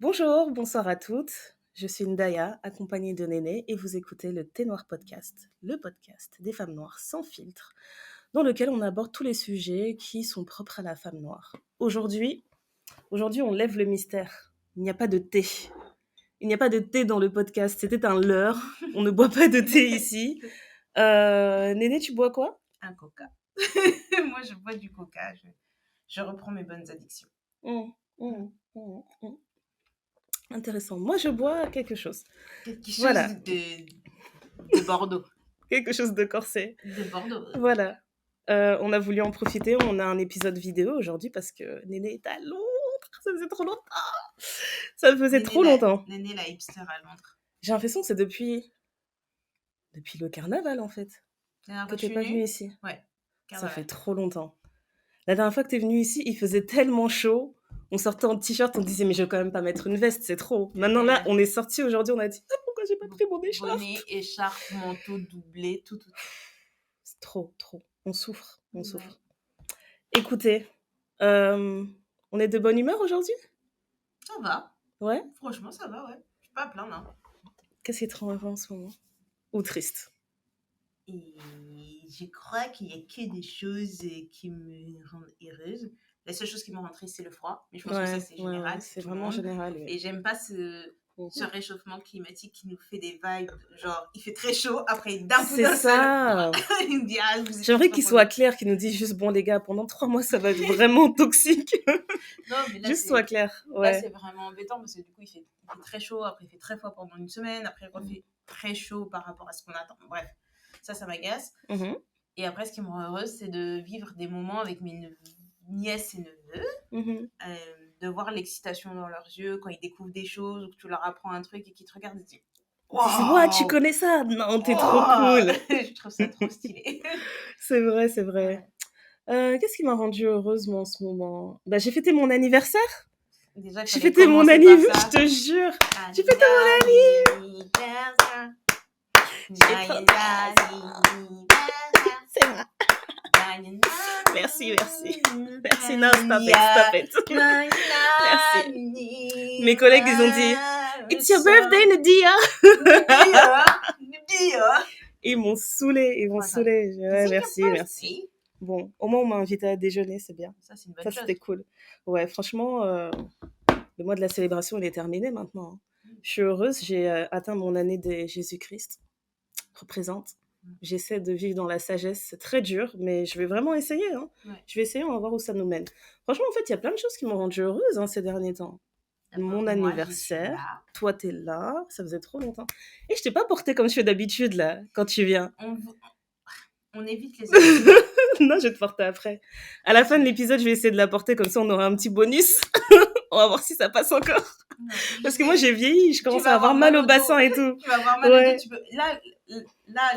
Bonjour, bonsoir à toutes. Je suis Ndaya, accompagnée de Néné, et vous écoutez le Thé Noir Podcast, le podcast des femmes noires sans filtre, dans lequel on aborde tous les sujets qui sont propres à la femme noire. Aujourd'hui, on lève le mystère. Il n'y a pas de thé. Il n'y a pas de thé dans le podcast. C'était un leurre. On ne boit pas de thé ici. Néné, tu bois quoi? Un coca. Moi, je bois du coca. Je reprends mes bonnes addictions. Intéressant. Moi, je bois quelque chose. Quelque chose Voilà. de Bordeaux. Quelque chose de corsé. De Bordeaux. Voilà. On a voulu en profiter. On a un épisode vidéo aujourd'hui parce que Néné est à Londres. Ça faisait trop longtemps. Ça faisait trop longtemps. Néné, la hipster à Londres. J'ai l'impression que c'est depuis le carnaval, en fait, que t'es pas venue ici. Ouais. Ça fait trop longtemps. La dernière fois que t'es venue ici, il faisait tellement chaud. On sortait en t-shirt, on disait mais je vais quand même pas mettre une veste, c'est trop. Maintenant là, on est sorti aujourd'hui, on a dit pourquoi j'ai pas pris mon écharpe. Bonnet, écharpe, manteau, doublé, tout. C'est trop. On souffre. Écoutez, on est de bonne humeur aujourd'hui? Ça va. Ouais. Franchement, ça va, ouais. Je suis pas à plaindre. Hein. Qu'est-ce qui te rend heureux en ce moment? Ou triste? Et je crois qu'il y a que des choses qui me rendent heureuse. La seule chose qui me rend triste, c'est le froid. Mais je pense que ça, c'est général. C'est vraiment général. Oui. Et j'aime pas ce réchauffement climatique qui nous fait des vibes. Genre, il fait très chaud, après d'un coup C'est ça. Il me dit, j'aimerais qu'il soit clair, qu'il nous dise juste bon les gars, pendant 3 mois ça va être vraiment toxique. Non, mais là, juste soit clair. Ouais. Là, c'est vraiment embêtant parce que du coup, il fait très chaud, après il fait très froid pendant une semaine, après il refait très chaud par rapport à ce qu'on attend. Bref, ça m'agace. Et après, ce qui me rend heureuse, c'est de vivre des moments avec mes nièces et neveux, de voir l'excitation dans leurs yeux quand ils découvrent des choses ou que tu leur apprends un truc et qu'ils te regardent et disent wow, tu connais ça? Non, t'es trop cool. Je trouve ça trop stylé. C'est vrai. Ouais. Qu'est-ce qui m'a rendue heureuse moi en ce moment? Bah, j'ai fêté mon anniversaire. Déjà, j'ai fêté mon anniversaire, je te jure. J'ai fêté mon anniversaire. C'est vrai. Merci. Merci, non, stop it. Merci. Mes collègues, ils ont dit It's your birthday, Nadia. Ils m'ont saoulée. Ouais, merci. Bon, au moins, on m'a invité à déjeuner, c'est bien. Ça, c'est une bonne chose. Ça, c'était cool. Ouais, franchement, le mois de la célébration, il est terminé maintenant. Je suis heureuse, j'ai atteint mon année de Jésus-Christ. Représente. J'essaie de vivre dans la sagesse, c'est très dur, mais je vais vraiment essayer. Hein. Ouais. Je vais essayer, on va voir où ça nous mène. Franchement, en fait, il y a plein de choses qui m'ont rendue heureuse ces derniers temps. Mon anniversaire, toi t'es là, ça faisait trop longtemps. Et je t'ai pas porté comme je fais d'habitude là, quand tu viens. On évite les habitudes. Non, je vais te porter après. À la fin de l'épisode, je vais essayer de la porter, comme ça on aura un petit bonus. On va voir si ça passe encore. Non, parce que moi j'ai vieilli, je commence à avoir mal au bassin et tout. Tu vas avoir mal au dos, tu peux... Là,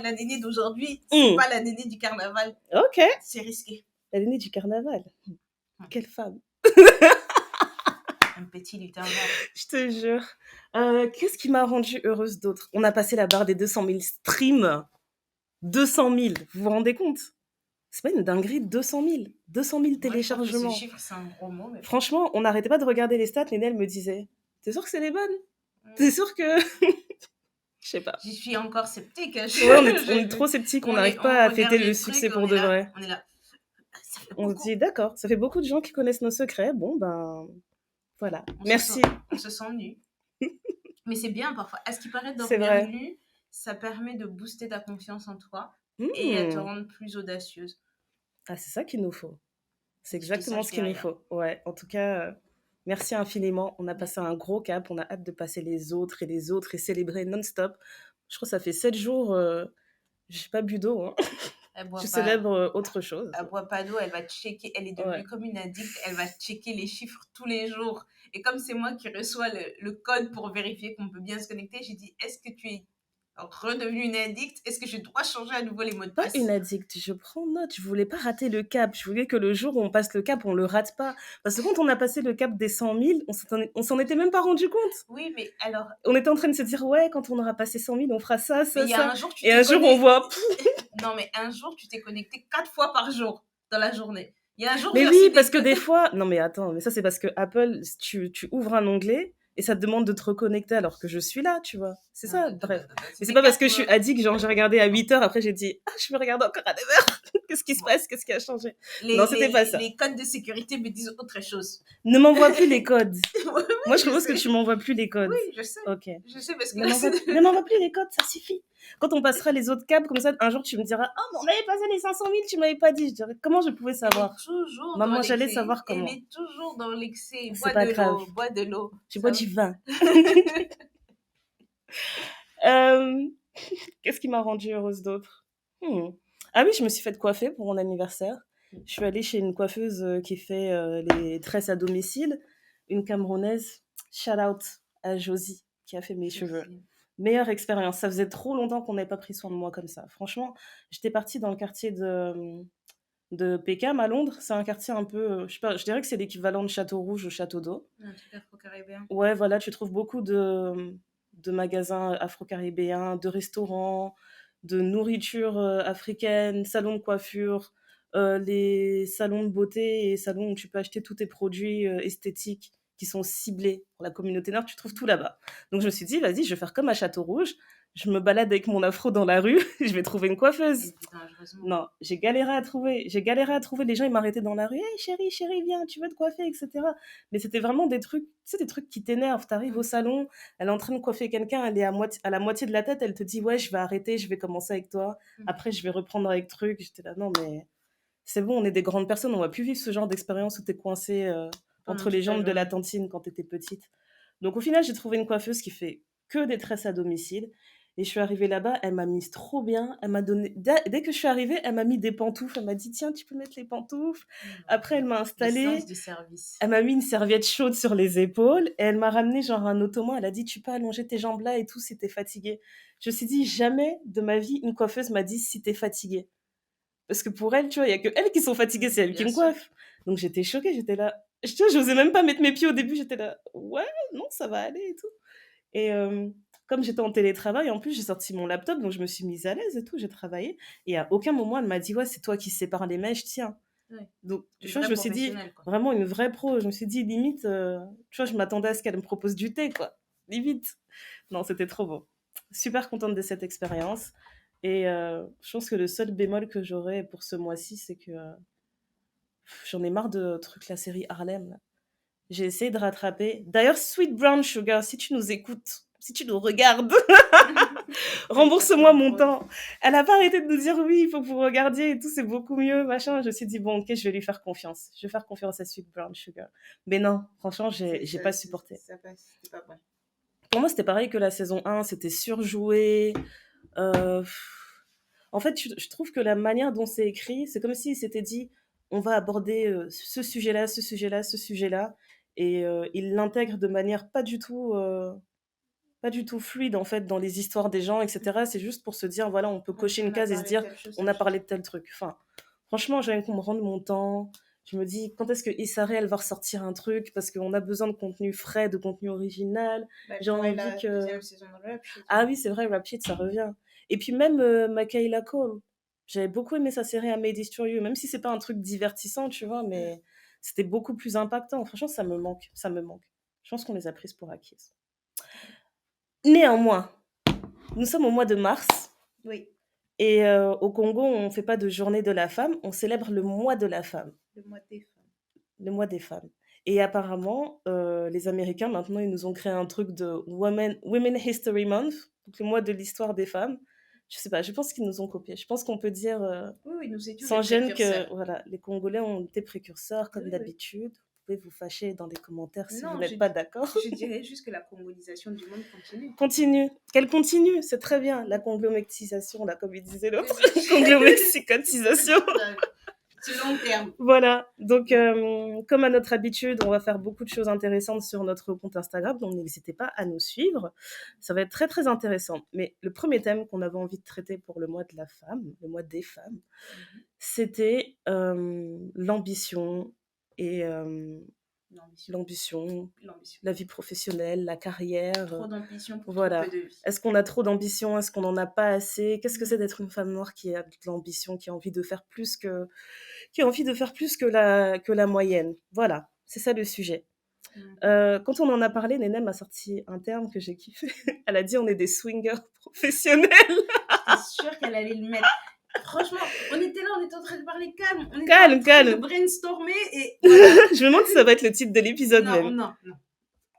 la nénée d'aujourd'hui, c'est pas la nénée du carnaval. Ok. C'est risqué. La nénée du carnaval. Quelle femme. Un petit lutin. Je te jure. Qu'est-ce qui m'a rendue heureuse d'autre? On a passé la barre des 200 000 streams. 200 000, vous vous rendez compte? C'est pas une dinguerie, 200 000 téléchargements. Ce chiffre, c'est un gros mot. Mais... Franchement, on n'arrêtait pas de regarder les stats. Néné, elle me disait, t'es sûre que c'est les bonnes? T'es sûre que... Je sais pas. J'y suis encore sceptique. Ouais, on est trop sceptique, on n'arrive pas à fêter le succès pour de vrai. On est là. On se dit, d'accord, ça fait beaucoup de gens qui connaissent nos secrets. Bon, ben, voilà. Merci. On se sent nus. Mais c'est bien parfois. À ce qui paraît, dormir nu, ça permet de booster ta confiance en toi et à te rendre plus audacieuse. Ah, c'est ça qu'il nous faut. C'est exactement ce qu'il nous faut. Ouais, en tout cas, merci infiniment. On a passé un gros cap. On a hâte de passer les autres et célébrer non-stop. Je crois que ça fait 7 jours, je n'ai pas bu d'eau. Hein. Je célèbre autre chose. Elle boit pas d'eau, elle va checker. Elle est devenue comme une addict. Elle va checker les chiffres tous les jours. Et comme c'est moi qui reçois le code pour vérifier qu'on peut bien se connecter, j'ai dit, est-ce que tu es redevenue une addict? Est-ce que je dois changer à nouveau les mots de passe? Pas une addict, je prends note. Je voulais pas rater le cap. Je voulais que le jour où on passe le cap, on le rate pas. Parce que quand on a passé le cap des 100 000, on s'en était même pas rendu compte. Oui, mais alors... On était en train de se dire, ouais, quand on aura passé 100 000, on fera ça. Et un jour, on voit... Non, mais un jour, tu t'es connecté 4 fois par jour dans la journée. Il y a un jour... Mais oui, parce que des fois... Non, mais attends, mais ça, c'est parce que Apple, tu ouvres un onglet et ça te demande de te reconnecter alors que je suis là, tu vois. C'est ça, bref. Mais c'est C'était pas parce que je quatre, suis addict, genre j'ai regardé à 8h, après j'ai dit, ah, je vais regarder encore à 9h. Qu'est-ce qui se Bon. passe? Qu'est-ce qui a changé? Non, c'était pas ça. Les codes de sécurité me disent autre chose. Ne m'envoie plus les codes. Oui, Moi, je je propose que sais. tu m'envoies plus les codes. Oui, je sais. Ok. Je sais parce que Ne m'envoie plus les codes, ça suffit. Quand on passera les autres câbles, comme ça, un jour, tu me diras, oh, mais on avait passé les 500 000, tu m'avais pas dit. Je dirais, comment je pouvais savoir? toujours Maman, dans j'allais l'excès. savoir comment. Elle est toujours dans l'excès. C'est pas grave. Bois de l'eau. Tu bois du vin. Qu'est-ce qui m'a rendue heureuse d'autre? Ah oui, je me suis fait coiffer pour mon anniversaire. Je suis allée chez une coiffeuse qui fait les tresses à domicile, une Camerounaise. Shout out à Josie qui a fait mes cheveux. Meilleure expérience. Ça faisait trop longtemps qu'on n'avait pas pris soin de moi comme ça. Franchement, j'étais partie dans le quartier de Peckham à Londres. C'est un quartier un peu, je sais pas, je dirais que c'est l'équivalent de Château Rouge au Château d'Eau. Un truc afro-caribéen. Ouais, voilà, tu trouves beaucoup de magasins afro-caribéens, de restaurants, de nourriture africaine, salons de coiffure, les salons de beauté et salons où tu peux acheter tous tes produits esthétiques qui sont ciblés pour la communauté nord, tu trouves tout là-bas. Donc je me suis dit, vas-y, je vais faire comme à Château-Rouge, je me balade avec mon afro dans la rue, je vais trouver une coiffeuse. Non, j'ai galéré à trouver. Les gens, ils m'arrêtaient dans la rue. Hey, chérie, viens, tu veux te coiffer, etc. Mais c'était vraiment des trucs, tu sais, des trucs qui t'énervent. T'arrives au salon, elle est en train de coiffer quelqu'un, elle est à la moitié de la tête, elle te dit, ouais, je vais arrêter, je vais commencer avec toi. Après, je vais reprendre avec truc. J'étais là, non, mais c'est bon, on est des grandes personnes, on va plus vivre ce genre d'expérience où t'es coincé entre les jambes de la tantine quand t'étais petite. Donc au final, j'ai trouvé une coiffeuse qui fait que des tresses à domicile. Et je suis arrivée là-bas, elle m'a mise trop bien. Elle m'a donné, dès que je suis arrivée, elle m'a mis des pantoufles. Elle m'a dit, tiens, tu peux mettre les pantoufles. Après, elle m'a installée. Du service. Elle m'a mis une serviette chaude sur les épaules. Et elle m'a ramené genre un ottoman. Elle a dit, tu peux allonger tes jambes là et tout si t'es fatiguée. Je me suis dit, jamais de ma vie, une coiffeuse m'a dit si t'es fatiguée. Parce que pour elle, tu vois, il y a que elles qui sont fatiguées, c'est elles qui me coiffent. Donc j'étais choquée, j'étais là. Tu vois, j'osais même pas mettre mes pieds au début, j'étais là, ouais, non, ça va aller et tout. Et comme j'étais en télétravail, en plus, j'ai sorti mon laptop, donc je me suis mise à l'aise et tout, j'ai travaillé. Et à aucun moment, elle m'a dit, ouais, c'est toi qui sépares les mèches, tiens. Ouais. Donc, tu vois, je me suis dit, vraiment une vraie pro. Je me suis dit, limite, tu vois, je m'attendais à ce qu'elle me propose du thé, quoi. Limite. Non, c'était trop beau. Super contente de cette expérience. Et je pense que le seul bémol que j'aurais pour ce mois-ci, c'est que j'en ai marre de trucs, la série Harlem. Là. J'ai essayé de rattraper. D'ailleurs, Sweet Brown Sugar, si tu nous écoutes, si tu nous regardes, rembourse-moi mon temps. Elle n'a pas arrêté de nous dire oui, il faut que vous regardiez et tout, c'est beaucoup mieux, machin. Je me suis dit, bon, ok, je vais lui faire confiance. Je vais faire confiance à Sweet Brown Sugar. Mais non, franchement, j'ai pas supporté. C'est pas bon. Pour moi, c'était pareil que la saison 1, c'était surjoué. En fait, je trouve que la manière dont c'est écrit, c'est comme s'il s'était dit, on va aborder ce sujet-là, ce sujet-là, ce sujet-là, et il l'intègre de manière pas du tout fluide en fait dans les histoires des gens, etc. C'est juste pour se dire, voilà, on peut cocher une case et se dire, on a parlé de tel truc. Enfin, franchement, j'aime qu'on me rende mon temps. Je me dis, quand est-ce que Issa Rae, elle va ressortir un truc? Parce qu'on a besoin de contenu frais, de contenu original. J'ai envie que... Ah oui, c'est vrai, Rap Sheet, ça revient. Et puis même Michaela Cole. J'avais beaucoup aimé sa série I Made This For You, même si c'est pas un truc divertissant, tu vois, mais c'était beaucoup plus impactant. Franchement, ça me manque. Je pense qu'on les a prises pour acquises. Néanmoins, nous sommes au mois de mars. Oui. Et au Congo, on ne fait pas de journée de la femme, on célèbre le mois de la femme. Le mois des femmes. Le mois des femmes. Et apparemment, les Américains, maintenant, ils nous ont créé un truc de Women History Month, donc le mois de l'histoire des femmes. Je sais pas, je pense qu'ils nous ont copié. Je pense qu'on peut dire, oui, nous étions sans gêne, que voilà, les Congolais ont été précurseurs, comme d'habitude. Vous pouvez vous fâcher dans les commentaires si vous n'êtes pas d'accord. Je dirais juste que la congolisation du monde continue. Qu'elle continue, c'est très bien. La conglométisation, là, comme il disait l'autre. Conglométicotisation. C'est long terme. Voilà. Donc, comme à notre habitude, on va faire beaucoup de choses intéressantes sur notre compte Instagram. Donc, n'hésitez pas à nous suivre. Ça va être très, très intéressant. Mais le premier thème qu'on avait envie de traiter pour le mois de la femme, le mois des femmes, c'était l'ambition et l'ambition, la vie professionnelle, la carrière. Trop d'ambition pour voilà. trop peu de vie. Est-ce qu'on a trop d'ambition? Est-ce qu'on n'en a pas assez? Qu'est-ce que c'est d'être une femme noire qui a de l'ambition, qui a envie de faire plus que la moyenne? Voilà, c'est ça le sujet. Quand on en a parlé, Nénem a sorti un terme que j'ai kiffé. Elle a dit on est des swingers professionnels. J'étais sûre qu'elle allait le mettre. Franchement, on était là, on était en train de parler calme. On était Calme, en train de calme. brainstormer et voilà. Je me demande si ça va être le titre de l'épisode Non, même. non, non.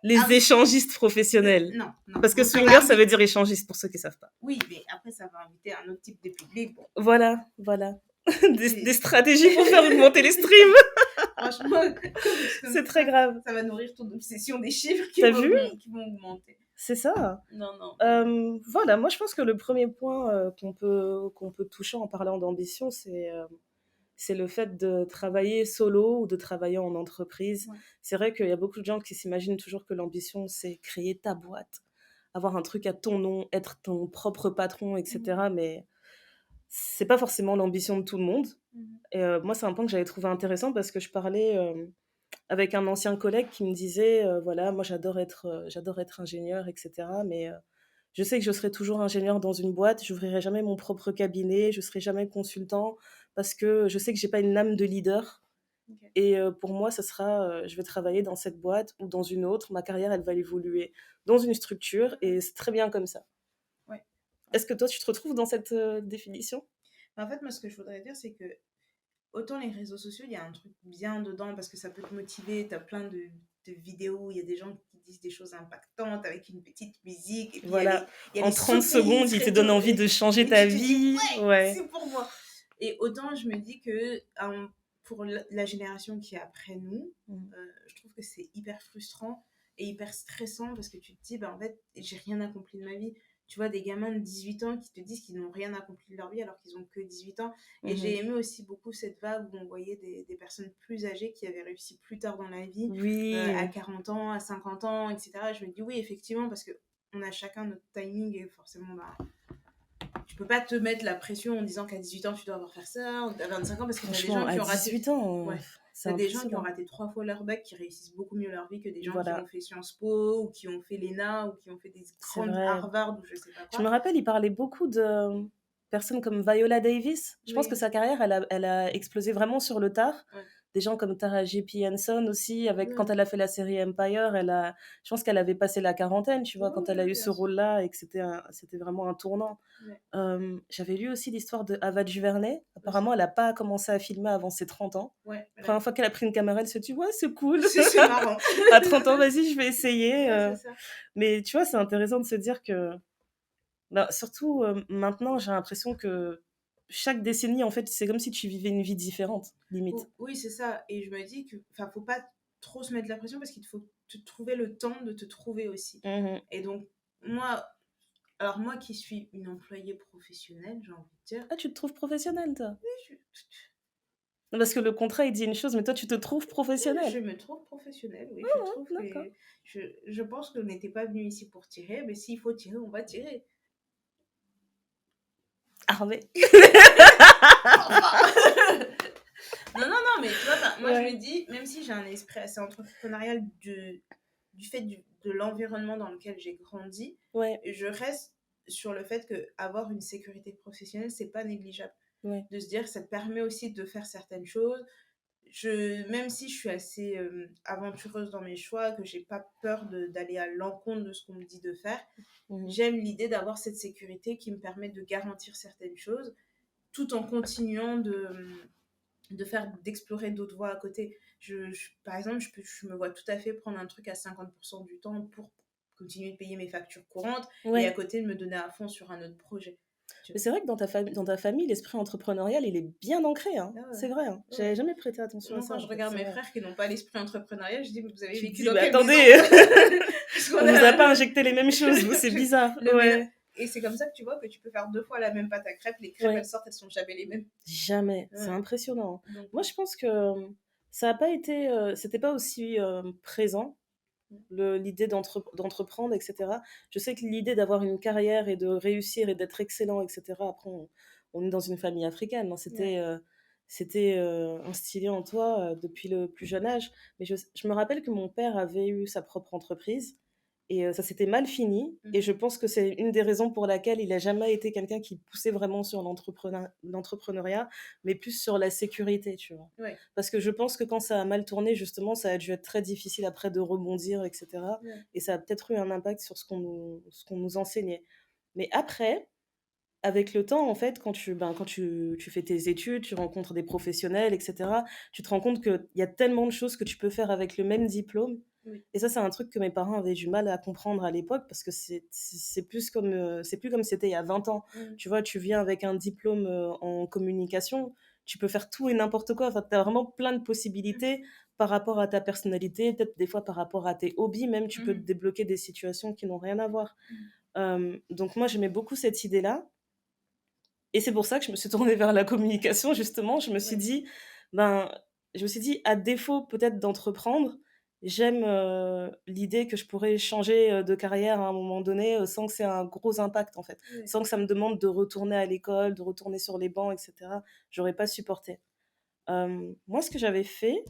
Les échangistes professionnels. Non, non. Parce que Donc, swinger, ça veut dire échangiste, pour ceux qui ne savent pas. Oui, mais après, ça va inviter un autre type de public. Bon. Voilà. Des stratégies pour faire augmenter les streams. Franchement, c'est très grave. Ça va nourrir ton obsession des chiffres qui vont augmenter. C'est ça. Non. Voilà, moi je pense que le premier point qu'on peut toucher en parlant d'ambition, c'est le fait de travailler solo ou de travailler en entreprise. Ouais. C'est vrai qu'il y a beaucoup de gens qui s'imaginent toujours que l'ambition, c'est créer ta boîte, avoir un truc à ton nom, être ton propre patron, etc. Mais c'est pas forcément l'ambition de tout le monde. Et moi, c'est un point que j'avais trouvé intéressant parce que je parlais avec un ancien collègue qui me disait, voilà, moi j'adore être ingénieur, etc. Mais je sais que je serai toujours ingénieur dans une boîte, je n'ouvrirai jamais mon propre cabinet, je ne serai jamais consultant parce que je sais que je n'ai pas une âme de leader. Okay. Et pour moi, ça sera, je vais travailler dans cette boîte ou dans une autre, ma carrière, elle va évoluer dans une structure et c'est très bien comme ça. Ouais. Est-ce que toi, tu te retrouves dans cette définition ? En fait, moi, ce que je voudrais dire, c'est que autant les réseaux sociaux, il y a un truc bien dedans parce que ça peut te motiver, tu as plein de vidéos, il y a des gens qui disent des choses impactantes avec une petite musique. Et puis voilà, y a en 30 secondes, ils te donnent envie de changer ta vie. Dis, ouais, c'est pour moi. Et autant je me dis que pour la génération qui est après nous, je trouve que c'est hyper frustrant et hyper stressant parce que tu te dis, en fait, j'ai rien accompli de ma vie. Tu vois, des gamins de 18 ans qui te disent qu'ils n'ont rien accompli de leur vie alors qu'ils n'ont que 18 ans. Et j'ai aimé aussi beaucoup cette vague où on voyait des personnes plus âgées qui avaient réussi plus tard dans la vie, à 40 ans, à 50 ans, etc. Je me dis oui, effectivement, parce qu'on a chacun notre timing et forcément, tu peux pas te mettre la pression en disant qu'à 18 ans, tu dois avoir fait ça, à 25 ans, parce qu'il y a des gens qui ont raté... 18 ans, ouais. Il y a des gens qui ont raté 3 fois leur bac qui réussissent beaucoup mieux leur vie que des gens qui ont fait Sciences Po ou qui ont fait l'ENA ou qui ont fait des grandes Harvard ou je sais pas quoi. Je me rappelle, il parlait beaucoup de personnes comme Viola Davis. Je pense que sa carrière, elle a explosé vraiment sur le tard. Ouais. Des gens comme Taraji P. Henson aussi, quand elle a fait la série Empire, je pense qu'elle avait passé la quarantaine, tu vois, quand elle a eu ce rôle-là et que c'était vraiment un tournant. Ouais. J'avais lu aussi l'histoire de Ava DuVernay. Apparemment, elle n'a pas commencé à filmer avant ses 30 ans. Ouais, la première fois qu'elle a pris une caméra, elle se dit « Ouais, c'est cool. C'est marrant. » À 30 ans, vas-y, je vais essayer. Ouais, c'est ça. Mais tu vois, c'est intéressant de se dire que... surtout, maintenant, j'ai l'impression que chaque décennie, en fait, c'est comme si tu vivais une vie différente, limite. Oui, c'est ça. Et je me dis qu'il ne faut pas trop se mettre la pression parce qu'il faut te trouver le temps de te trouver aussi. Et donc, moi qui suis une employée professionnelle, j'ai envie de dire... Ah, tu te trouves professionnelle, toi ? Oui, parce que le contrat, il dit une chose, mais toi, tu te trouves professionnelle ? Je me trouve professionnelle, oui. Je pense qu'on n'était pas venu ici pour tirer, mais s'il faut tirer, on va tirer. Armée. non, mais tu vois, moi, je me dis, même si j'ai un esprit assez entrepreneurial du fait de l'environnement dans lequel j'ai grandi, je reste sur le fait qu'avoir une sécurité professionnelle, c'est pas négligeable. Ouais. De se dire que ça te permet aussi de faire certaines choses. Même si je suis assez aventureuse dans mes choix, que j'ai pas peur d'aller à l'encontre de ce qu'on me dit de faire, j'aime l'idée d'avoir cette sécurité qui me permet de garantir certaines choses tout en continuant d'explorer d'autres voies à côté. Par exemple, je me vois tout à fait prendre un truc à 50% du temps pour continuer de payer mes factures courantes et à côté de me donner à fond sur un autre projet. Mais c'est vrai que dans ta famille, l'esprit entrepreneurial, il est bien ancré. Hein. Ah ouais. C'est vrai. Hein. J'avais jamais prêté attention à ça. Quand je regarde mes frères qui n'ont pas l'esprit entrepreneurial, je dis, mais vous avez vécu dans quelle attendez, on vous a pas injecté les mêmes choses, vous, c'est bizarre. Ouais. Et c'est comme ça que tu vois que tu peux faire 2 fois la même pâte à crêpes. Les crêpes, elles sortent, elles sont jamais les mêmes. Jamais. Ouais. C'est impressionnant. Donc, moi, je pense que ça n'a pas été... c'était pas aussi présent. L'idée d'entreprendre, etc. Je sais que l'idée d'avoir une carrière et de réussir et d'être excellent, etc. Après, on est dans une famille africaine. Hein. C'était instillé en toi depuis le plus jeune âge. Mais je me rappelle que mon père avait eu sa propre entreprise et ça s'était mal fini et je pense que c'est une des raisons pour laquelle il a jamais été quelqu'un qui poussait vraiment sur l'entrepreneuriat, mais plus sur la sécurité, tu vois? Ouais. Parce que je pense que quand ça a mal tourné, justement, ça a dû être très difficile après de rebondir et cetera, Ouais. et ça a peut-être eu un impact sur ce qu'on nous enseignait. Mais après, avec le temps, en fait, quand tu fais tes études, tu rencontres des professionnels et cetera, tu te rends compte qu'il y a tellement de choses que tu peux faire avec le même diplôme, Oui. et ça, c'est un truc que mes parents avaient du mal à comprendre à l'époque parce que c'est plus comme c'était il y a 20 ans. Tu vois, tu viens avec un diplôme, en communication, tu peux faire tout et n'importe quoi. Enfin, tu as vraiment plein de possibilités par rapport à ta personnalité, peut-être des fois par rapport à tes hobbies même, tu peux te débloquer des situations qui n'ont rien à voir. Donc moi, j'aimais beaucoup cette idée-là, et c'est pour ça que je me suis tournée vers la communication, justement. Ouais. Ben, je me suis dit: «À défaut peut-être d'entreprendre, j'aime, l'idée que je pourrais changer, de carrière à un moment donné, sans que c'est un gros impact, en fait. Ouais. Sans que ça me demande de retourner à l'école, de retourner sur les bancs et cetera. J'aurais pas supporté». Moi, ce que j'avais, fait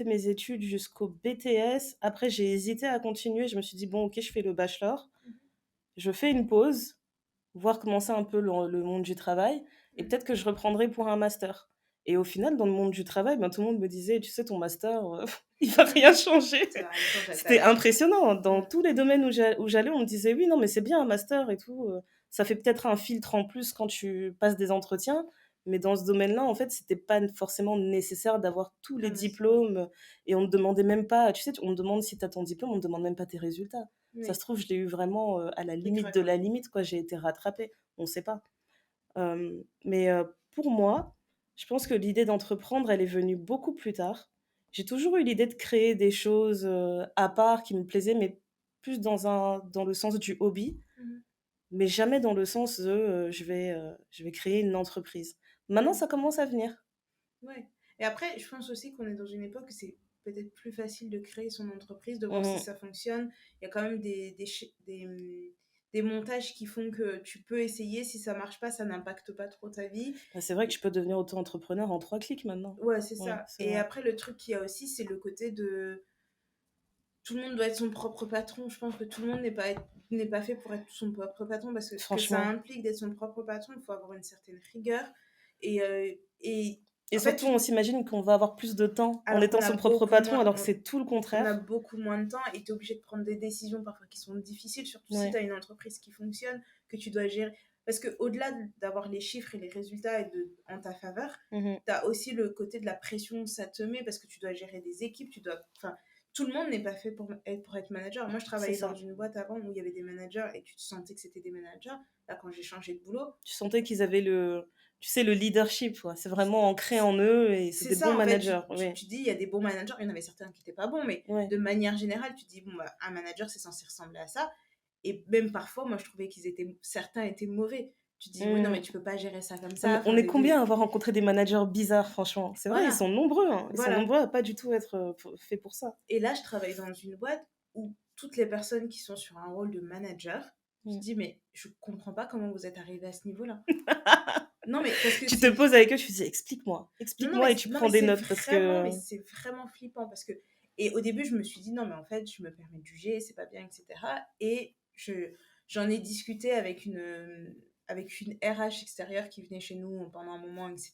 mes études jusqu'au BTS. Après, j'ai hésité à continuer. Je me suis dit: «Bon, OK, je fais le bachelor, je fais une pause, voir comment c'est un peu le monde du travail, et peut-être que je reprendrai pour un master». Et au final, dans le monde du travail, ben, tout le monde me disait: «Tu sais, ton master, il va rien changer». Ça va rien changer à ta C'était life. impressionnant. Dans tous les domaines où j'allais, on me disait: «Oui, non, mais c'est bien un master et tout, ça fait peut-être un filtre en plus quand tu passes des entretiens». Mais dans ce domaine-là, en fait, c'était pas forcément nécessaire d'avoir tous les Ah, mais c'est vrai. diplômes, et on ne demandait même pas, tu sais, on te demande si tu as ton diplôme, on ne demande même pas tes résultats. Ça se Oui. trouve, je l'ai eu vraiment, à la Oui, limite de la gratuitement. limite, quoi, j'ai été rattrapée, on ne sait pas. Mais pour moi, je pense que l'idée d'entreprendre, elle est venue beaucoup plus tard. J'ai toujours eu l'idée de créer des choses, à part qui me plaisaient, mais plus dans le sens du hobby, mais jamais dans le sens de, je vais créer une entreprise. Maintenant, Ouais. ça commence à venir. Ouais. Et après, je pense aussi qu'on est dans une époque où c'est peut-être plus facile de créer son entreprise, de voir si Mmh. ça fonctionne. Il y a quand même des montages qui font que tu peux essayer. Si ça marche pas, ça n'impacte pas trop ta vie. Bah, c'est vrai que Et- je peux devenir auto-entrepreneur en 3 clics maintenant. Ouais, c'est Ouais, ça. c'est Et vrai. après, le truc qu'il y a aussi, c'est le côté de tout le monde doit être son propre patron. Je pense que tout le monde n'est pas fait pour être son propre patron parce que ce que ça Franchement. implique d'être son propre patron, il faut avoir une certaine rigueur. Et Et en fait, surtout, on s'imagine qu'on va avoir plus de temps en alors étant qu'on a son propre beaucoup patron, moins, alors que c'est tout le on a contraire. beaucoup moins de temps et tu es obligé de prendre des décisions parfois qui sont difficiles, surtout si tu Ouais. as une entreprise qui fonctionne, que tu dois gérer. Parce qu'au-delà d'avoir les chiffres et les résultats en ta faveur, Mmh. tu as aussi le côté de la pression que ça te met parce que tu dois gérer des équipes, enfin, tout le monde n'est pas fait pour être manager. Moi, je C'est travaillais dans ça. une boîte avant où il y avait des managers et tu te sentais que c'était des managers. Là, quand j'ai changé de boulot, Tu sentais qu'ils avaient le leadership, quoi. C'est vraiment ancré en eux et c'est c'est des bons ça, en fait, managers, oui. tu dis, il y a des bons managers, il y en avait certains qui n'étaient pas bons, mais Ouais. de manière générale, tu dis, bon, bah, un manager, c'est censé ressembler à ça. Et même parfois, moi, je trouvais certains étaient mauvais. Tu dis, oui, non, mais Mmh. tu peux pas gérer ça comme Non, ça. mais on Enfin, est combien à avoir rencontré des managers bizarres, franchement? C'est vrai, ils voilà, sont nombreux, hein. Ils sont voilà. nombreux à pas du tout être, faits pour ça. Et là, je travaille dans une boîte où toutes les personnes qui sont sur un rôle de manager, je Mmh. dis, mais je comprends pas comment vous êtes arrivé à ce niveau-là. Non, mais parce que Tu te c'est. poses avec eux, tu te dis: «Explique-moi, Non, explique-moi», et tu non, mais prends des notes parce que c'est vraiment flippant parce que. Et au début, je me suis dit, non, mais en fait, je me permets de juger, c'est pas bien, etc. Et j'en ai discuté avec une RH extérieure qui venait chez nous pendant un moment, etc.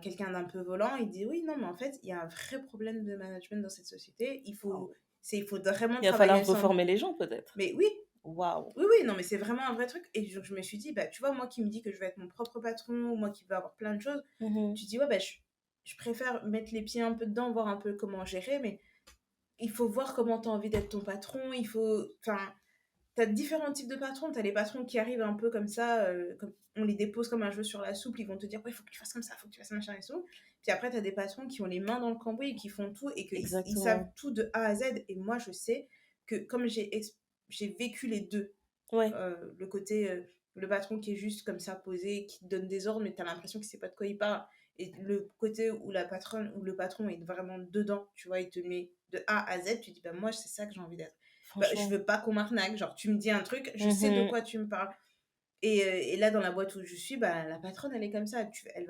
Quelqu'un d'un peu volant, il dit, oui, non, mais en fait, il y a un vrai problème de management dans cette société. waouh, Il faut vraiment il va travailler falloir ensemble. reformer les gens peut-être? Mais oui, Waouh! oui, oui, non, mais c'est vraiment un vrai truc. Et je me suis dit, bah, tu vois, moi qui me dis que je vais être mon propre patron, ou moi qui veux avoir plein de choses, Mmh. tu dis, ouais, bah, je préfère mettre les pieds un peu dedans, voir un peu comment gérer, mais il faut voir comment tu as envie d'être ton patron. Enfin, tu as différents types de patrons. Tu as les patrons qui arrivent un peu comme ça, comme on les dépose comme un jeu sur la soupe, ils vont te dire, ouais, il faut que tu fasses comme ça, il faut que tu fasses machin et tout. Puis après, tu as des patrons qui ont les mains dans le cambouis et qui font tout et ils savent Exactement. tout de A à Z. Et moi, je sais que comme j'ai vécu les deux, Ouais. le côté, le patron qui est juste comme ça posé, qui te donne des ordres, mais tu as l'impression qu'il sait pas de quoi il parle. Et le côté où la patronne ou le patron est vraiment dedans, tu vois, il te met de A à Z, tu dis, bah moi, c'est ça que j'ai envie d'être. Bah, je Franchement. veux pas qu'on m'arnaque, genre, tu me dis un truc, je sais de Mmh. quoi tu me parles. Et là, dans la boîte où je suis, bah, la patronne, elle est comme ça. Elle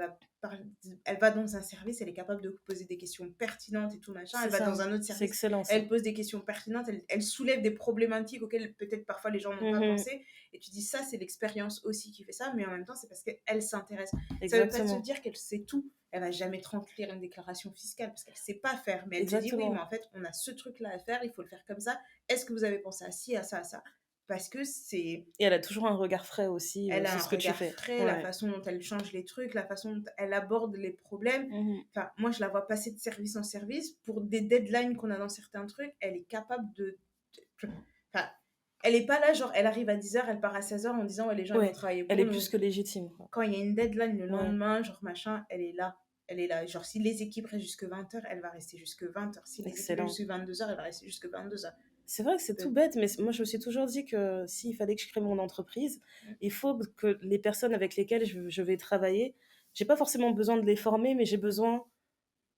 va dans un service, elle est capable de poser des questions pertinentes et tout machin. C'est Elle va dans ça. un autre C'est service, excellent, ça. elle pose des questions pertinentes, elle soulève des problématiques auxquelles peut-être parfois les gens n'ont pas pensé. Et tu dis, ça, c'est l'expérience aussi qui fait ça, mais en même temps, c'est parce qu'elle s'intéresse. Ça veut pas se dire qu'elle sait tout. Elle va jamais te remplir une déclaration fiscale parce qu'elle sait pas faire. Mais elle te dit, oui, mais en fait, on a ce truc-là à faire, il faut le faire comme ça. Est-ce que vous avez pensé à ci, à ça, à ça? Parce que c'est... Et elle a toujours un regard frais aussi Elle a sur un ce que tu regard fais. frais, la façon dont elle change les trucs, la façon dont elle aborde les problèmes. Enfin, moi, je la vois passer de service en service pour des deadlines qu'on a dans certains trucs. Elle est capable Enfin, elle est pas là, genre, elle arrive à 10h, elle part à 16h en disant, ouais, les gens, ils vont travailler pour elle est nous. plus que légitime. Quoi. Quand il y a une deadline le lendemain, genre machin, elle est là. Elle est là. Genre, si les équipes restent jusque 20h, elle va rester jusque 20h. Si les équipes restent jusque 22h, elle va rester jusque 22h. C'est vrai que c'est tout bête, mais moi je me suis toujours dit que s'il fallait que je crée mon entreprise, il faut que les personnes avec lesquelles je vais travailler, j'ai pas forcément besoin de les former, mais j'ai besoin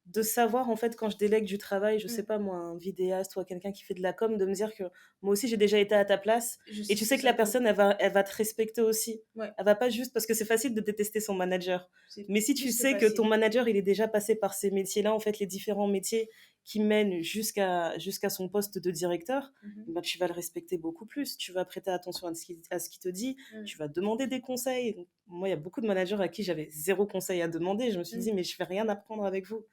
de savoir, en fait, quand je délègue du travail, je sais pas moi, un vidéaste ou quelqu'un qui fait de la com, de me dire que moi aussi j'ai déjà été à ta place. Et tu sais que la personne, elle va te respecter aussi. Elle va pas juste, parce que c'est facile de détester son manager. Mais si tu sais que ton manager, il est déjà passé par ces métiers-là, en fait, les différents métiers qui mènent jusqu'à son poste de directeur, bah, tu vas le respecter beaucoup plus. Tu vas prêter attention à ce qu'il te dit. Tu vas demander des conseils. Moi, il y a beaucoup de managers à qui j'avais zéro conseil à demander. Je me suis dit, mais je vais rien apprendre avec vous.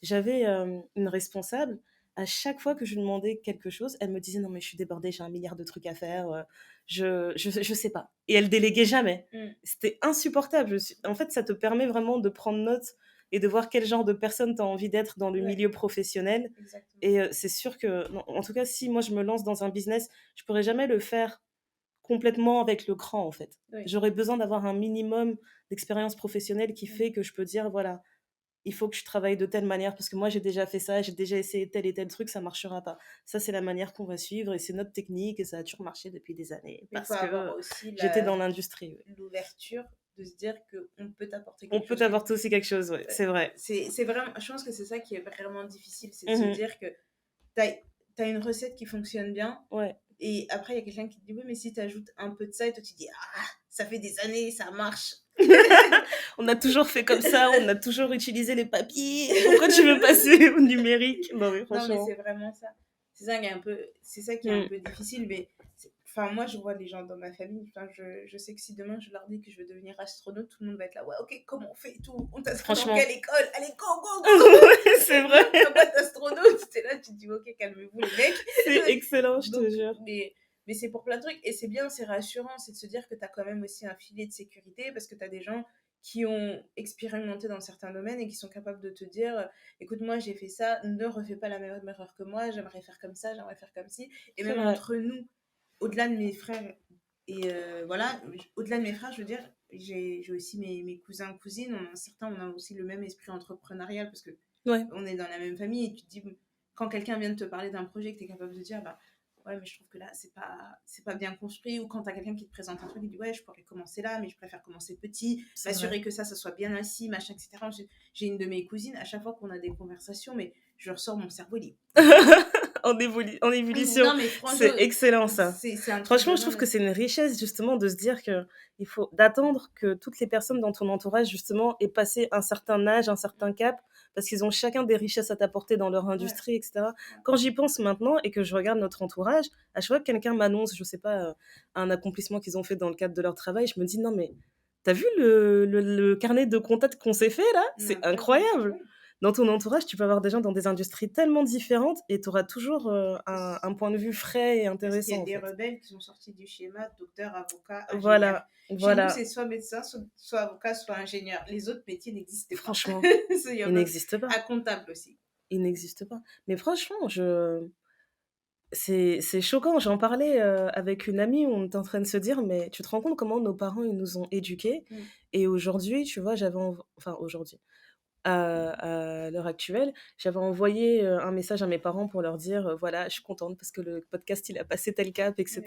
J'avais une responsable, à chaque fois que je lui demandais quelque chose, elle me disait, non mais je suis débordée, j'ai 1 milliard de trucs à faire, je sais pas. Et elle déléguait jamais. C'était insupportable. En fait, ça te permet vraiment de prendre note et de voir quel genre de personne tu as envie d'être dans le milieu professionnel. Exactement. Et c'est sûr que, non, en tout cas, si moi je me lance dans un business, je pourrais jamais le faire complètement avec le cran, en fait. J'aurais besoin d'avoir un minimum d'expérience professionnelle qui fait que je peux dire, voilà, il faut que je travaille de telle manière parce que moi j'ai déjà fait ça, j'ai déjà essayé tel et tel truc, ça marchera pas. Ça c'est la manière qu'on va suivre et c'est notre technique et ça a toujours marché depuis des années parce que j'étais dans l'industrie. L'ouverture de se dire qu'on peut t'apporter quelque chose. On peut t'apporter aussi quelque chose, c'est vrai. C'est vraiment, je pense que c'est ça qui est vraiment difficile, c'est de se dire que t'as une recette qui fonctionne bien. Et après, il y a quelqu'un qui te dit, oui, mais si tu ajoutes un peu de ça, et toi, tu dis, ah, ça fait des années, ça marche. On a toujours fait comme ça, on a toujours utilisé les papiers. Pourquoi tu veux passer au numérique? Non, mais franchement. Non, mais c'est vraiment ça. C'est ça qui est un peu difficile. Mais enfin, moi, je vois les gens dans ma famille. Enfin, je sais que si demain, je leur dis que je veux devenir astronaute, tout le monde va être là. Ouais, ok, comment on fait et tout? On t'inscrit dans quelle école? Allez, go, go, go! C'est vrai. T'as pas d'astronaute. T'es là, tu te dis, ok, calmez-vous, les mecs. C'est excellent, je te jure. Mais c'est pour plein de trucs. Et c'est bien, c'est rassurant. C'est de se dire que t'as quand même aussi un filet de sécurité parce que t'as des gens qui ont expérimenté dans certains domaines et qui sont capables de te dire, écoute, moi j'ai fait ça, ne refais pas la même erreur que moi, j'aimerais faire comme ça, j'aimerais faire comme ci. Et même entre nous, au-delà de mes frères, et voilà, au-delà de mes frères, je veux dire, j'ai aussi mes cousins, cousines, certains, on a aussi le même esprit entrepreneurial parce que on est dans la même famille et tu te dis, quand quelqu'un vient de te parler d'un projet que tu es capable de dire, bah, ouais, mais je trouve que là, c'est pas bien construit. Ou quand tu as quelqu'un qui te présente un truc, il dit, ouais, je pourrais commencer là, mais je préfère commencer petit, m'assurer que ça soit bien assis, machin, etc. J'ai une de mes cousines, à chaque fois qu'on a des conversations, mais je ressors mon cerveau, il est en ébullition. C'est excellent ça. Franchement, je trouve que c'est une richesse justement de se dire que il faut d'attendre que toutes les personnes dans ton entourage justement aient passé un certain âge, un certain cap, parce qu'ils ont chacun des richesses à t'apporter dans leur industrie, etc. Quand j'y pense maintenant et que je regarde notre entourage, à chaque fois que quelqu'un m'annonce, je sais pas, un accomplissement qu'ils ont fait dans le cadre de leur travail, je me dis non mais t'as vu le carnet de contacts qu'on s'est fait là? C'est incroyable. Dans ton entourage, tu peux avoir des gens dans des industries tellement différentes et tu auras toujours un point de vue frais et intéressant. Parce qu'il y a des rebelles qui sont sortis du schéma, docteur, avocat, ingénieur. Voilà. Chez nous, c'est soit médecin, soit avocat, soit ingénieur. Les autres métiers n'existent pas. Franchement, ils n'existent pas. À comptable aussi. Ils n'existent pas. Mais franchement, c'est choquant. J'en parlais avec une amie où on était en train de se dire, mais tu te rends compte comment nos parents ils nous ont éduqués. Et aujourd'hui, tu vois, aujourd'hui, à l'heure actuelle, j'avais envoyé un message à mes parents pour leur dire voilà, je suis contente parce que le podcast il a passé tel cap, etc.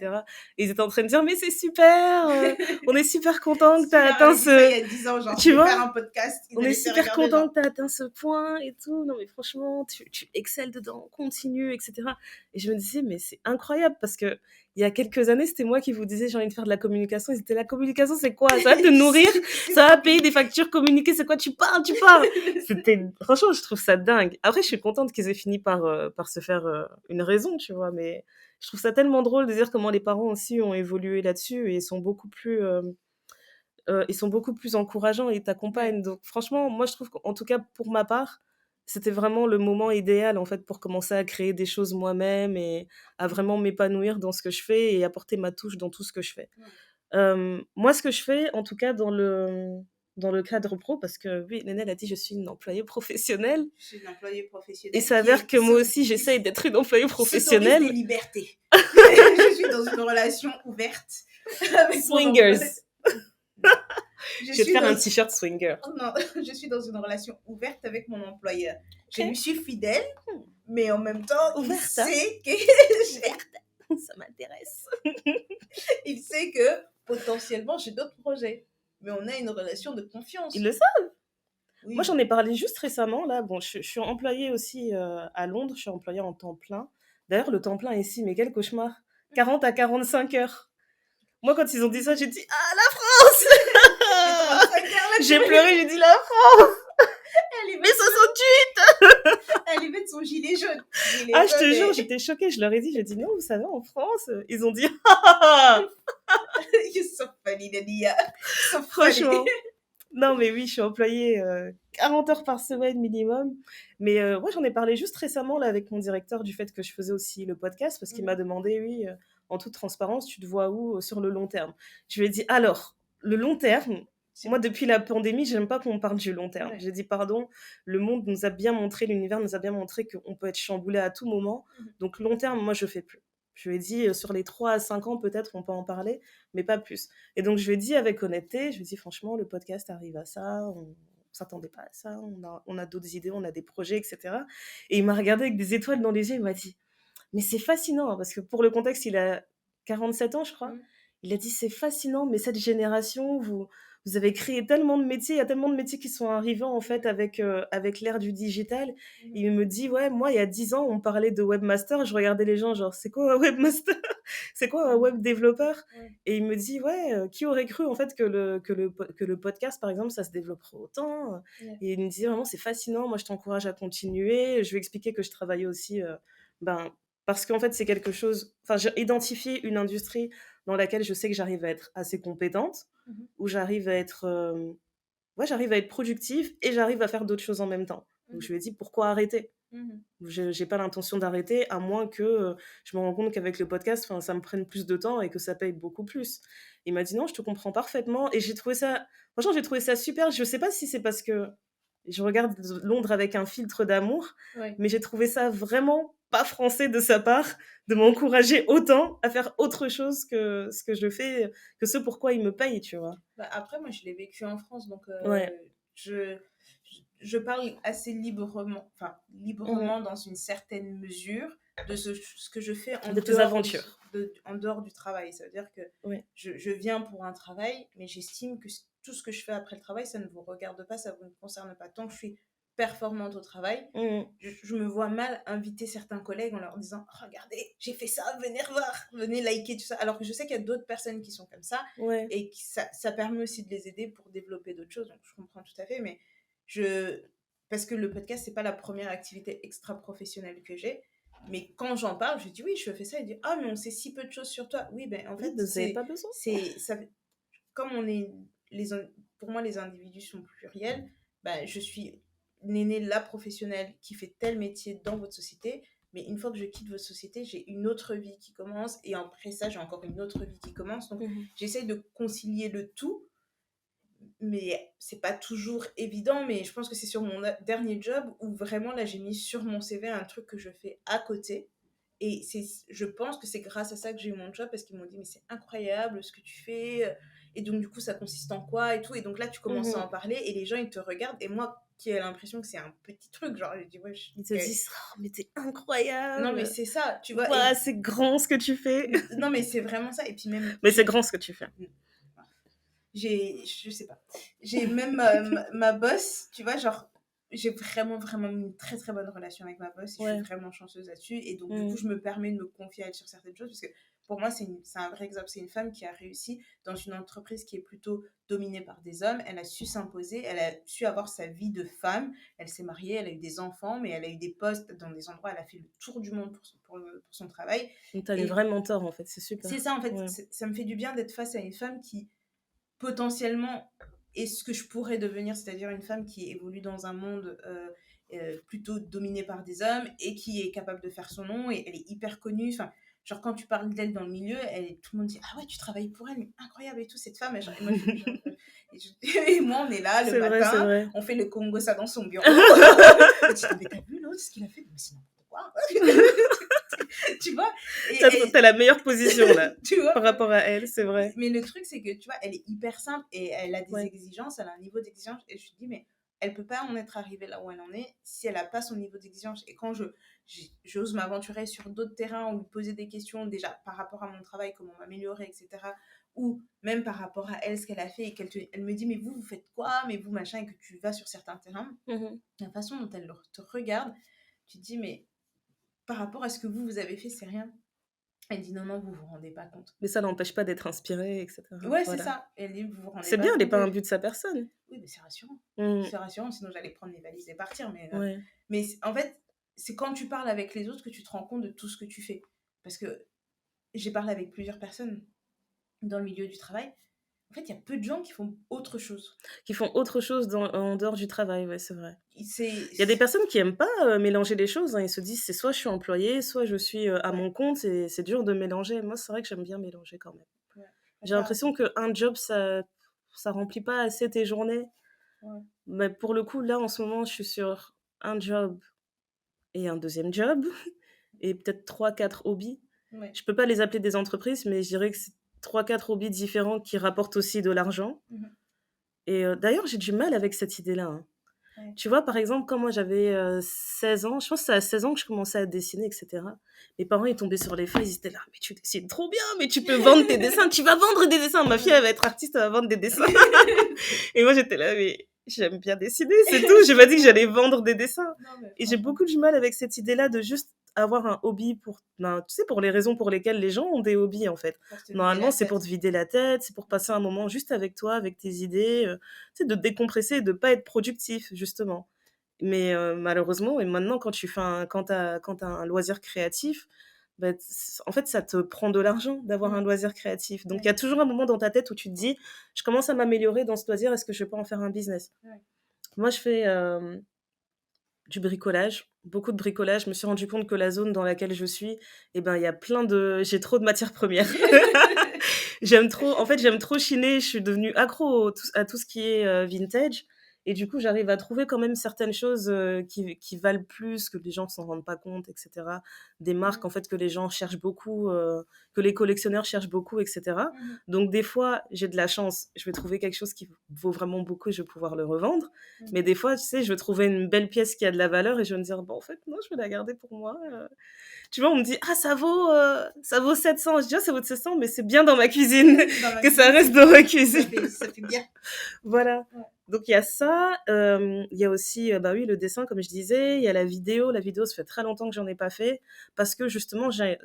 Et ils étaient en train de dire mais c'est super, on est super content que tu as atteint ça il y a 10 ans, genre, tu je vais faire vois, un podcast. on est super content que tu as atteint ce point et tout. Non mais franchement, tu excelles dedans, continue, etc. Et je me disais mais c'est incroyable parce que il y a quelques années, c'était moi qui vous disais j'ai envie de faire de la communication. Ils étaient la communication, c'est quoi? Ça va te nourrir, ça va payer des factures, communiquer, c'est quoi? Tu parles. Franchement, je trouve ça dingue. Après, je suis contente qu'ils aient fini par se faire une raison, tu vois. Mais je trouve ça tellement drôle de dire comment les parents aussi ont évolué là-dessus et ils sont beaucoup plus encourageants et t'accompagnent. Donc, franchement, moi, je trouve qu'en tout cas, pour ma part, c'était vraiment le moment idéal, en fait, pour commencer à créer des choses moi-même et à vraiment m'épanouir dans ce que je fais et apporter ma touche dans tout ce que je fais. Moi, ce que je fais, en tout cas, dans le cadre pro, parce que oui, Nénel a dit je suis une employée professionnelle. Je suis une employée professionnelle. Il s'avère que moi aussi, j'essaye d'être une employée professionnelle. Des libertés. Je suis dans une relation ouverte. Avec Swingers. Je vais te faire un t-shirt swinger. Non, je suis dans une relation ouverte avec mon employeur. Okay. Je lui suis fidèle, mais en même temps, il sait que... Ça m'intéresse. Il sait que potentiellement, j'ai d'autres projets. Mais on a une relation de confiance. Ils le savent. Oui. Moi, j'en ai parlé juste récemment. Là, bon, je suis employée aussi à Londres. Je suis employée en temps plein. D'ailleurs, le temps plein ici, mais quel cauchemar. 40 à 45 heures. Moi, quand ils ont dit ça, j'ai dit « Ah, la France !» J'ai pleuré, j'ai dit « La France !» Mais 68. Elle met son gilet jaune. Ah, je te jure, j'étais choquée. Je leur ai dit, j'ai dit « Non, vous savez, en France... » Ils ont dit « Ah !» You're so funny, Nadia. So franchement. Non, mais oui, je suis employée 40 heures par semaine minimum. Mais moi, j'en ai parlé juste récemment là, avec mon directeur du fait que je faisais aussi le podcast parce qu'il m'a demandé, oui, en toute transparence, tu te vois où sur le long terme? Je lui ai dit, alors, le long terme, moi, depuis la pandémie, j'aime pas qu'on parle du long terme. Ouais. J'ai dit, pardon, le monde nous a bien montré, l'univers nous a bien montré qu'on peut être chamboulé à tout moment. Donc, long terme, moi, je fais plus. Je lui ai dit, sur les 3 à 5 ans, peut-être, on peut en parler, mais pas plus. Et donc, je lui ai dit avec honnêteté, je lui ai dit, franchement, le podcast arrive à ça, on ne s'attendait pas à ça, on a d'autres idées, on a des projets, etc. Et il m'a regardé avec des étoiles dans les yeux, il m'a dit, mais c'est fascinant, parce que pour le contexte, il a 47 ans, je crois. Il a dit, c'est fascinant, mais cette génération, vous avez créé tellement de métiers, il y a tellement de métiers qui sont arrivés en fait avec l'ère du digital. Il me dit, ouais, moi il y a 10 ans, on parlait de webmaster, je regardais les gens genre, c'est quoi un webmaster? C'est quoi un web développeur? Et il me dit, ouais, qui aurait cru en fait que le podcast par exemple, ça se développerait autant? Et il me dit vraiment, c'est fascinant, moi je t'encourage à continuer. Je lui ai expliqué que je travaillais aussi, parce qu'en fait c'est quelque chose, enfin j'ai identifié une industrie dans laquelle je sais que j'arrive à être assez compétente, où j'arrive à être productive et j'arrive à faire d'autres choses en même temps. Donc je lui ai dit, pourquoi arrêter? Je n'ai pas l'intention d'arrêter, à moins que je me rende compte qu'avec le podcast, ça me prenne plus de temps et que ça paye beaucoup plus. Il m'a dit, non, je te comprends parfaitement. Et franchement, j'ai trouvé ça super. Je ne sais pas si c'est parce que je regarde Londres avec un filtre d'amour, mais j'ai trouvé ça vraiment pas français de sa part de m'encourager autant à faire autre chose que ce que je fais, que ce pourquoi il me paye, tu vois. Bah après, moi, je l'ai vécu en France, donc je parle assez librement, dans une certaine mesure de ce que je fais de tes aventures. En dehors du travail. Ça veut dire que je viens pour un travail, mais j'estime que tout ce que je fais après le travail, ça ne vous regarde pas, ça ne vous concerne pas. Tant que je suis performante au travail, je me vois mal inviter certains collègues en leur disant « Regardez, j'ai fait ça, venez voir, venez liker, tout ça. » Alors que je sais qu'il y a d'autres personnes qui sont comme ça et que ça permet aussi de les aider pour développer d'autres choses. Donc, je comprends tout à fait, mais parce que le podcast, c'est pas la première activité extra-professionnelle que j'ai. Mais quand j'en parle, je dis oui, je fais ça. Il dit ah, mais on sait si peu de choses sur toi. Oui, ben en fait, vous n'avez pas besoin. Comme on est pour moi, les individus sont pluriels. Ben, je suis Néné, la professionnelle qui fait tel métier dans votre société. Mais une fois que je quitte votre société, j'ai une autre vie qui commence. Et après ça, j'ai encore une autre vie qui commence. Donc, j'essaye de concilier le tout. Mais c'est pas toujours évident, mais je pense que c'est sur mon dernier job où vraiment là j'ai mis sur mon CV un truc que je fais à côté et je pense que c'est grâce à ça que j'ai eu mon job parce qu'ils m'ont dit mais c'est incroyable ce que tu fais et donc du coup ça consiste en quoi et tout et donc là tu commences à en parler et les gens ils te regardent et moi qui a l'impression que c'est un petit truc, genre, je dis, ouais, Ils te disent, oh, mais t'es incroyable. Non, mais c'est ça, tu vois. Ouais, c'est grand ce que tu fais. Non, mais c'est vraiment ça. Et puis même. Mais c'est grand ce que tu fais. Je sais pas. J'ai même ma boss, tu vois, genre, j'ai vraiment, vraiment une très, très bonne relation avec ma boss. Et je suis vraiment chanceuse là-dessus. Et donc, du coup, je me permets de me confier à elle sur certaines choses. Parce que pour moi, c'est un vrai exemple. C'est une femme qui a réussi dans une entreprise qui est plutôt dominée par des hommes. Elle a su s'imposer. Elle a su avoir sa vie de femme. Elle s'est mariée. Elle a eu des enfants. Mais elle a eu des postes dans des endroits. Elle a fait le tour du monde pour son travail. Donc, t'as des vrais mentors, en fait. C'est super. C'est ça, en fait. Ça me fait du bien d'être face à une femme qui potentiellement est ce que je pourrais devenir, c'est-à-dire une femme qui évolue dans un monde plutôt dominé par des hommes et qui est capable de faire son nom, et elle est hyper connue. Enfin, genre quand tu parles d'elle dans le milieu, tout le monde dit ah ouais, tu travailles pour elle, mais incroyable et tout, cette femme. Et moi, et moi, on est là le matin, on fait le Congo ça dans son bureau. Et tu dis mais t'as vu l'autre ce qu'il a fait? Mais c'est n'importe quoi. Tu vois, t'as la meilleure position là tu vois, par rapport à elle, c'est vrai. Mais le truc, c'est que tu vois, elle est hyper simple et elle a des exigences, elle a un niveau d'exigence. Et je me dis, mais elle peut pas en être arrivée là où elle en est si elle a pas son niveau d'exigence. Et quand j'ose m'aventurer sur d'autres terrains ou lui poser des questions, déjà par rapport à mon travail, comment m'améliorer, etc., ou même par rapport à elle, ce qu'elle a fait, et elle me dit, mais vous faites quoi, mais vous, machin, et que tu vas sur certains terrains, la façon dont elle te regarde, tu te dis, mais par rapport à ce que vous avez fait, c'est rien. Elle dit non, vous vous rendez pas compte. Mais ça n'empêche pas d'être inspirée, etc. Ouais, c'est ça. Elle dit, vous vous rendez c'est pas bien, compte. elle n'est pas un but de sa personne. Oui, mais c'est rassurant. C'est rassurant, sinon j'allais prendre mes valises et partir. Mais en fait, c'est quand tu parles avec les autres que tu te rends compte de tout ce que tu fais. Parce que j'ai parlé avec plusieurs personnes dans le milieu du travail. En fait, il y a peu de gens qui font autre chose. Qui font autre chose en dehors du travail, ouais, c'est vrai. Il y a des personnes qui n'aiment pas mélanger les choses. Ils se disent, c'est soit je suis employée, soit je suis à mon compte, et c'est dur de mélanger. Moi, c'est vrai que j'aime bien mélanger quand même. Ouais. J'ai l'impression qu'un job, ça remplit pas assez tes journées. Ouais. Mais pour le coup, là, en ce moment, je suis sur un job et un deuxième job, et peut-être 3-4 hobbies. Ouais. Je peux pas les appeler des entreprises, mais je dirais que c'est 3-4 hobbies différents qui rapportent aussi de l'argent. Et d'ailleurs, j'ai du mal avec cette idée-là. Hein. Ouais. Tu vois, par exemple, quand moi j'avais 16 ans, je pense que c'est à 16 ans que je commençais à dessiner, etc. Mes parents, ils tombaient sur les feuilles, ils étaient là, mais tu dessines trop bien, mais tu peux vendre tes dessins, tu vas vendre des dessins. Ma fille, elle va être artiste, elle va vendre des dessins. Et moi, j'étais là, mais j'aime bien dessiner, c'est tout. J'ai pas dit que j'allais vendre des dessins. Non, et j'ai beaucoup du mal avec cette idée-là de juste avoir un hobby tu sais, pour les raisons pour lesquelles les gens ont des hobbies, en fait. Normalement, c'est pour te vider la tête, c'est pour passer un moment juste avec toi, avec tes idées, tu sais, de te décompresser et de pas être productif, justement. Mais malheureusement, et maintenant, quand t'as un loisir créatif, bah, en fait, ça te prend de l'argent d'avoir un loisir créatif. Donc, il y a toujours un moment dans ta tête où tu te dis, je commence à m'améliorer dans ce loisir, est-ce que je peux en faire un business? Moi, je fais du bricolage, beaucoup de bricolage. Je me suis rendu compte que la zone dans laquelle je suis, eh ben, il y a j'ai trop de matières premières. j'aime trop chiner. Je suis devenue accro à tout ce qui est vintage. Et du coup, j'arrive à trouver quand même certaines choses qui valent plus, que les gens ne s'en rendent pas compte, etc. Des marques, en fait, que les gens cherchent beaucoup, que les collectionneurs cherchent beaucoup, etc. Donc, des fois, j'ai de la chance. Je vais trouver quelque chose qui vaut vraiment beaucoup et je vais pouvoir le revendre. Mais des fois, tu sais, je vais trouver une belle pièce qui a de la valeur et je vais me dire, bon, en fait, non, je vais la garder pour moi. Tu vois, on me dit, ah, ça vaut 700. Je dis, ah, ça vaut 700, mais c'est bien dans ma cuisine. Ça reste dans ma cuisine. Ça fait bien. Voilà. Ouais. Donc, il y a ça. Il y a aussi, oui, le dessin, comme je disais. Il y a la vidéo. La vidéo, ça fait très longtemps que j'en ai pas fait. Parce que, justement, j'ai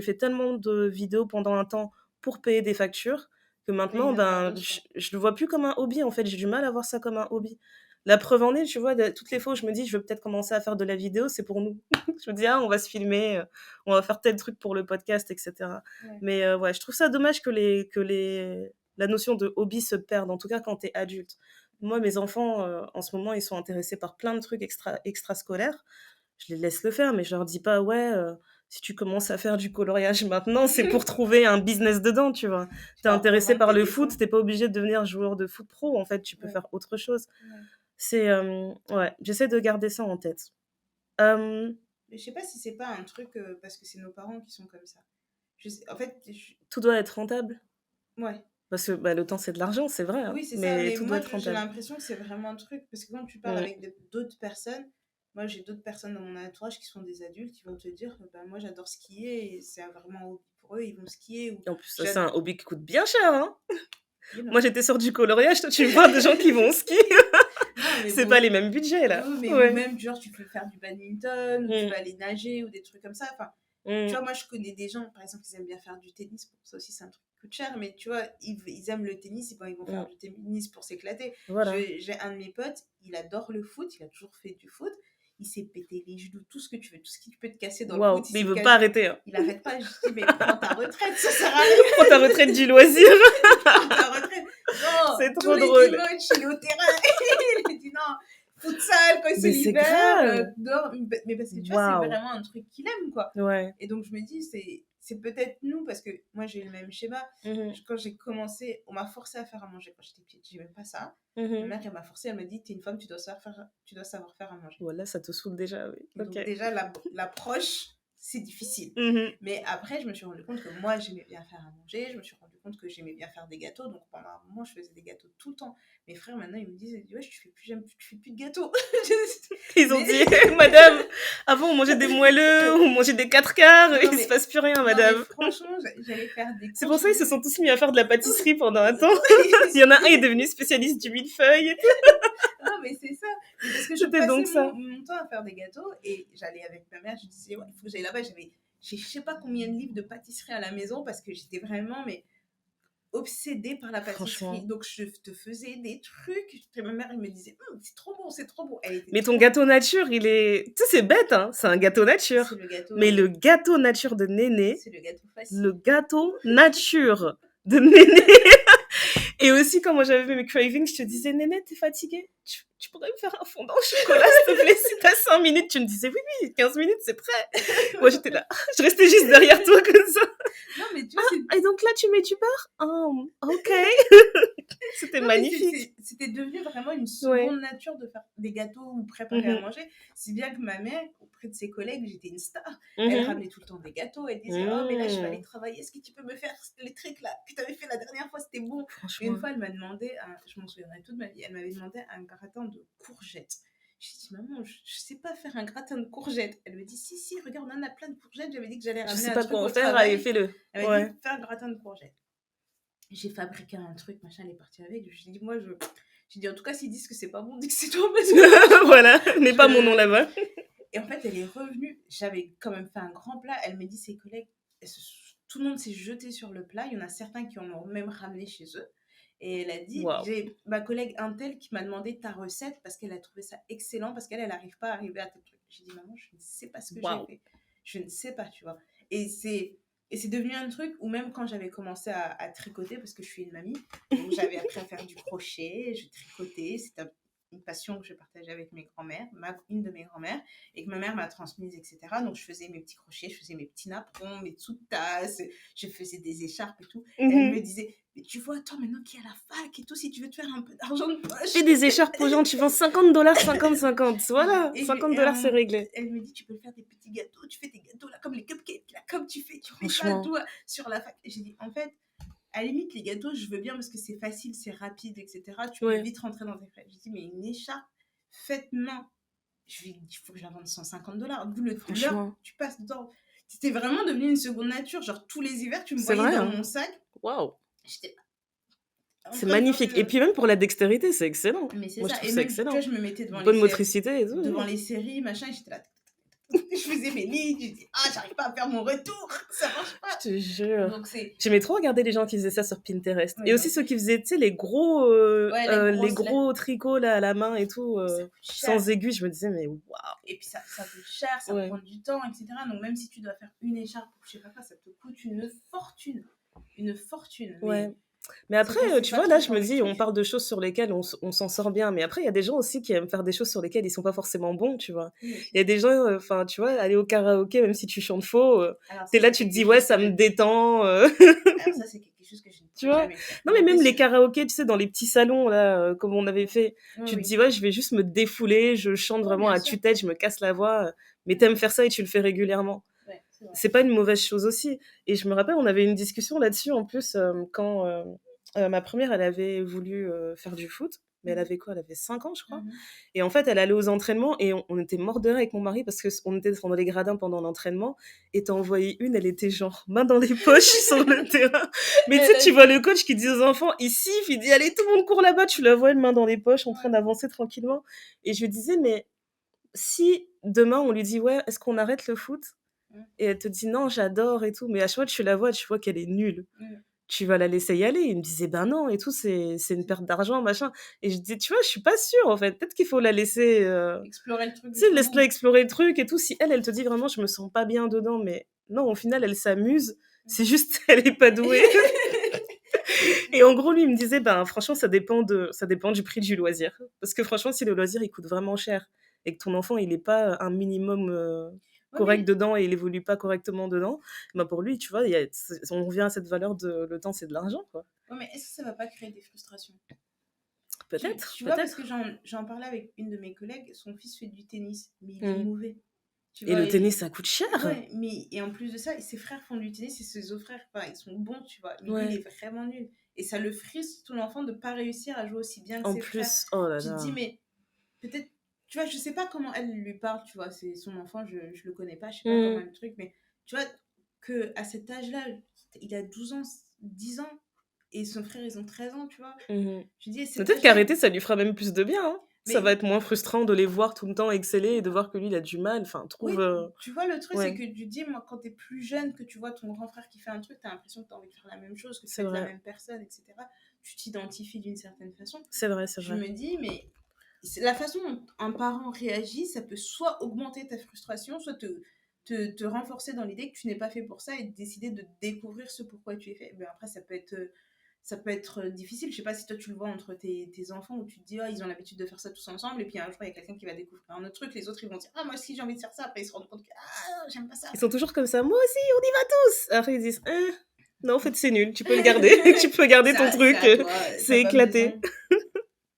fait tellement de vidéos pendant un temps pour payer des factures que maintenant, je le vois plus comme un hobby. En fait, j'ai du mal à voir ça comme un hobby. La preuve en est, tu vois, toutes les fois où je me dis, je veux peut-être commencer à faire de la vidéo, c'est pour nous. Je me dis, ah, on va se filmer, on va faire tel truc pour le podcast, etc. Ouais. Mais je trouve ça dommage que la notion de hobby se perde, en tout cas quand t'es adulte. Moi, mes enfants, en ce moment, ils sont intéressés par plein de trucs extrascolaires. Je les laisse le faire, mais je leur dis pas, si tu commences à faire du coloriage maintenant, c'est pour trouver un business dedans, tu vois. T'es intéressé par le foot, t'es pas obligé de devenir joueur de foot pro, en fait, tu peux faire autre chose. C'est, j'essaie de garder ça en tête. Mais je sais pas si c'est pas un truc, parce que c'est nos parents qui sont comme ça. En fait, tout doit être rentable. Ouais. Parce que bah, le temps, c'est de l'argent, c'est vrai, hein, Oui, c'est ça, mais mais tout doit moi, être j'ai rentable. l'impression que c'est vraiment un truc, parce que quand tu parles Mmh. avec d'autres personnes, moi, j'ai d'autres personnes dans mon entourage qui sont des adultes qui vont te dire, bah, moi, j'adore skier, et c'est vraiment un hobby pour eux, ils vont skier, ou En plus, ça, c'est j'ad- un hobby qui coûte bien cher, hein. oui, non. Moi, j'étais sur du coloriage, toi, tu me vois des gens qui vont au ski. Non, mais C'est pas bon, les mêmes budgets, oui, là. oui, mais ou Ouais. même, genre, tu peux faire du badminton, ou tu Mmh. vas aller nager, ou des trucs comme ça, enfin, tu Mmh. vois, moi, je connais des gens, par exemple, qui aiment bien faire du tennis. Bon, ça aussi, c'est un truc qui coûte cher, mais tu vois, ils aiment le tennis, et ben, ils vont faire Mmh. du tennis pour s'éclater. Voilà. J'ai un de mes potes, il adore le foot, il a toujours fait du foot. Il s'est pété les genoux, tout ce que tu veux, tout ce qui peut te casser dans le Waouh, foot, il mais il s'est veut pas cassé. arrêter, hein. Il arrête pas. Je dis, mais prends ta retraite, ça sert à rien. Prends ta retraite du loisir. Prends ta retraite. Non, C'est tous trop les drôle. dimanches, il est au terrain. Il dit non, futsal quand c'est Mais c'est l'hiver, grave. dehors. Mais parce que tu vois, c'est Waouh. vraiment un truc qu'il aime, quoi. Ouais. Et donc, je me dis, c'est peut-être nous, parce que moi, j'ai eu le même schéma. Mmh. Quand j'ai commencé, on m'a forcé à faire à manger quand j'étais petite. J'aimais pas ça. Ma Mmh. mère, elle m'a forcé, elle m'a dit, t'es une femme, tu dois savoir faire à manger. Voilà, ça te saoule déjà, oui. Et OK. donc, déjà, l'approche, c'est difficile. Mmh. Mais après, je me suis rendu compte que moi, j'aimais bien faire à manger. Je me suis rendu compte que j'aimais bien faire des gâteaux. Donc, pendant un moment, je faisais des gâteaux tout le temps. Mes frères, maintenant, ils me disent, ouais, tu fais plus de gâteaux. Ils ont Mais... dit: «Madame, avant, on mangeait des moelleux, on mangeait des 4/4, non, il se passe plus rien, non, madame». mais franchement, j'allais faire des C'est courses. pour ça Je qu'ils se sont disais, tous mis à faire de la pâtisserie pendant un temps. Il y en a un, il est devenu spécialiste du millefeuille et tout. non, mais c'est ça. Mais parce que je C'était passais donc ça. mon temps à faire des gâteaux, et j'allais avec ma mère. Je disais, ouais, il faut que j'aille là-bas. J'ai je sais pas combien de livres de pâtisserie à la maison, parce que j'étais vraiment, mais obsédée par la pâtisserie. Franchement. Donc, je te faisais des trucs. Et ma mère, elle me disait, c'est trop bon, c'est trop bon. Elle était Mais ton trop... gâteau nature, il est... Tu sais, c'est bête, hein, c'est un gâteau C'est nature. le gâteau, Mais le gâteau nature de Néné, c'est le gâteau le facile. gâteau nature de Néné. Et aussi, quand moi j'avais mes cravings, je te disais, Néné, t'es fatiguée, tu pourrais me faire un fondant au chocolat, s'il te plaît, si t'as 5 minutes. Tu me disais, oui, oui, 15 minutes, c'est prêt. Moi, j'étais là, je restais juste derrière toi comme ça. Non, mais tu vois, Et donc là, tu mets du beurre? Oh, ok. C'était non, mais magnifique. c'était devenu vraiment une Ouais. seconde nature de faire des gâteaux ou préparer à Mhm. manger. Si bien que ma mère, auprès de ses collègues, j'étais une star. Elle Mhm. ramenait tout le temps des gâteaux. Elle disait, oh, mais là, je vais aller travailler. Est-ce que tu peux me faire les trucs là que tu avais fait la dernière fois? C'était bon. Et une Franchement. fois, elle m'a demandé, je m'en souviendrai toute ma vie, elle m'avait demandé un gratin de courgettes. J'ai dit, maman, je sais pas faire un gratin de courgettes. Elle me dit, si, regarde, on en a plein de courgettes. J'avais dit que j'allais Je ramener sais un pas truc quoi en au faire, allez, travail. fais-le. Elle m'a Ouais. dit, fais un gratin de courgettes. J'ai fabriqué un truc, machin, elle est partie avec. J'ai dit, j'ai dit, en tout cas, s'ils disent que c'est pas bon, dis que c'est toi, parce que Voilà, mets pas mon nom là-bas. Et en fait, elle est revenue. J'avais quand même fait un grand plat. Elle me dit, ses collègues, tout le monde s'est jeté sur le plat. Il y en a certains qui en ont même ramené chez eux. Et elle a dit, Wow. j'ai ma collègue Intel qui m'a demandé ta recette parce qu'elle a trouvé ça excellent, parce qu'elle n'arrive pas à arriver à tel truc. J'ai dit, maman, je ne sais pas ce que j'ai fait. Je ne sais pas, tu vois. Et c'est devenu un truc où même quand j'avais commencé à tricoter, parce que je suis une mamie, donc j'avais appris à faire du crochet, je tricotais, c'était une passion que je partageais avec mes grands-mères, une de mes grands-mères, et que ma mère m'a transmise, etc. Donc je faisais mes petits crochets, je faisais mes petits napperons, mes sous-tasses, je faisais des écharpes et tout. Mhm. Elle me disait, mais tu vois, toi maintenant qui est à la fac et tout, si tu veux te faire un peu d'argent de poche. Fais des écharpes aux gens, tu vends $50, 50-50. Voilà, $50, c'est réglé. Elle me dit, tu peux faire des petits gâteaux, tu fais des gâteaux là, comme les cupcakes, là, comme tu fais ça Franchement. tout sur la fac. Et j'ai dit, en fait, à la limite, les gâteaux, je veux bien parce que c'est facile, c'est rapide, etc. Tu peux vite rentrer dans tes frais. J'ai dit, mais une écharpe faite main, il faut que je la vende $150. Vu l'heure, tu passes dedans. C'était vraiment devenu une seconde nature. Genre, tous les hivers, tu me voyais dans mon sac. Waouh. J'étais C'est magnifique. Et puis même pour la dextérité, c'est excellent. Mais c'est moi, ça. je trouve Et ça même, excellent. Tu vois, je me mettais devant bonne motricité et tout. Devant les séries, machin, et j'étais là. Je faisais mes lignes, je dis, j'arrive pas à faire mon retour, ça marche pas. Je te jure. Donc j'aimais trop regarder les gens qui faisaient ça sur Pinterest. Ouais, et aussi ceux qui faisaient, tu sais, les gros, les gros tricots là, à la main et tout, sans aiguille. Je me disais, mais waouh. Et puis ça coûte cher, ça prend du temps, etc. Donc même si tu dois faire une écharpe, je sais pas quoi, ça te coûte une fortune. Une fortune. Ouais. Mais après, tu vois, là, je me dis, on parle de choses sur lesquelles on s'en sort bien. Mais après, il y a des gens aussi qui aiment faire des choses sur lesquelles ils sont pas forcément bons, tu vois. Il y a des gens, enfin, tu vois, aller au karaoké, même si tu chantes faux, t'es là, tu te dis, ouais, ça me détend. Alors ça, c'est quelque chose que je ne tu vois jamais faire. Non, mais même les karaokés, tu sais, dans les petits salons, là, comme on avait fait, tu te dis, ouais, je vais juste me défouler, je chante vraiment à tue-tête, je me casse la voix. Mais t'aimes faire ça et tu le fais régulièrement. C'est pas une mauvaise chose aussi. Et je me rappelle, on avait une discussion là-dessus, en plus, quand Ma première, elle avait voulu, faire du foot, mais elle avait quoi? Elle avait 5 ans, je crois. Mmh. Et en fait, elle allait aux entraînements et on était morts de rire avec mon mari parce que on était dans les gradins pendant l'entraînement et tu envoyé une, elle était genre main dans les poches sur le terrain. Mais tu sais, Elle a tu dit vois le coach qui dit aux enfants: «Il siffle», il dit: «Allez, tout le monde court là-bas». Tu la vois, une main dans les poches en train ouais, d'avancer tranquillement et je lui disais: «Mais si demain on lui dit: "Ouais, est-ce qu'on arrête le foot?" mmh, et elle te dit: «Non, j'adore et tout», mais à chaque fois tu la vois, tu vois qu'elle est nulle. mmh. Tu vas la laisser y aller. Il me disait: «Ben non et tout, c'est une perte d'argent, machin» et je dis: «Tu vois, je suis pas sûre, en fait. Peut-être qu'il faut la laisser, Explorer le truc tu sais, jusqu'au laisse-la bout. explorer le truc et tout». Si elle, elle te dit vraiment: «Je me sens pas bien dedans», mais non, au final, elle s'amuse. Mmh. C'est juste elle est pas douée et en gros, lui, il me disait: «Ben, franchement, ça dépend du prix du loisir». Parce que franchement, si le loisir, il coûte vraiment cher et que ton enfant, il est pas un minimum, Ouais, correct mais dedans et il évolue pas correctement dedans, ben, pour lui, tu vois, il y a on revient à cette valeur de le temps, c'est de l'argent, quoi. ouais, mais est-ce que ça va pas créer des frustrations? Peut-être, Tu vois, parce que peut-être. j'en parlais avec une de mes collègues, son fils fait du tennis, mais il est Mmh. mauvais. Tu Et vois? le tennis, ça coûte cher. Ouais, mais et en plus de ça, ses frères font du tennis et ses autres frères, enfin, ils sont bons, tu vois? Mais lui, il Ouais. est vraiment nul et ça le frustre, ton enfant, de pas réussir à jouer aussi bien que En ses frères. plus, oh là Tu te dis: là. «Mais peut-être», tu vois? Je sais pas comment elle lui parle, tu vois? C'est son enfant, je le connais pas, je sais pas comment Mmh. le truc, mais tu vois? Que à cet âge-là, il a 12 ans, 10 ans et son frère, ils ont 13 ans, tu vois? Mmh. Je dis: «À cet Peut-être âge-là», qu'arrêter, ça lui fera même plus de bien, hein. Ça va mais être moins frustrant de les voir tout le temps exceller et de voir que lui, il a du mal. Enfin, trouve, oui, tu vois, le truc, c'est ouais, que tu dis, moi, quand t'es plus jeune, que tu vois ton grand frère qui fait un truc, t'as l'impression que t'as envie de faire la même chose, que tu c'est veux être la vrai. même personne, etc. Tu t'identifies d'une certaine façon. C'est vrai, c'est Je vrai. me dis, mais la façon dont un parent réagit, ça peut soit augmenter ta frustration, soit te renforcer dans l'idée que tu n'es pas fait pour ça et décider de découvrir ce pourquoi tu es fait. Mais après, ça peut être difficile. Je sais pas si toi tu le vois entre tes enfants où tu te dis, ah, ils ont l'habitude de faire ça tous ensemble, et puis un jour il y a quelqu'un qui va découvrir un autre truc, les autres ils vont dire, ah, moi aussi j'ai envie de faire ça, après ils se rendent compte que, ah, j'aime pas ça. Ils sont toujours comme ça: «Moi aussi, on y va tous!» Après, ils disent: non, en fait, c'est nul, tu peux le garder. Tu peux garder ton C'est truc, à toi, t'as c'est pas éclaté». besoin.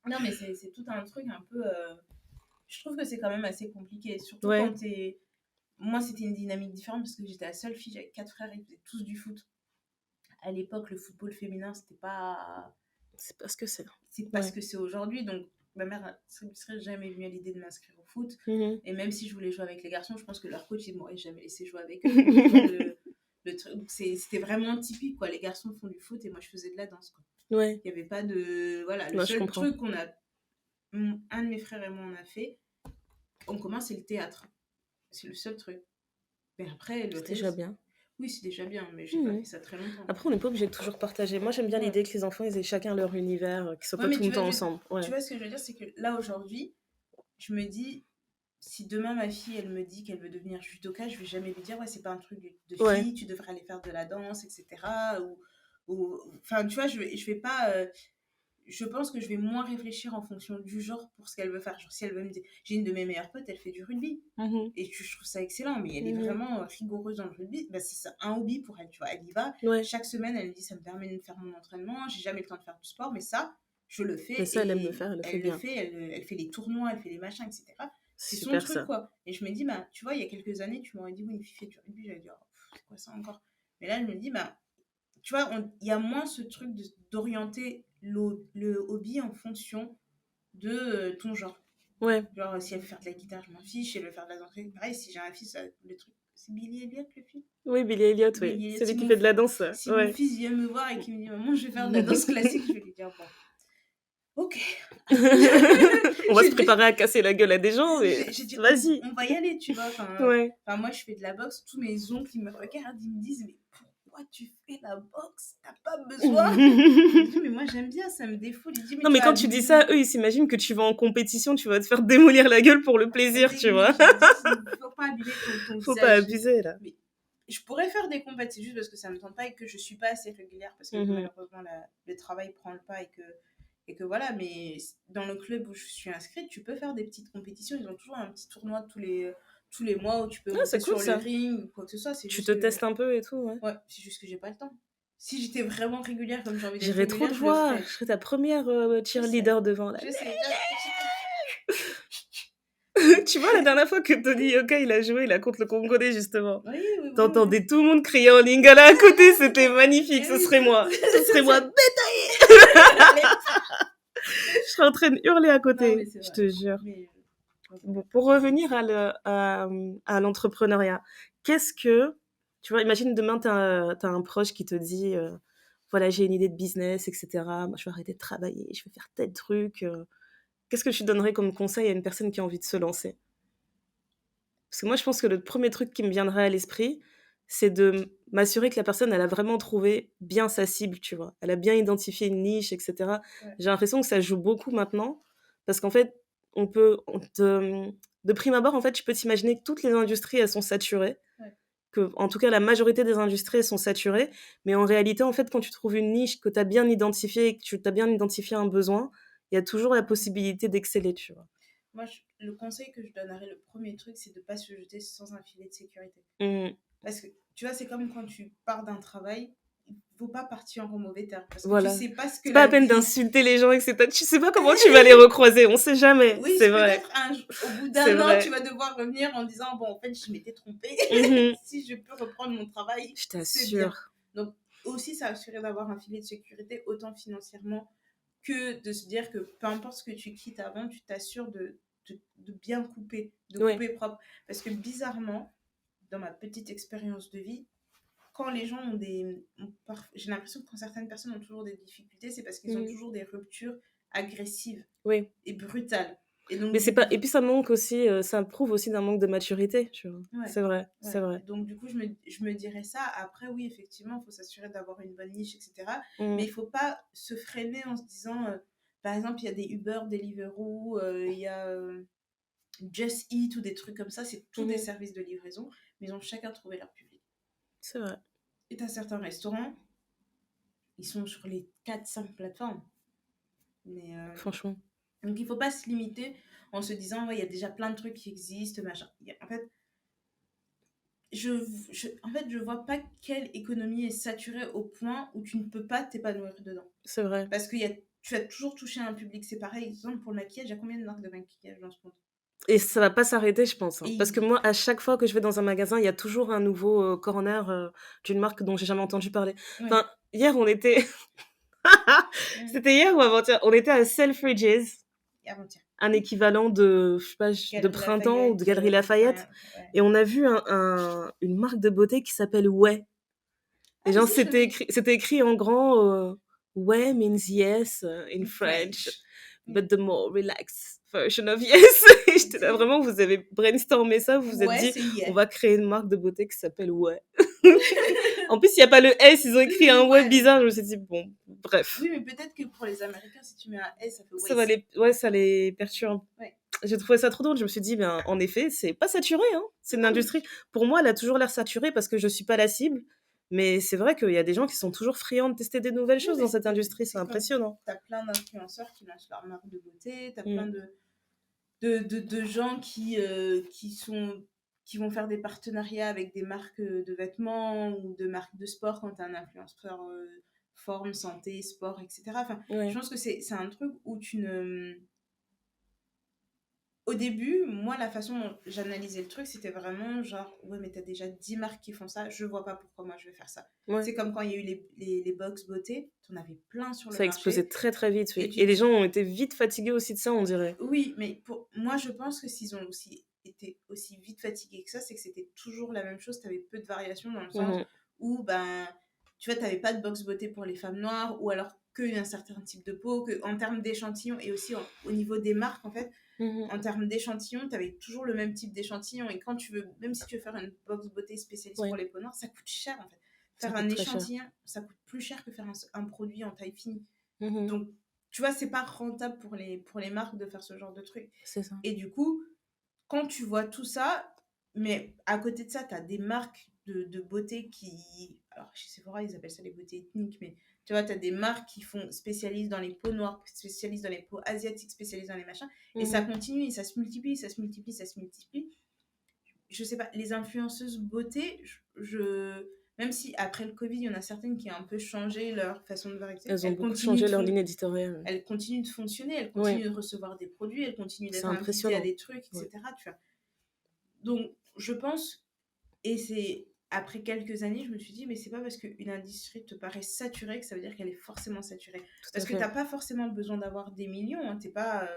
Non, mais c'est tout un truc un peu. Je trouve que c'est quand même assez compliqué, surtout quand Ouais, t'es. Moi, c'était une dynamique différente parce que j'étais la seule fille, j'avais 4 frères, ils faisaient tous du foot. À l'époque, le football féminin, c'est pas ce que c'est. c'est pas ce Ouais. que c'est aujourd'hui. Donc, ma mère serait jamais venue à l'idée de m'inscrire au foot. Mmh. Et même si je voulais jouer avec les garçons, je pense que leur coach, ils m'auraient jamais laissé jouer avec eux. Donc, tu vois, le truc, c'était vraiment typique, quoi. Les garçons font du foot et moi, je faisais de la danse, quoi. Ouais, Il n'y avait pas de. Voilà, le ouais, je seul comprends. truc qu'on a. Un de mes frères et moi, on a fait en commun, c'est le théâtre. C'est le seul truc. Mais après, le C'est déjà reste, bien. oui, c'est déjà bien, mais j'ai pas Mmh. fait ça très longtemps. Après, on n'est pas obligé de toujours partager. Moi, j'aime bien Ouais. l'idée que les enfants, ils aient chacun leur univers, qu'ils soient Ouais, pas mais tout le temps ensemble. tu Ouais. vois ce que je veux dire, c'est que là, aujourd'hui, je me dis, si demain ma fille, elle me dit qu'elle veut devenir judoka, je vais jamais lui dire, ouais, c'est pas un truc de Ouais. fille, tu devrais aller faire de la danse, etc. Enfin, tu vois, je vais pas. Je pense que je vais moins réfléchir en fonction du genre pour ce qu'elle veut faire. Genre, si elle veut me dire, j'ai une de mes meilleures potes, elle fait du rugby. Mmh. Et je trouve ça excellent, mais elle est Mmh. vraiment rigoureuse dans le rugby. Bah, c'est ça, un hobby pour elle, tu vois. Elle y va. Ouais. Chaque semaine, elle me dit, ça me permet de faire mon entraînement. J'ai jamais le temps de faire du sport, mais ça, je le Mais fais ça, elle aime le et faire, elle le fait elle le bien. fait. Elle fait les tournois, elle fait les machins, etc. C'est C'est son super truc, ça. quoi. Et je me dis, bah, tu vois, il y a quelques années, tu m'aurais dit, oui, une fille fait du rugby. J'allais dire, oh, c'est quoi ça encore? Mais là, je me dis, bah, tu vois, il y a moins ce truc d'orienter le hobby en fonction de ton genre. Ouais. Genre, si elle veut faire de la guitare, je m'en fiche. Si elle veut faire de la danse, pareil, si j'ai un fils, le truc. C'est Billy Elliot, le film. Oui, Billy Elliot, oui. Billy Elliot. Celui qui fait de la danse, Si mon ouais. fils vient me voir et qu'il me dit, maman, je vais faire de la danse classique, je vais lui dire, bon, ok. On va je se vais lui- préparer à casser la gueule à des gens, mais j'ai dit, vas-y. on va y aller, tu vois. Ouais. Enfin, moi, je fais de la boxe. Tous mes oncles, ils me regardent, ils me disent, mais pourquoi tu fais la boxe? T'as pas besoin. Je dis, mais moi, j'aime bien, ça me défoule. Il dit, mais Non, tu mais vas quand tu dis abuser. ça, eux, ils s'imaginent que tu vas en compétition, tu vas te faire démolir la gueule pour le plaisir, tu Mais vois. je lui dis, il faut pas abuser ton Faut pas visage. abuser, là. Mais je pourrais faire des compètes, c'est juste parce que ça me tente pas et que je suis pas assez régulière parce que Mhm. malheureusement le travail prend le pas et que voilà. Mais dans le club où je suis inscrite, tu peux faire des petites compétitions. Ils ont toujours un petit tournoi tous les mois où tu peux Ah, monter c'est cool sur le ça. ring ou quoi que ce soit. C'est Tu juste te que testes un peu et tout, ouais. ouais, c'est juste que j'ai pas le temps. Si j'étais vraiment régulière comme j'ai envie d'être J'irais trop régulière, te je le voir. Je ferais. serais ta première Je sais, cheerleader devant, là. je sais. Tu vois, la dernière fois que Tony Yoka, il a joué, il a contre le Congolais, justement. Oui. T'entendais tout le monde crier en lingala à côté, c'était magnifique, ce serait moi. Ce serait moi, bétaillé. Je serais en train de hurler à côté, Non, je te jure. Bon, pour revenir à l'entrepreneuriat, qu'est-ce que... Tu vois, imagine demain, t'as un proche qui te dit, voilà, j'ai une idée de business, etc. Moi, je vais arrêter de travailler, je vais faire tel truc. Qu'est-ce que tu donnerais comme conseil à une personne qui a envie de se lancer? Parce que moi, je pense que le premier truc qui me viendrait à l'esprit, c'est de m'assurer que la personne, elle a vraiment trouvé bien sa cible, tu vois. Elle a bien identifié une niche, etc. Ouais. J'ai l'impression que ça joue beaucoup maintenant, parce qu'en fait, de prime abord, en fait, tu peux t'imaginer que toutes les industries, elles sont saturées. Ouais. Que, en tout cas, la majorité des industries, elles sont saturées. Mais en réalité, en fait, quand tu trouves une niche que tu as bien identifiée et que tu as bien identifié un besoin, il y a toujours la possibilité d'exceller, tu vois. Moi, le conseil que je donnerais, le premier truc, c'est de ne pas se jeter sans un filet de sécurité. Parce que, tu vois, c'est comme quand tu pars d'un travail, il ne faut pas partir en mauvais terme. Parce que voilà. tu sais pas ce que c'est pas la la peine vie... d'insulter les gens, etc. Tu sais pas comment tu vas les recroiser, on sait jamais. Oui, c'est vrai. Peut-être au bout d'un an, tu vas devoir revenir en disant, bon, en fait, je m'étais trompée. Si je peux reprendre mon travail, je t'assure. C'est bien. Donc, aussi, ça assurer d'avoir un filet de sécurité, autant financièrement que de se dire que peu importe ce que tu quittes avant, tu t'assures de bien couper, de couper propre. Parce que bizarrement, dans ma petite expérience de vie, quand les gens ont j'ai l'impression que quand certaines personnes ont toujours des difficultés, c'est parce qu'ils ont toujours des ruptures agressives et brutales. Et donc, mais c'est pas... Et puis ça manque aussi, ça prouve aussi d'un manque de maturité, tu vois. Ouais. C'est vrai, c'est vrai. Donc du coup, je me dirais ça. Après, oui, effectivement, il faut s'assurer d'avoir une bonne niche, etc. Mais il faut pas se freiner en se disant, par exemple, il y a des Uber, Deliveroo, il y a Just Eat ou des trucs comme ça. C'est tous des services de livraison, mais ils ont chacun trouvé leur public. C'est vrai. Et tu as certains restaurants, ils sont sur les 4-5 plateformes. Mais, franchement. Donc il faut pas se limiter en se disant, ouais, il y a déjà plein de trucs qui existent, machin. En fait, je vois pas quelle économie est saturée au point où tu ne peux pas t'épanouir dedans. C'est vrai. Parce que tu vas toujours toucher un public. C'est pareil, exemple pour le maquillage, il y a combien de marques de maquillage dans ce monde? Et ça va pas s'arrêter, je pense. Parce que moi, à chaque fois que je vais dans un magasin, il y a toujours un nouveau corner d'une marque dont j'ai jamais entendu parler. Enfin, hier, on était... C'était hier ou avant-hier? On était à Selfridges. Avant-hier. Un équivalent de, je sais pas, de printemps ou de Galeries Lafayette. Et on a vu une marque de beauté qui s'appelle Ouais. Et genre, c'était écrit en grand Ouais means yes in French, but the more relaxed version of yes. Et j'étais là, vraiment, vous avez brainstormé ça, vous vous êtes dit, on va créer une marque de beauté qui s'appelle Ouais. En plus, il n'y a pas le S, ils ont écrit un ouais bizarre. Je me suis dit, bon, bref. Oui, mais peut-être que pour les Américains, si tu mets un S, ça fait ça les perturbe. J'ai trouvé ça trop drôle. Je me suis dit, ben, en effet, c'est pas saturé. Hein. C'est une industrie. Pour moi, elle a toujours l'air saturée parce que je suis pas la cible. Mais c'est vrai qu'il y a des gens qui sont toujours friands de tester des nouvelles choses dans cette industrie. C'est impressionnant. T'as plein d'influenceurs qui lancent leur marque de beauté. T'as plein de gens qui vont faire des partenariats avec des marques de vêtements ou de marques de sport quand t'es un influenceur forme, santé, sport, etc. Enfin, je pense que c'est un truc où tu ne... Au début, moi, la façon dont j'analysais le truc, c'était vraiment genre, ouais, mais t'as déjà 10 marques qui font ça, je vois pas pourquoi moi je vais faire ça. C'est comme quand il y a eu les box beauté, t'en avais plein sur le marché. Ça explosait très très vite, oui. Et les gens ont été vite fatigués aussi de ça, on dirait. Oui, mais moi, je pense que s'ils ont aussi été aussi vite fatigués que ça, c'est que c'était toujours la même chose, t'avais peu de variations dans le sens où, ben, tu vois, t'avais pas de box beauté pour les femmes noires, ou alors qu'un certain type de peau, qu'en termes d'échantillons, et aussi au niveau des marques, en fait, en termes d'échantillons, tu avais toujours le même type d'échantillon. Et quand tu veux, même si tu veux faire une box beauté spécialiste pour les peaux noires, ça coûte cher en fait. Faire un échantillon, ça coûte plus cher que faire un produit en taille fine. Donc, tu vois, c'est pas rentable pour les marques de faire ce genre de truc. C'est ça. Et du coup, quand tu vois tout ça, mais à côté de ça, tu as des marques de beauté qui... Alors, chez Sephora, ils appellent ça les beautés ethniques, mais tu vois, tu as des marques qui spécialisent dans les peaux noires, spécialisent dans les peaux asiatiques, spécialisent dans les machins. Et ça continue, et ça se multiplie, ça se multiplie, ça se multiplie. Je sais pas, les influenceuses beauté, même si après le Covid, il y en a certaines qui ont un peu changé leur façon de voir, etc. Elles ont beaucoup changé leur ligne éditoriale. Elles continuent de fonctionner, elles continuent de recevoir des produits, elles continuent d'être invitées à des trucs, etc. Tu vois. Donc, je pense, et c'est après quelques années, je me suis dit, mais c'est pas parce qu'une industrie te paraît saturée que ça veut dire qu'elle est forcément saturée. Parce que t'as pas forcément besoin d'avoir des millions, hein, t'es pas...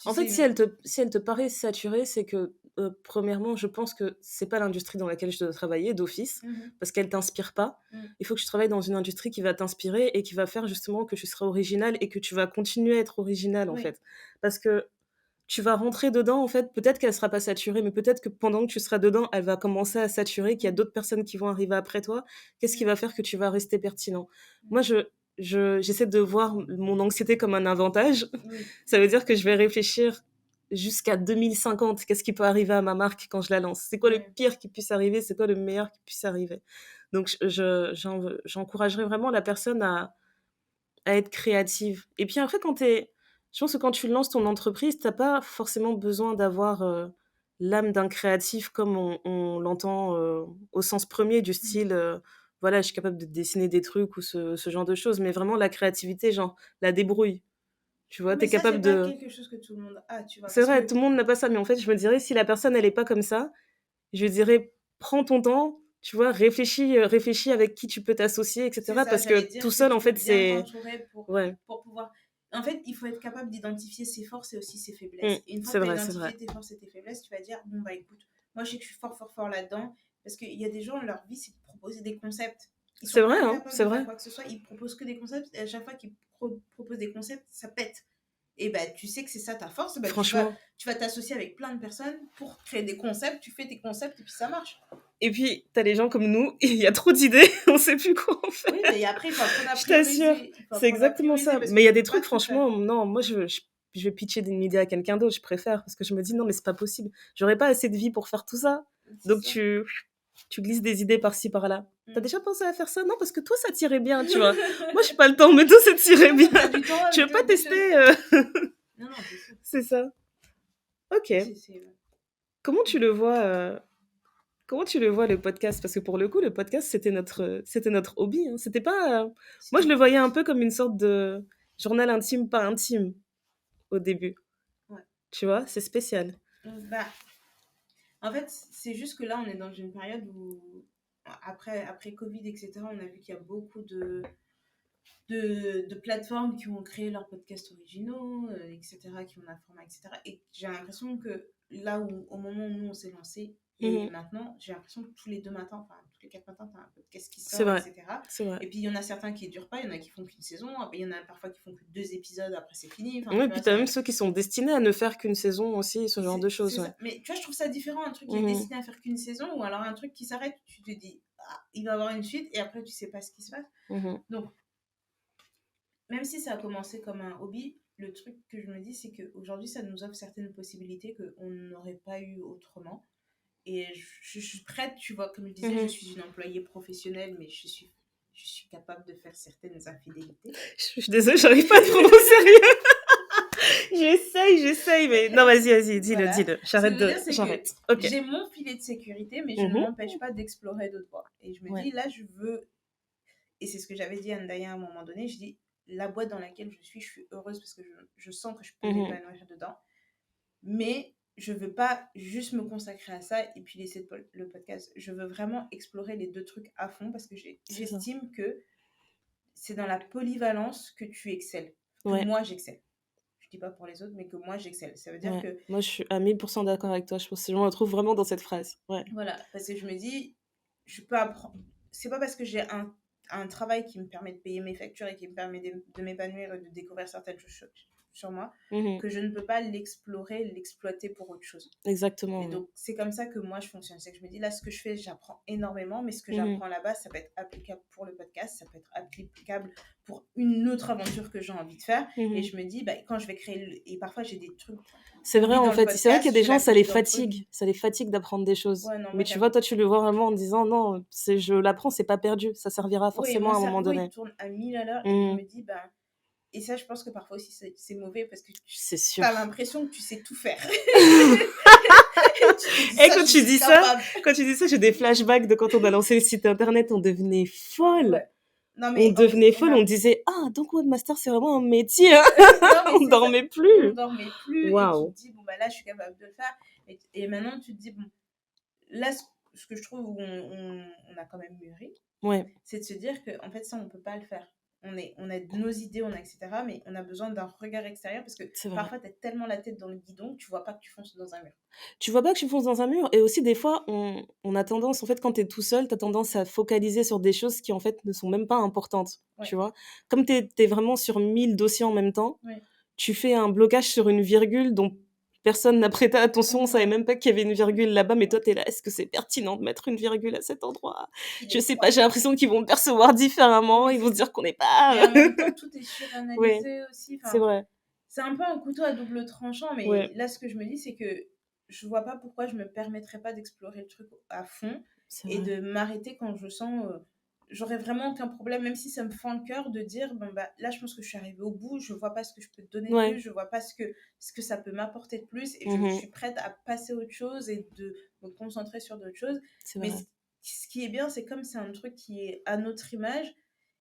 en fait, si elle te paraît saturée, c'est que, premièrement, je pense que c'est pas l'industrie dans laquelle je dois travailler d'office, parce qu'elle t'inspire pas. Il faut que je travaille dans une industrie qui va t'inspirer et qui va faire justement que tu seras original et que tu vas continuer à être original, en fait. Parce que tu vas rentrer dedans, en fait, peut-être qu'elle sera pas saturée, mais peut-être que pendant que tu seras dedans, elle va commencer à saturer, qu'il y a d'autres personnes qui vont arriver après toi. Qu'est-ce qui va faire que tu vas rester pertinent? Moi, j'essaie de voir mon anxiété comme un avantage. Ça veut dire que je vais réfléchir jusqu'à 2050. Qu'est-ce qui peut arriver à ma marque quand je la lance? C'est quoi le pire qui puisse arriver? C'est quoi le meilleur qui puisse arriver? Donc, j'encouragerais vraiment la personne à être créative. Et puis après, je pense que quand tu lances ton entreprise, t'as pas forcément besoin d'avoir l'âme d'un créatif comme on l'entend au sens premier du style voilà, je suis capable de dessiner des trucs ou ce genre de choses, mais vraiment la créativité, genre la débrouille. Tu vois, mais t'es capable c'est pas quelque chose que tout le monde a, tu vois. C'est vrai, tout le monde n'a pas ça, mais en fait, je me dirais, si la personne, elle est pas comme ça, je dirais, prends ton temps, tu vois, réfléchis avec qui tu peux t'associer, etc. Parce que tout seul, en fait, c'est... Pour pouvoir... En fait, il faut être capable d'identifier ses forces et aussi ses faiblesses. Et une fois que tu as identifié tes forces et tes faiblesses, tu vas dire, bon, bah écoute, moi, je sais que je suis fort là-dedans. Parce qu'il y a des gens, leur vie, c'est de proposer des concepts. C'est vrai, hein, c'est vrai. Quoi que ce soit, ils proposent que des concepts. Et à chaque fois qu'ils proposent des concepts, ça pète. Et bah, tu sais que c'est ça ta force. Bah, franchement. Tu vas t'associer avec plein de personnes pour créer des concepts. Tu fais tes concepts et puis ça marche. Et puis, t'as les gens comme nous, il y a trop d'idées, on sait plus quoi en faire. Oui, mais après, il faut apprendre à prioriser. Je t'assure, c'est exactement ça. Mais il y a des trucs, franchement, non, moi, je vais pitcher une idée à quelqu'un d'autre, je préfère, parce que je me dis, non, mais c'est pas possible. J'aurais pas assez de vie pour faire tout ça. Donc, tu glisses des idées par-ci, par-là. T'as déjà pensé à faire ça? Non, parce que toi, ça tirait bien, tu vois. Moi, j'ai pas le temps, mais toi, ça tirait bien. Tu veux pas tester Non, c'est ça. Ok. Comment tu le vois Comment tu le vois, le podcast? Parce que pour le coup, le podcast, c'était notre hobby. Hein. C'était pas... Moi, je le voyais un peu comme une sorte de journal intime, pas intime, au début. Ouais. Tu vois, c'est spécial. Bah, en fait, c'est juste que là, on est dans une période où, après Covid, etc., on a vu qu'il y a beaucoup de plateformes qui ont créé leurs podcasts originaux, etc., qui ont un format, etc. Et j'ai l'impression que là où, au moment où nous, on s'est lancé, et maintenant, j'ai l'impression que tous les 2 matins, enfin, tous les 4 matins, tu as un podcast qui sort, etc. C'est vrai. Et puis, il y en a certains qui ne durent pas, il y en a qui font qu'une saison, il y en a parfois qui font que 2 épisodes, après c'est fini. Oui, puis tu as même ceux qui sont destinés à ne faire qu'une saison aussi, ce genre de choses. Ouais. Mais tu vois, je trouve ça différent, un truc qui est destiné à faire qu'une saison, ou alors un truc qui s'arrête, tu te dis, ah, il va y avoir une suite, et après, tu sais pas ce qui se passe. Donc, même si ça a commencé comme un hobby, le truc que je me dis, c'est qu'aujourd'hui, ça nous offre certaines possibilités qu'on n'aurait pas eu autrement. Et je suis prête, tu vois, comme je disais, je suis une employée professionnelle, mais je suis capable de faire certaines infidélités. Je suis désolée, j'arrive pas à te prendre au sérieux. J'essaye, mais non, vas-y, dis-le. J'arrête. Okay. J'ai mon filet de sécurité, mais je ne m'empêche pas d'explorer d'autres voies. Et je me dis, là, je veux... Et c'est ce que j'avais dit à Ndaya à un moment donné, je dis, la boîte dans laquelle je suis heureuse parce que je sens que je peux m'épanouir dedans. Mais je veux pas juste me consacrer à ça et puis laisser le podcast. Je veux vraiment explorer les 2 trucs à fond parce que j'estime que c'est dans la polyvalence que tu excelles. Que moi, j'excelle. Je dis pas pour les autres, mais que moi, j'excelle. Ça veut dire que... Moi, je suis à 1000% d'accord avec toi. Je pense que je me retrouve vraiment dans cette phrase. Ouais. Voilà, parce que je me dis, je peux apprendre... C'est pas parce que j'ai un travail qui me permet de payer mes factures et qui me permet de m'épanouir et de découvrir certaines choses sur moi, que je ne peux pas l'exploiter pour autre chose. Exactement. Et donc, c'est comme ça que moi, je fonctionne. C'est que je me dis, là, ce que je fais, j'apprends énormément, mais ce que j'apprends là-bas, ça peut être applicable pour le podcast, ça peut être applicable pour une autre aventure que j'ai envie de faire. Et je me dis, bah, quand je vais créer... Et parfois, j'ai des trucs... C'est vrai, en fait. C'est vrai qu'il y a des gens, ça les fatigue. Ça les fatigue d'apprendre des choses. Ouais, non, mais tu vois, toi, tu le vois vraiment en disant, non, je l'apprends, c'est pas perdu. Ça servira forcément à un moment donné. Il tourne à 1000 à l'heure et je me dis, bah, Et ça, je pense que parfois aussi, c'est mauvais parce que C'est tu sûr. as l'impression que tu sais tout faire. Et quand tu dis ça, j'ai des flashbacks de quand on a lancé le site internet, on devenait folle. Ouais. Non, mais on devenait folle, on disait donc webmaster c'est vraiment un métier. Non, on dormait plus. On dormait plus. Wow. Et tu te dis, bon, bah là, je suis capable de le faire. Et maintenant, tu te dis, bon, là, ce que je trouve où on a quand même mûri, c'est de se dire que en fait, ça, on peut pas le faire. On a nos idées, etc. Mais on a besoin d'un regard extérieur parce que parfois, tu as tellement la tête dans le guidon que tu vois pas que tu fonces dans un mur. Tu vois pas que tu fonces dans un mur. Et aussi, des fois, on a tendance, en fait, quand tu es tout seul, tu as tendance à focaliser sur des choses qui, en fait, ne sont même pas importantes. Tu vois, comme tu es vraiment sur 1000 dossiers en même temps, tu fais un blocage sur une virgule dont personne n'a prêté attention, on savait même pas qu'il y avait une virgule là-bas, mais toi, tu es là, est-ce que c'est pertinent de mettre une virgule à cet endroit? Je sais pas, j'ai l'impression qu'ils vont me percevoir différemment, ils vont se dire qu'on n'est pas... Mais en même temps, tout est suranalysé aussi. C'est vrai. C'est un peu un couteau à double tranchant, mais là, ce que je me dis, c'est que je vois pas pourquoi je me permettrais pas d'explorer le truc à fond et de m'arrêter quand je sens... j'aurais vraiment aucun problème, même si ça me fend le cœur, de dire, bon, bah, là, je pense que je suis arrivée au bout, je vois pas ce que je peux te donner de plus, je vois pas ce que ça peut m'apporter de plus, et je suis prête à passer à autre chose et de me concentrer sur d'autres choses. Mais ce qui est bien, c'est comme c'est un truc qui est à notre image,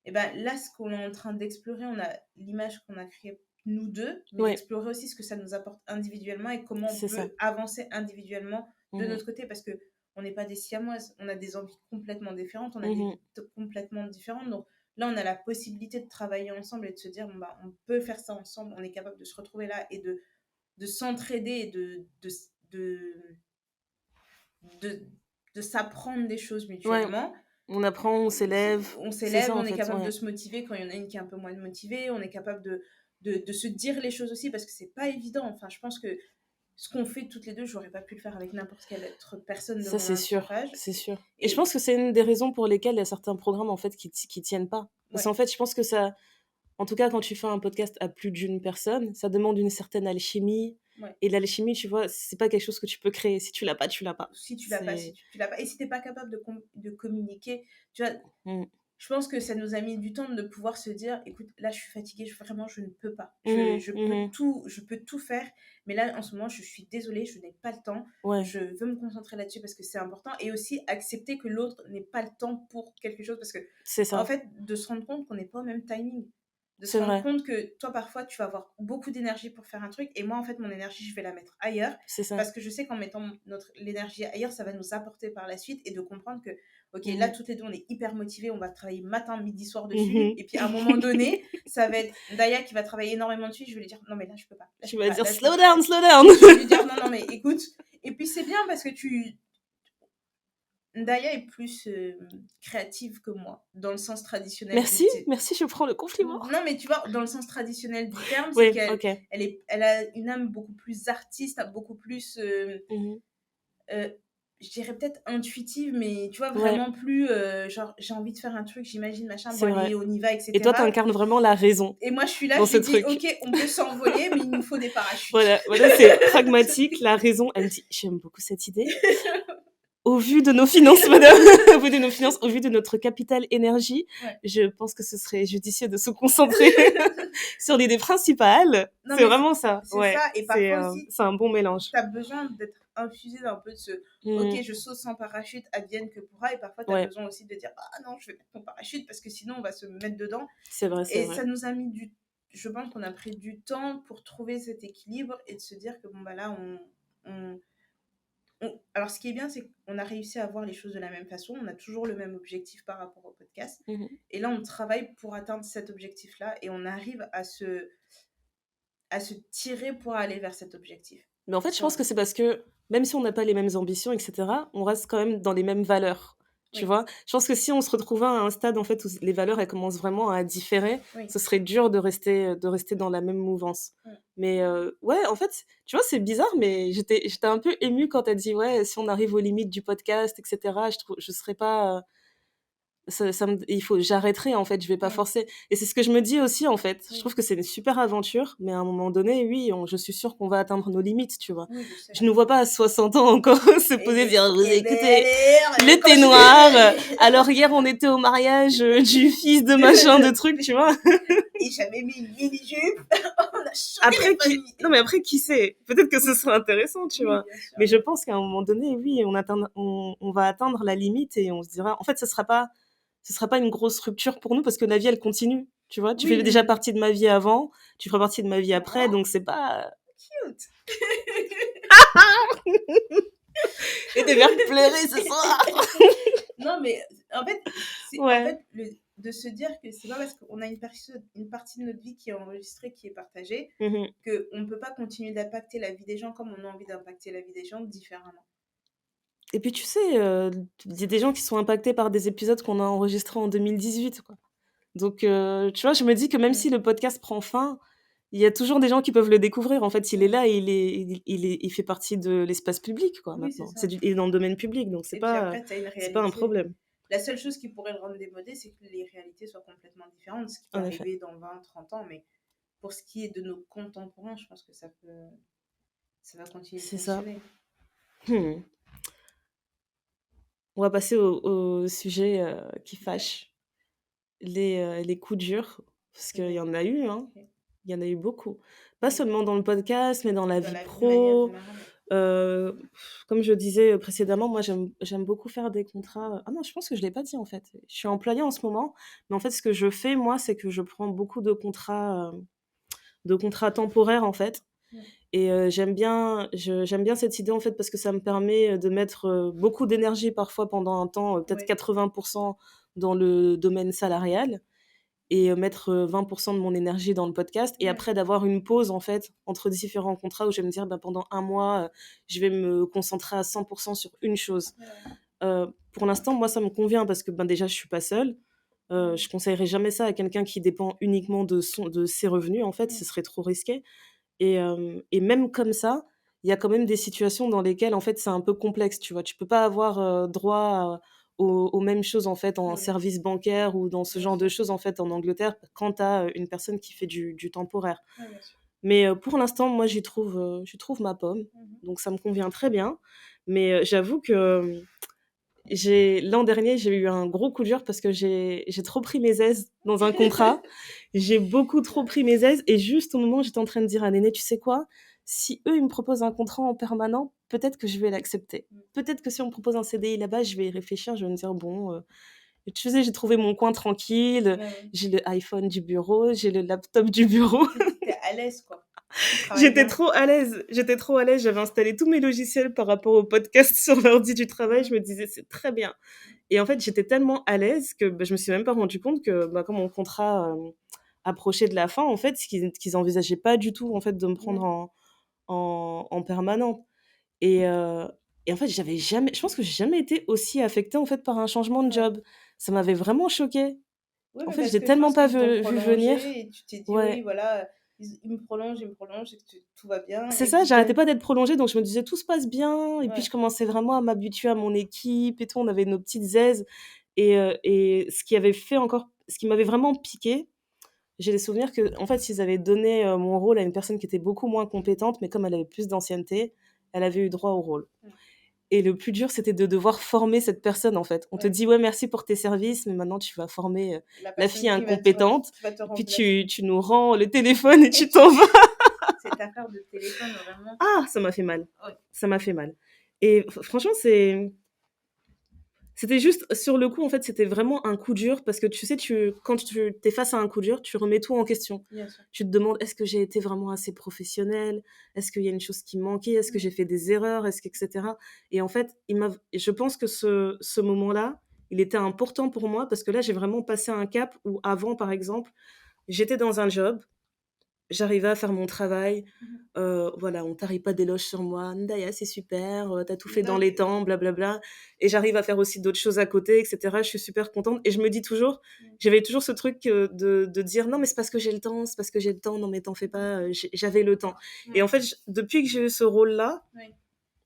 et ben là, ce qu'on est en train d'explorer, on a l'image qu'on a créée nous deux, mais d'explorer aussi ce que ça nous apporte individuellement et comment on peut avancer individuellement de notre côté, parce que on n'est pas des siamoises, on a des envies complètement différentes, on a des vies complètement différentes. Donc là, on a la possibilité de travailler ensemble et de se dire, bon, bah, on peut faire ça ensemble, on est capable de se retrouver là et de s'entraider et de s'apprendre des choses mutuellement. On apprend, on s'élève. On s'élève, on est capable de se motiver quand il y en a une qui est un peu moins motivée, on est capable de se dire les choses aussi, parce que c'est pas évident. Enfin, je pense que ce qu'on fait toutes les deux, j'aurais pas pu le faire avec n'importe quelle autre personne de mon entourage. C'est sûr. Et je pense que c'est une des raisons pour lesquelles il y a certains programmes en fait qui tiennent pas. Parce qu'en fait, je pense que ça, en tout cas, quand tu fais un podcast à plus d'une personne, ça demande une certaine alchimie. Et l'alchimie, tu vois, c'est pas quelque chose que tu peux créer. Si tu l'as pas, tu l'as pas. Si tu l'as pas, tu l'as pas. Et si t'es pas capable de communiquer, tu vois, je pense que ça nous a mis du temps de pouvoir se dire, écoute, là, je suis fatiguée, vraiment, je ne peux pas. Je peux tout faire, mais là, en ce moment, je suis désolée, je n'ai pas le temps. Je veux me concentrer là-dessus parce que c'est important. Et aussi accepter que l'autre n'ait pas le temps pour quelque chose, parce que, en fait, de se rendre compte qu'on n'est pas au même timing. De se rendre compte que toi, parfois, tu vas avoir beaucoup d'énergie pour faire un truc, et moi, en fait, mon énergie, je vais la mettre ailleurs, parce que je sais qu'en mettant l'énergie ailleurs, ça va nous apporter par la suite, et de comprendre que, ok, là, toutes les deux, on est hyper motivés, on va travailler matin, midi, soir dessus, et puis à un moment donné, ça va être Daya qui va travailler énormément dessus, je vais lui dire, non, mais là, je peux pas. Tu vas dire, slow down. Je vais lui dire, non, mais écoute, et puis c'est bien parce que Daya est plus créative que moi, dans le sens traditionnel. Merci, je prends le compliment. Non, mais tu vois, dans le sens traditionnel du terme, c'est qu'elle elle a une âme beaucoup plus artiste, beaucoup plus, je dirais peut-être intuitive, mais tu vois, vraiment plus, genre, j'ai envie de faire un truc, j'imagine, machin, bon, allez, on y va, etc. Et toi, t'incarnes vraiment la raison. Et moi, je suis là, je me dis, ok, on peut s'envoler, mais il nous faut des parachutes. Voilà, c'est pragmatique, la raison, elle me dit, j'aime beaucoup cette idée. Au vu de nos finances, madame, au vu de nos finances, au vu de notre capital énergie, je pense que ce serait judicieux de se concentrer sur l'idée principale. C'est vraiment ça. C'est ça, et parfois aussi, c'est un bon mélange. Tu as besoin d'être infusé d'un peu de ce ok, je saute sans parachute, advienne que pourra, et parfois tu as besoin aussi de dire ah non, je vais mettre mon parachute parce que sinon on va se mettre dedans. C'est vrai, c'est vrai. Et ça nous a mis je pense qu'on a pris du temps pour trouver cet équilibre et de se dire que bon, bah là, alors, ce qui est bien, c'est qu'on a réussi à voir les choses de la même façon. On a toujours le même objectif par rapport au podcast. Et là, on travaille pour atteindre cet objectif-là et on arrive à se tirer pour aller vers cet objectif. Mais en fait, je pense que c'est parce que même si on n'a pas les mêmes ambitions, etc., on reste quand même dans les mêmes valeurs. Tu vois, je pense que si on se retrouvait à un stade en fait où les valeurs elles commencent vraiment à différer, ce serait dur de rester dans la même mouvance. Mais ouais, en fait, tu vois, c'est bizarre, mais j'étais un peu émue quand t'as dit ouais, si on arrive aux limites du podcast, etc., je serais pas j'arrêterai en fait, je vais pas forcer. Et c'est ce que je me dis aussi en fait. Je trouve que c'est une super aventure, mais à un moment donné, oui, je suis sûre qu'on va atteindre nos limites, tu vois. Je nous vois pas à 60 ans encore se poser et dire écoutez, le thé noir. Alors hier on était au mariage du fils de machin de truc, tu vois. et j'avais mis une mini-jupe. On a choqué Après, les familles. Non, mais après, qui sait? Peut-être que ce sera intéressant, tu vois. bien sûr. Mais je pense qu'à un moment donné, oui, on va atteindre la limite et on se dira... En fait, ce sera pas une grosse rupture pour nous parce que la vie, elle continue. Tu vois, tu fais déjà partie de ma vie avant, tu feras partie de ma vie après, donc c'est pas... Cute. Et t'es vers pleurer ce soir. Non, mais en fait, de se dire que c'est pas parce qu'on a une partie de notre vie qui est enregistrée, qui est partagée, qu'on ne peut pas continuer d'impacter la vie des gens comme on a envie d'impacter la vie des gens différemment. Et puis tu sais, il y a des gens qui sont impactés par des épisodes qu'on a enregistrés en 2018, quoi. Donc, tu vois, je me dis que même si le podcast prend fin, il y a toujours des gens qui peuvent le découvrir. En fait, il est là, il fait partie de l'espace public, quoi, maintenant. Il est dans le domaine public, donc c'est pas un problème. La seule chose qui pourrait le rendre démodé, c'est que les réalités soient complètement différentes, ce qui peut arriver dans 20, 30 ans. Mais pour ce qui est de nos contemporains, je pense que ça va continuer de fonctionner. C'est ça. On va passer au sujet qui fâche. Les coups durs, parce qu'il y en a eu, hein. Il y en a eu beaucoup. Pas seulement dans le podcast, mais dans la vie pro. Comme je disais précédemment, moi, j'aime beaucoup faire des contrats. Ah non, je pense que je ne l'ai pas dit, en fait. Je suis employée en ce moment, mais en fait, ce que je fais, moi, c'est que je prends beaucoup de contrats temporaires, en fait. Et j'aime bien cette idée, en fait, parce que ça me permet de mettre beaucoup d'énergie parfois pendant un temps, peut-être 80% dans le domaine salarial, et mettre 20% de mon énergie dans le podcast, et après d'avoir une pause, en fait, entre différents contrats où je vais me dire, pendant un mois, je vais me concentrer à 100% sur une chose. Pour l'instant, moi, ça me convient parce que déjà, je suis pas seule. Je conseillerais jamais ça à quelqu'un qui dépend uniquement de ses revenus, en fait, ce serait trop risqué. Et même comme ça, il y a quand même des situations dans lesquelles, en fait, c'est un peu complexe, tu vois. Tu peux pas avoir droit aux mêmes choses, en fait, en service bancaire ou dans ce genre de choses, en fait, en Angleterre, quand tu as une personne qui fait du temporaire. Mais pour l'instant, moi, j'y trouve ma pomme. Donc, ça me convient très bien. Mais j'avoue que l'an dernier, j'ai eu un gros coup dur parce que j'ai trop pris mes aises dans un contrat. J'ai beaucoup trop pris mes aises. Et juste au moment où j'étais en train de dire à Néné, tu sais quoi, si eux, ils me proposent un contrat en permanent, peut-être que je vais l'accepter. Peut-être que si on me propose un CDI là-bas, je vais y réfléchir. Je vais me dire, bon, tu sais, j'ai trouvé mon coin tranquille. J'ai le iPhone du bureau, j'ai le laptop du bureau. T'es à l'aise, quoi. J'étais trop à l'aise. J'avais installé tous mes logiciels par rapport au podcast sur l'ordi du travail. Je me disais, c'est très bien. Et en fait, j'étais tellement à l'aise que je me suis même pas rendu compte que quand mon contrat approchait de la fin, en fait, qu'ils envisageaient pas du tout, en fait, de me prendre en permanent. Et en fait, je pense que j'ai jamais été aussi affectée, en fait, par un changement de job. Ça m'avait vraiment choquée. En fait, j'ai tellement pas vu venir. Et tu t'es dit, oui, voilà, il me prolonge, et tout va bien. C'est ça, j'arrêtais pas d'être prolongée, donc je me disais tout se passe bien. Et puis je commençais vraiment à m'habituer à mon équipe et tout. On avait nos petites aises. Et ce qui m'avait vraiment piqué, j'ai des souvenirs que, en fait, ils avaient donné mon rôle à une personne qui était beaucoup moins compétente, mais comme elle avait plus d'ancienneté, elle avait eu droit au rôle. Et le plus dur, c'était de devoir former cette personne, en fait. On te dit, ouais, merci pour tes services, mais maintenant, tu vas former la fille incompétente. Puis tu nous rends le téléphone et tu t'en vas. Cette affaire de téléphone, vraiment. Ah, ça m'a fait mal. Ouais. Ça m'a fait mal. Et franchement, c'était juste, sur le coup, en fait, c'était vraiment un coup dur parce que tu sais, quand tu es face à un coup dur, tu remets tout en question. Tu te demandes, est-ce que j'ai été vraiment assez professionnelle? Est-ce qu'il y a une chose qui manquait? Est-ce que j'ai fait des erreurs? Etc. Et en fait, je pense que ce moment-là, il était important pour moi parce que là, j'ai vraiment passé un cap où avant, par exemple, j'étais dans un job, j'arrivais à faire mon travail, voilà, on tarit pas d'éloges sur moi. Ndaya, c'est super, t'as tout fait dans les temps, blablabla. Et j'arrive à faire aussi d'autres choses à côté, etc. Je suis super contente. Et je me dis toujours, j'avais toujours ce truc de dire, non, mais c'est parce que j'ai le temps, non, mais t'en fais pas, j'avais le temps. Et en fait, depuis que j'ai eu ce rôle-là,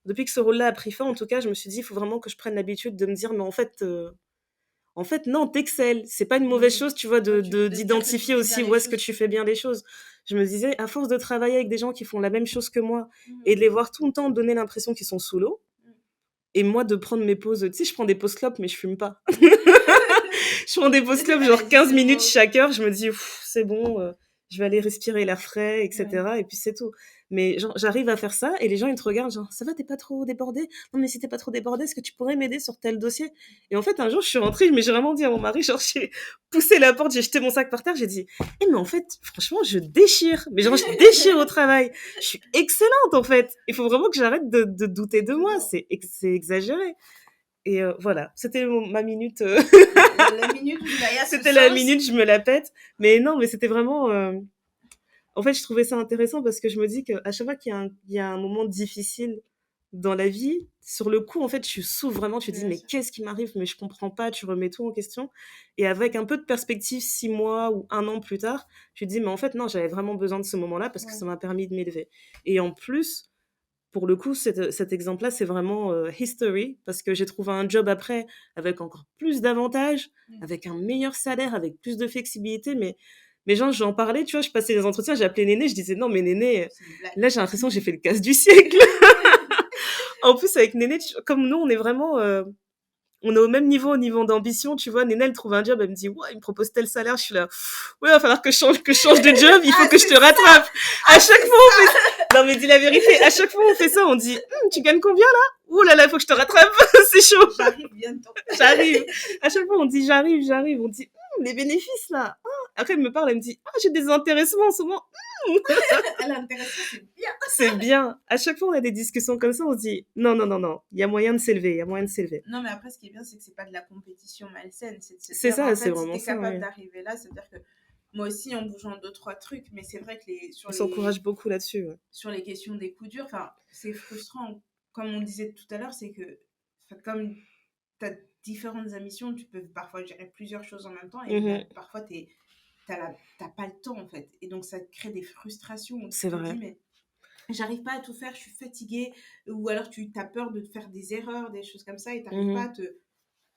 depuis que ce rôle-là a pris fin, en tout cas, je me suis dit, il faut vraiment que je prenne l'habitude de me dire, mais en fait, non, t'excelles. C'est pas une mauvaise chose, tu vois, d'identifier aussi où est-ce que tu fais bien les choses. Je me disais, à force de travailler avec des gens qui font la même chose que moi et de les voir tout le temps donner l'impression qu'ils sont sous l'eau, et moi de prendre mes pauses, tu sais, je prends des pauses clopes, mais je fume pas. Je prends des pauses club, genre 15 minutes chaque heure. Je me dis, c'est bon, je vais aller respirer l'air frais, etc. Ouais. Et puis c'est tout. Mais genre, j'arrive à faire ça et les gens, ils te regardent, genre, ça va, t'es pas trop débordé? Non, mais si t'es pas trop débordé, est-ce que tu pourrais m'aider sur tel dossier? Et en fait, un jour, je suis rentrée, mais j'ai vraiment dit à mon mari, genre, j'ai poussé la porte, j'ai jeté mon sac par terre, j'ai dit, mais en fait, franchement, je déchire. Mais genre, je déchire au travail. Je suis excellente, en fait. Il faut vraiment que j'arrête de douter de moi. C'est exagéré. Et voilà, c'était ma minute. La minute où c'était la minute, je me la pète. Mais non, mais c'était vraiment. En fait, je trouvais ça intéressant parce que je me dis qu'à chaque fois qu'il y a un moment difficile dans la vie, sur le coup, en fait, tu souffres vraiment. Tu te dis, mais qu'est-ce qui m'arrive? Mais je comprends pas. Tu remets tout en question. Et avec un peu de perspective, 6 mois ou 1 an plus tard, tu te dis, mais en fait, non, j'avais vraiment besoin de ce moment-là parce que ça m'a permis de m'élever. Et en plus, pour le coup, cet exemple-là, c'est vraiment history, parce que j'ai trouvé un job après avec encore plus d'avantages, avec un meilleur salaire, avec plus de flexibilité. Mais genre, j'en parlais, tu vois, je passais les entretiens, j'appelais Néné, je disais, non, mais Néné, là, j'ai l'impression que j'ai fait le casse du siècle. En plus, avec Néné, comme nous, on est vraiment... on est au même niveau, au niveau d'ambition, tu vois. Néné, elle trouve un job, elle me dit, ouais, il me propose tel salaire. Je suis là, ouais, il va falloir que je change de job, il faut que je te rattrape. À chaque fois, on fait ça. Non, mais dis la vérité, à chaque fois, on fait ça, on dit, tu gagnes combien là? Ouh là là, il faut que je te rattrape, c'est chaud. J'arrive bientôt. J'arrive. À chaque fois, on dit, j'arrive. On dit, les bénéfices là. Après, elle me parle, elle me dit, j'ai des intéressements en ce moment. L'intéressement, c'est bien. C'est bien. À chaque fois, on a des discussions comme ça, on se dit, non. Il y a moyen de s'élever, Non, mais après, ce qui est bien, c'est que c'est pas de la compétition malsaine. C'est ça, en c'est fait, vraiment si t'es capable ça. d'arriver là, c'est-à-dire que moi aussi, en bougeant 2-3 trucs, mais c'est vrai que on s'encourage beaucoup là-dessus. Ouais. Sur les questions des coups durs, c'est frustrant. Comme on disait tout à l'heure, c'est que comme tu as différentes ambitions, tu peux parfois gérer plusieurs choses en même temps et parfois t'as pas le temps en fait. Et donc ça crée des frustrations. C'est vrai. Dis, mais j'arrive pas à tout faire, je suis fatiguée. Ou alors tu as peur de faire des erreurs, des choses comme ça et t'arrives pas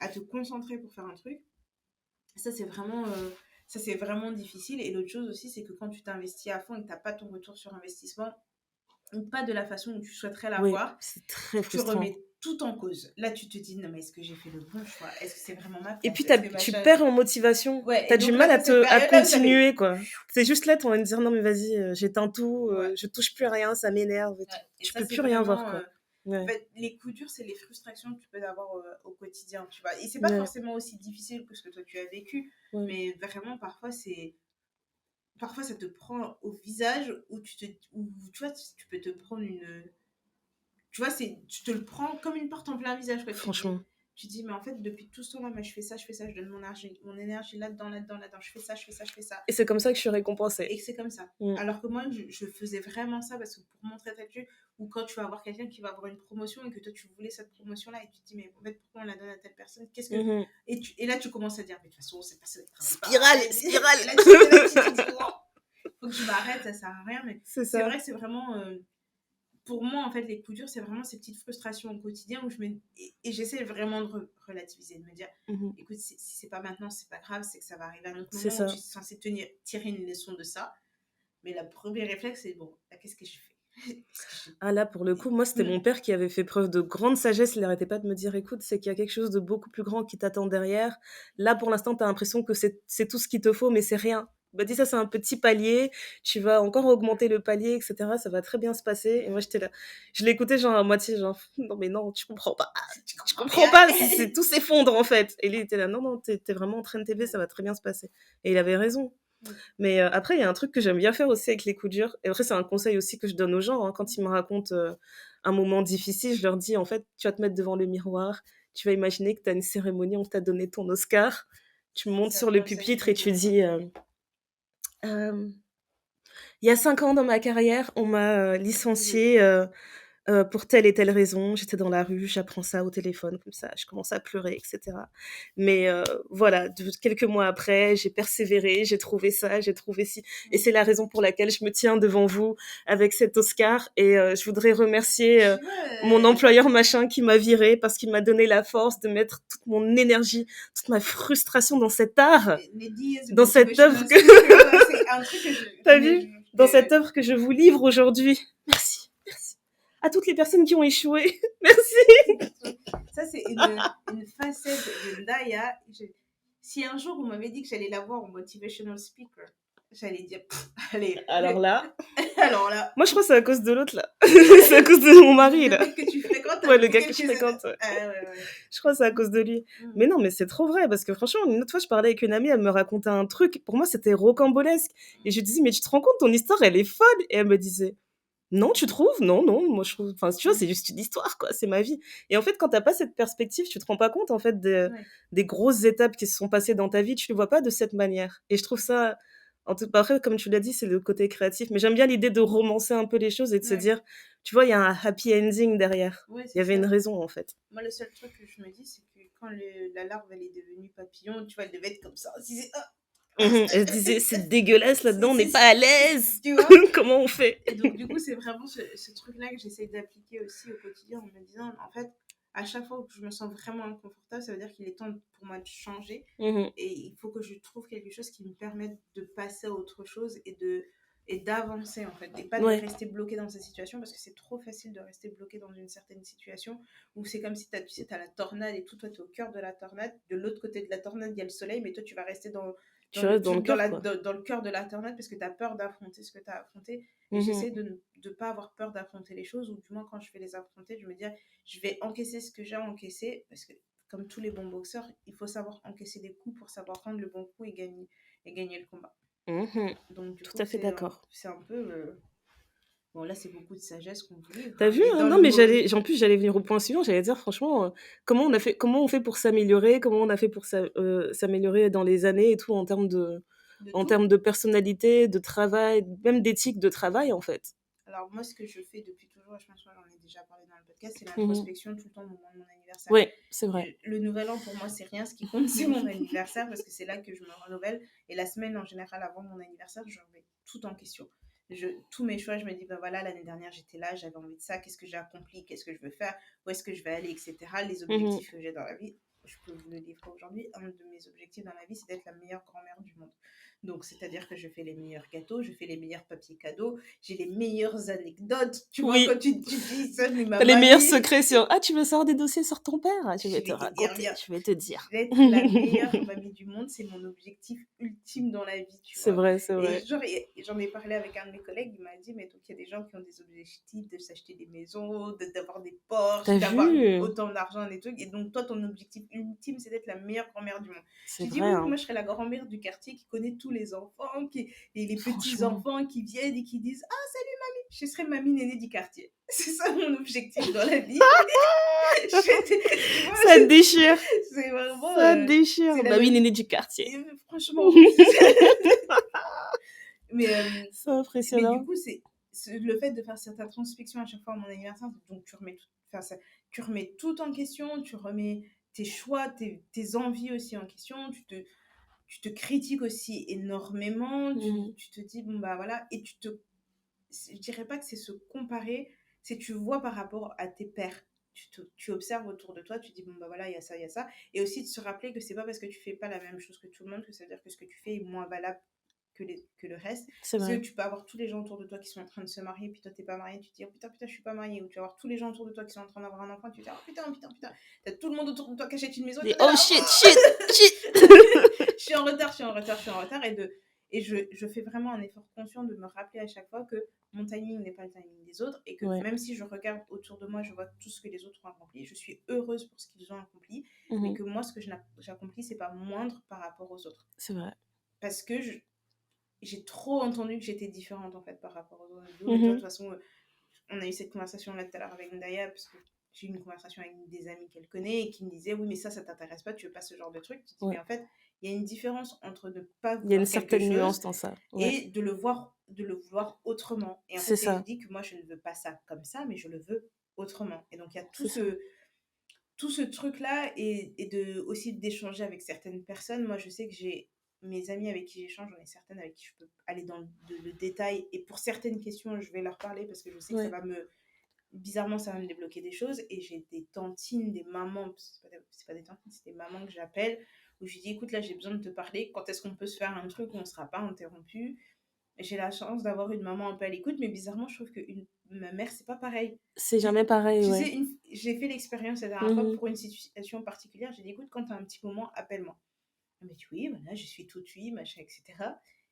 à te concentrer pour faire un truc. Ça, c'est vraiment difficile. Et l'autre chose aussi, c'est que quand tu t'investis à fond et que tu n'as pas ton retour sur investissement, ou pas de la façon où tu souhaiterais l'avoir, c'est très frustrant. Tu remets tout en cause. Là, tu te dis, non, mais est-ce que j'ai fait le bon choix? Est-ce que c'est vraiment ma place? Et puis, tu perds en motivation. Tu as du mal à continuer, quoi. C'est juste là, tu vas me dire, non, mais vas-y, j'éteins tout, je touche plus à rien, ça m'énerve. Tu peux plus rien voir, quoi. En fait, les coups durs, c'est les frustrations que tu peux avoir au quotidien, tu vois. Et c'est pas forcément aussi difficile que ce que toi tu as vécu, mais vraiment parfois ça te prend au visage où tu vois, tu peux te prendre tu vois, tu te le prends comme une porte en plein visage, quoi. Franchement. Tu dis, mais en fait, depuis tout ce temps-là, moi, je fais ça, je donne mon énergie là-dedans, je fais ça. Et c'est comme ça que je suis récompensée. Et que c'est comme ça. Alors que moi, je faisais vraiment ça parce que pour montrer ta tête, ou quand tu vas avoir quelqu'un qui va avoir une promotion et que toi, tu voulais cette promotion-là et tu te dis, mais en fait, pourquoi on la donne à telle personne? Qu'est-ce que... Et là, tu commences à dire, mais de toute façon, cette personne est spirale. Et là, tu te dis, faut que je m'arrête, ça sert à rien. Mais c'est vrai que c'est vraiment... pour moi, en fait, les coups durs, c'est vraiment ces petites frustrations au quotidien où et j'essaie vraiment de relativiser, de me dire, écoute, si c'est pas maintenant, c'est pas grave, c'est que ça va arriver à un autre moment où tu es censé tirer une leçon de ça. Mais le premier réflexe, c'est, bon, là, qu'est-ce que je fais? Ah là, pour le coup, moi, c'était mon père qui avait fait preuve de grande sagesse. Il n'arrêtait pas de me dire, écoute, c'est qu'il y a quelque chose de beaucoup plus grand qui t'attend derrière. Là, pour l'instant, tu as l'impression que c'est tout ce qu'il te faut, mais c'est rien. Bah, dis ça, c'est un petit palier, tu vas encore augmenter le palier, etc. Ça va très bien se passer. Et moi, j'étais là. Je l'écoutais, genre, à moitié, genre, non, mais non, tu comprends pas. Tu comprends pas, tout s'effondre, en fait. Et lui, il était là, non, t'es vraiment en train de t'élever, ça va très bien se passer. Et il avait raison. Mais après, il y a un truc que j'aime bien faire aussi avec les coups durs. Et après, c'est un conseil aussi que je donne aux gens. Hein. Quand ils me racontent un moment difficile, je leur dis, en fait, tu vas te mettre devant le miroir. Tu vas imaginer que tu as une cérémonie, on t'a donné ton Oscar. Tu montes sur le pupitre et tu dis... il y a 5 ans dans ma carrière, on m'a licenciée pour telle et telle raison. J'étais dans la rue, j'apprends ça au téléphone, comme ça, je commence à pleurer, etc. Mais voilà, quelques mois après, j'ai persévéré, j'ai trouvé ça, j'ai trouvé ci. Et c'est la raison pour laquelle je me tiens devant vous avec cet Oscar. Et je voudrais remercier mon employeur machin qui m'a virée parce qu'il m'a donné la force de mettre toute mon énergie, toute ma frustration dans cet art, dans cette œuvre que... T'as vu? Dans cette œuvre que je vous livre aujourd'hui. Merci. À toutes les personnes qui ont échoué. Merci. Ça, c'est une facette de Ndaya. Si un jour, on m'avait dit que j'allais l'avoir en motivational speaker, j'allais dire, allez, Alors là, alors là, moi je crois que c'est à cause de l'autre là. C'est à cause de mon mari le là. mec que tu fréquentes, Ouais, le depuis gars que je quelques années. fréquente. Ouais. Ah ouais. Je crois que c'est à cause de lui. Mais non, mais c'est trop vrai, parce que franchement, une autre fois, je parlais avec une amie, elle me racontait un truc, pour moi, c'était rocambolesque. Et je lui disais, mais tu te rends compte, ton histoire, elle est folle. Et elle me disait, non, tu trouves? Non, non, moi je trouve, enfin, tu vois, c'est juste une histoire, quoi, c'est ma vie. Et en fait, quand t'as pas cette perspective, tu te rends pas compte, en fait, Ouais. des grosses étapes qui se sont passées dans ta vie, tu les vois pas de cette manière. Et je trouve ça, après, comme tu l'as dit, c'est le côté créatif, mais j'aime bien l'idée de romancer un peu les choses et de se Ouais. dire, tu vois, il y a un happy ending derrière. Ouais, Il y c'est avait ça. une raison, en fait. Moi, le seul truc que je me dis, c'est que quand la larve, elle est devenue papillon, tu vois, elle devait être comme ça. Si c'est, Elle se disait, c'est dégueulasse là-dedans, on n'est c'est- pas à l'aise. tu vois. Comment on fait? Et donc, du coup, c'est vraiment ce truc-là que j'essaie d'appliquer aussi au quotidien en me disant, en fait, à chaque fois que je me sens vraiment inconfortable, ça veut dire qu'il est temps pour moi de changer. Et il faut que je trouve quelque chose qui me permette de passer à autre chose et d'avancer, en fait. Et pas de Ouais. rester bloqué dans cette situation, parce que c'est trop facile de rester bloqué dans une certaine situation où c'est comme si tu sais, t'as la tornade et tout, toi, tu es au cœur de la tornade. De l'autre côté de la tornade, il y a le soleil, mais toi, tu vas rester dans Tu restes dans le cœur, quoi. dans le cœur de la tornade parce que tu as peur d'affronter ce que tu as affronté. Et j'essaie de ne pas avoir peur d'affronter les choses, ou du moins quand je vais les affronter, je me dis, je vais encaisser ce que j'ai à encaisser, parce que comme tous les bons boxeurs, il faut savoir encaisser des coups pour savoir prendre le bon coup et gagner le combat. Donc du Tout coup, à fait d'accord. c'est un peu... Bon, là, c'est beaucoup de sagesse qu'on vous livre. T'as vu, mais hein, dans non, le mais mot... en plus, j'allais venir au point suivant, j'allais dire, franchement, comment on fait pour s'améliorer, comment on a fait pour s'améliorer dans les années et tout, en termes de personnalité, de travail, même d'éthique de travail, en fait. Alors moi, ce que je fais depuis toujours, je pense que j'en ai déjà parlé dans le podcast, c'est l'introspection tout le temps au moment de mon anniversaire. Oui, c'est vrai. Le nouvel an, pour moi, c'est rien. Ce qui compte, c'est mon anniversaire, parce que c'est là que je me renouvelle. Et la semaine, en général, avant mon anniversaire, je remets tout en question. Tous mes choix, je me dis, ben voilà, l'année dernière, j'étais là, j'avais envie de ça, qu'est-ce que j'ai accompli, qu'est-ce que je veux faire, où est-ce que je vais aller, etc. Les objectifs que j'ai dans la vie. Je peux vous le livrer aujourd'hui. Un de mes objectifs dans la vie, c'est d'être la meilleure grand-mère du monde. Donc, c'est-à-dire que je fais les meilleurs gâteaux, je fais les meilleurs papiers cadeaux, j'ai les meilleures anecdotes. Tu vois, quand tu dis ça, mais ma T'as les mamie... meilleurs secrets sur... Ah, tu veux savoir des dossiers sur ton père? Je vais te raconter, je vais te dire. D'être la meilleure mamie du monde, c'est mon objectif ultime dans la vie, tu C'est vois. vrai, c'est vrai. Et genre, j'en ai parlé avec un de mes collègues, il m'a dit, mais donc il y a des gens qui ont des objectifs de s'acheter des maisons, d'avoir des Porsche, T'as d'avoir vu? autant d'argent, des trucs. Et donc, toi, ton objectif ultime, c'est d'être la meilleure grand-mère du monde. C'est J'ai dit, vrai, oui, hein. moi, je serais la grand-mère du quartier qui connaît tous les enfants, et les Franchement. petits-enfants qui viennent et qui disent, ah, salut mamie, je serai mamie nénée du quartier. C'est ça mon objectif dans la vie. Ça te déchire. C'est vraiment... Ça te déchire. c'est la Bah oui, même- néné du quartier. Et, franchement. mais C'est impressionnant. du coup, c'est le fait de faire cette introspection à chaque fois à mon anniversaire, donc tu remets tout en question, tu remets tes choix, tes envies aussi en question, tu te critiques aussi énormément, tu te dis, bon bah voilà, et je dirais pas que c'est se comparer, c'est tu vois par rapport à tes pairs. Tu observes autour de toi, tu dis, bon bah voilà, il y a ça, il y a ça. Et aussi de se rappeler que c'est pas parce que tu fais pas la même chose que tout le monde que ça veut dire que ce que tu fais est moins valable que le reste. C'est Parce vrai. que tu peux avoir tous les gens autour de toi qui sont en train de se marier, puis toi t'es pas marié, tu te dis, oh, putain, je suis pas mariée. Ou tu vas avoir tous les gens autour de toi qui sont en train d'avoir un enfant, tu te dis, oh putain. T'as tout le monde autour de toi qui achète une maison. Oh shit. Je suis en retard. Et je fais vraiment un effort conscient de me rappeler à chaque fois que mon timing n'est pas le timing des autres, et que même si je regarde autour de moi, je vois tout ce que les autres ont accompli, je suis heureuse pour ce qu'ils ont accompli, mais que moi, ce que j'accomplis, c'est pas moindre par rapport aux autres. C'est vrai. Parce que j'ai trop entendu que j'étais différente, en fait, par rapport aux autres. Et toi, de toute façon, on a eu cette conversation-là tout à l'heure avec Ndaya, parce que j'ai eu une conversation avec des amis qu'elle connaît et qui me disaient, oui, mais ça t'intéresse pas, tu veux pas ce genre de truc. Tu dis, mais en fait, il y a une différence entre ne pas vouloir il y a une quelque certaine chose nuance dans ça. et de le vouloir autrement. Et en fait, je dis que moi, je ne veux pas ça comme ça, mais je le veux autrement. Et donc, il y a tout ce truc-là, et aussi d'échanger avec certaines personnes. Moi, je sais que j'ai mes amis avec qui j'échange, j'en ai certaines avec qui je peux aller dans le détail. Et pour certaines questions, je vais leur parler parce que je sais que bizarrement, ça va me débloquer des choses. Et j'ai des tantines, des mamans, c'est pas des tantines, c'est des mamans que j'appelle, où je dis, écoute, là, j'ai besoin de te parler. Quand est-ce qu'on peut se faire un truc où on ne sera pas interrompu? J'ai la chance d'avoir une maman un peu à l'écoute, mais bizarrement, je trouve que ma mère, c'est pas pareil. C'est jamais pareil, tu sais, j'ai fait l'expérience la dernière fois pour une situation particulière. J'ai dit, écoute, quand tu as un petit moment, appelle-moi. Elle me dit oui, voilà, je suis toute oui, machin, etc.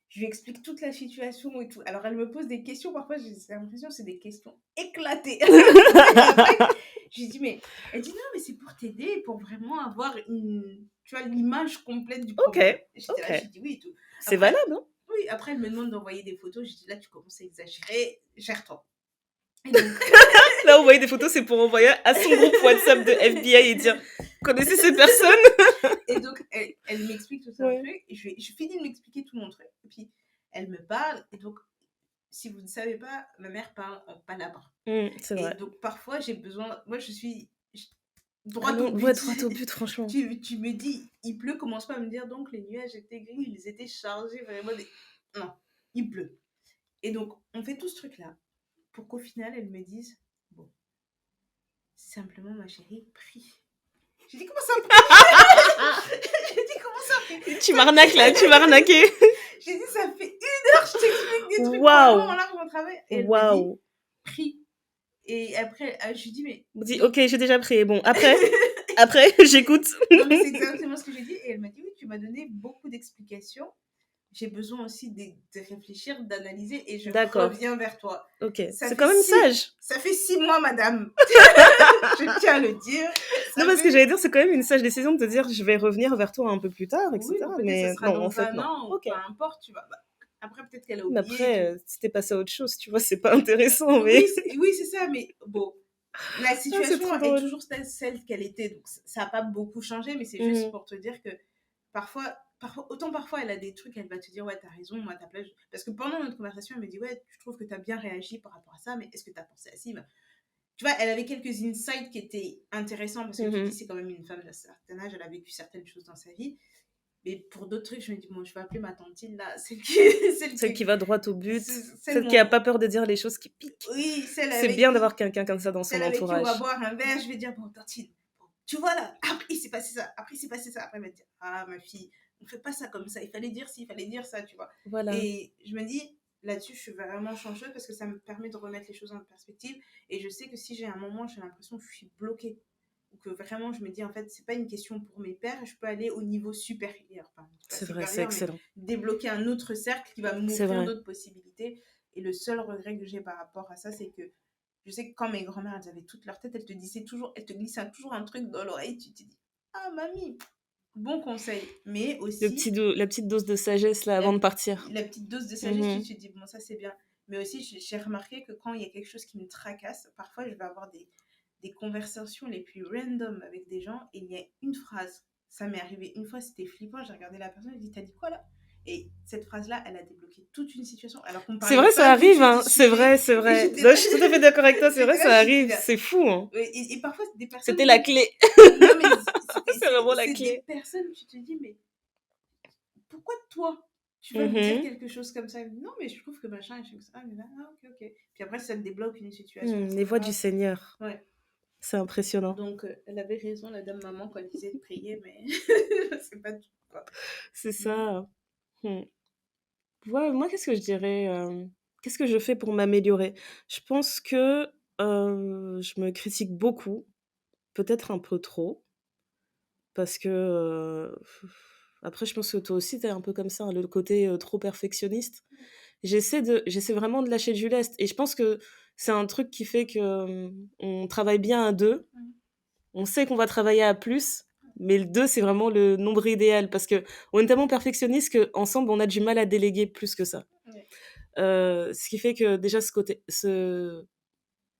Je lui explique toute la situation et tout. Alors, elle me pose des questions, parfois, j'ai l'impression que c'est des questions éclatées. Et après, je lui dis, mais... Elle dit, non, mais c'est pour t'aider, pour vraiment avoir tu vois, l'image complète du problème. Ok, J'étais là, j'ai dit oui et tout. C'est Après, valable, hein? oui, après, elle me demande d'envoyer des photos. Je dis, là, tu commences à exagérer, gère-toi. Et donc... Là, envoyer des photos, c'est pour envoyer à son groupe WhatsApp de FBI et dire, connaissez ces personnes? Et donc, elle m'explique tout un truc. Et je finis de m'expliquer tout mon truc. Et puis, elle me parle. Et donc, si vous ne savez pas, ma mère parle en palabre. C'est vrai. Et donc, parfois, j'ai besoin... Moi, je suis droit au but. Ouais, droit au but, franchement. Tu me dis, il pleut, commence pas à me dire, donc les nuages étaient gris, ils étaient chargés, vraiment. Non, il pleut. Et donc, on fait tout ce truc-là pour qu'au final, elle me dise, bon, simplement, ma chérie, prie. J'ai dit, comment ça, prie? J'ai dit, comment ça, prie? Tu m'arnaques là, tu m'as arnaqué. J'ai dit, ça fait 1 heure, je t'explique des trucs vraiment là pour mon travail. Et elle me dit, prie. Et après, je lui dis, mais... Je dis, ok, j'ai déjà prié. Bon, après, j'écoute. Non, mais c'est exactement ce que j'ai dit. Et elle m'a dit, oui, tu m'as donné beaucoup d'explications. J'ai besoin aussi de réfléchir, d'analyser et je reviens vers toi. Ok, c'est quand même sage. Ça fait 6 mois, madame. Je tiens à le dire. Non, parce que j'allais dire, c'est quand même une sage décision de te dire, je vais revenir vers toi un peu plus tard, etc. Oui, mais ça sera dans en fait, un an, ou peu importe, tu vois. Après, peut-être qu'elle a oublié. Mais après, si t'es passé à autre chose, tu vois, c'est pas intéressant. Mais... Oui, c'est ça, mais bon. La situation est toujours celle qu'elle était, donc ça n'a pas beaucoup changé, mais c'est juste pour te dire que parfois, elle a des trucs, elle va te dire, ouais, t'as raison, moi, t'as place. Parce que pendant notre conversation, elle me dit, ouais, je trouve que t'as bien réagi par rapport à ça, mais est-ce que t'as pensé à ci? Tu vois, elle avait quelques insights qui étaient intéressants parce que tu dis, c'est quand même une femme d'un certain âge, elle a vécu certaines choses dans sa vie. Mais pour d'autres trucs, je me dis, bon, je vais appeler ma tantine là, celle qui va droit au but, celle qui n'a pas peur de dire les choses qui piquent. Oui, c'est bien d'avoir quelqu'un comme ça dans son entourage. Celle avec qui on va boire un verre, je vais dire, bon, tantine, tu vois là, après il s'est passé ça, après il s'est passé ça, après elle va dire, ah ma fille, on fait pas ça comme ça, il fallait dire ci, il fallait dire ça, tu vois. Voilà. Et je me dis, là-dessus, je suis vraiment chanceuse parce que ça me permet de remettre les choses en perspective. Et je sais que si j'ai un moment, j'ai l'impression que je suis bloquée. Ou que vraiment, je me dis, en fait, c'est pas une question pour mes pairs, je peux aller au niveau supérieur. C'est vrai, c'est excellent. Débloquer un autre cercle qui va m'ouvrir d'autres possibilités. Et le seul regret que j'ai par rapport à ça, c'est que je sais que quand mes grand-mères, elles avaient toute leur tête, elles te glissaient toujours un truc dans l'oreille. Tu te dis, ah mamie, bon conseil. Mais aussi... la petite dose de sagesse là avant de partir. La petite dose de sagesse, tu te dis, bon, ça c'est bien. Mais aussi, j'ai remarqué que quand il y a quelque chose qui me tracasse, parfois je vais avoir des conversations les plus random avec des gens et il y a une phrase. Ça m'est arrivé une fois, c'était flippant. J'ai regardé la personne, j'ai dit, t'as dit quoi là? Et cette phrase-là, elle a débloqué toute une situation. Alors qu'on parlait. C'est vrai, ça arrive, hein. C'est vrai. Je suis tout à fait d'accord avec toi, c'est vrai, ça arrive. C'est fou, hein. Et parfois, des personnes. C'était la clé. Non, mais c'est vraiment la clé. Des personnes, tu te dis, mais pourquoi toi tu vas me dire quelque chose comme ça? Non, mais je trouve que machin, je ça. Mais là, ok. Puis après, ça te débloque une situation. Les voix du Seigneur. Ouais. C'est impressionnant. Donc, elle avait raison, la dame maman, quand elle disait de prier, mais c'est pas tout, quoi. C'est ça. Ouais, moi, qu'est-ce que je dirais Qu'est-ce que je fais pour m'améliorer? Je pense que je me critique beaucoup, peut-être un peu trop, parce que après, je pense que toi aussi, t'es un peu comme ça, hein, le côté trop perfectionniste. J'essaie vraiment de lâcher du lest, et je pense que c'est un truc qui fait que on travaille bien à deux. On sait qu'on va travailler à plus, mais le 2, c'est vraiment le nombre idéal, parce qu'on est tellement perfectionniste qu'ensemble, on a du mal à déléguer plus que ça. Ce qui fait que déjà,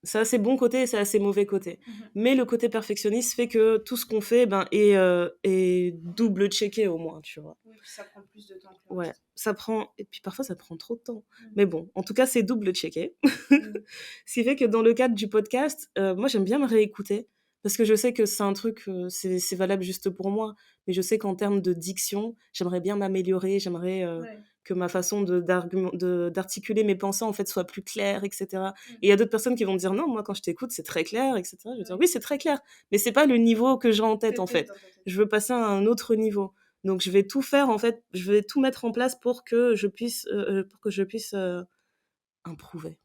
ça a ses bons côtés et ça a ses mauvais côtés. Mais le côté perfectionniste fait que tout ce qu'on fait est double-checké au moins, tu vois. Oui, puis ça prend plus de temps que ouais, ça prend... Et puis parfois, ça prend trop de temps. Mais bon, en tout cas, c'est double-checké. Ce qui fait que dans le cadre du podcast, moi, j'aime bien me réécouter. Parce que je sais que c'est un truc, c'est valable juste pour moi, mais je sais qu'en termes de diction, j'aimerais bien m'améliorer, j'aimerais que ma façon d'articuler mes pensées en fait soit plus claire, etc. Et il y a d'autres personnes qui vont me dire non, moi quand je t'écoute c'est très clair, etc. Je vais dire oui c'est très clair, mais c'est pas le niveau que j'ai en tête en fait. Je veux passer à un autre niveau. Donc je vais tout faire en fait, je vais tout mettre en place pour que je puisse improver,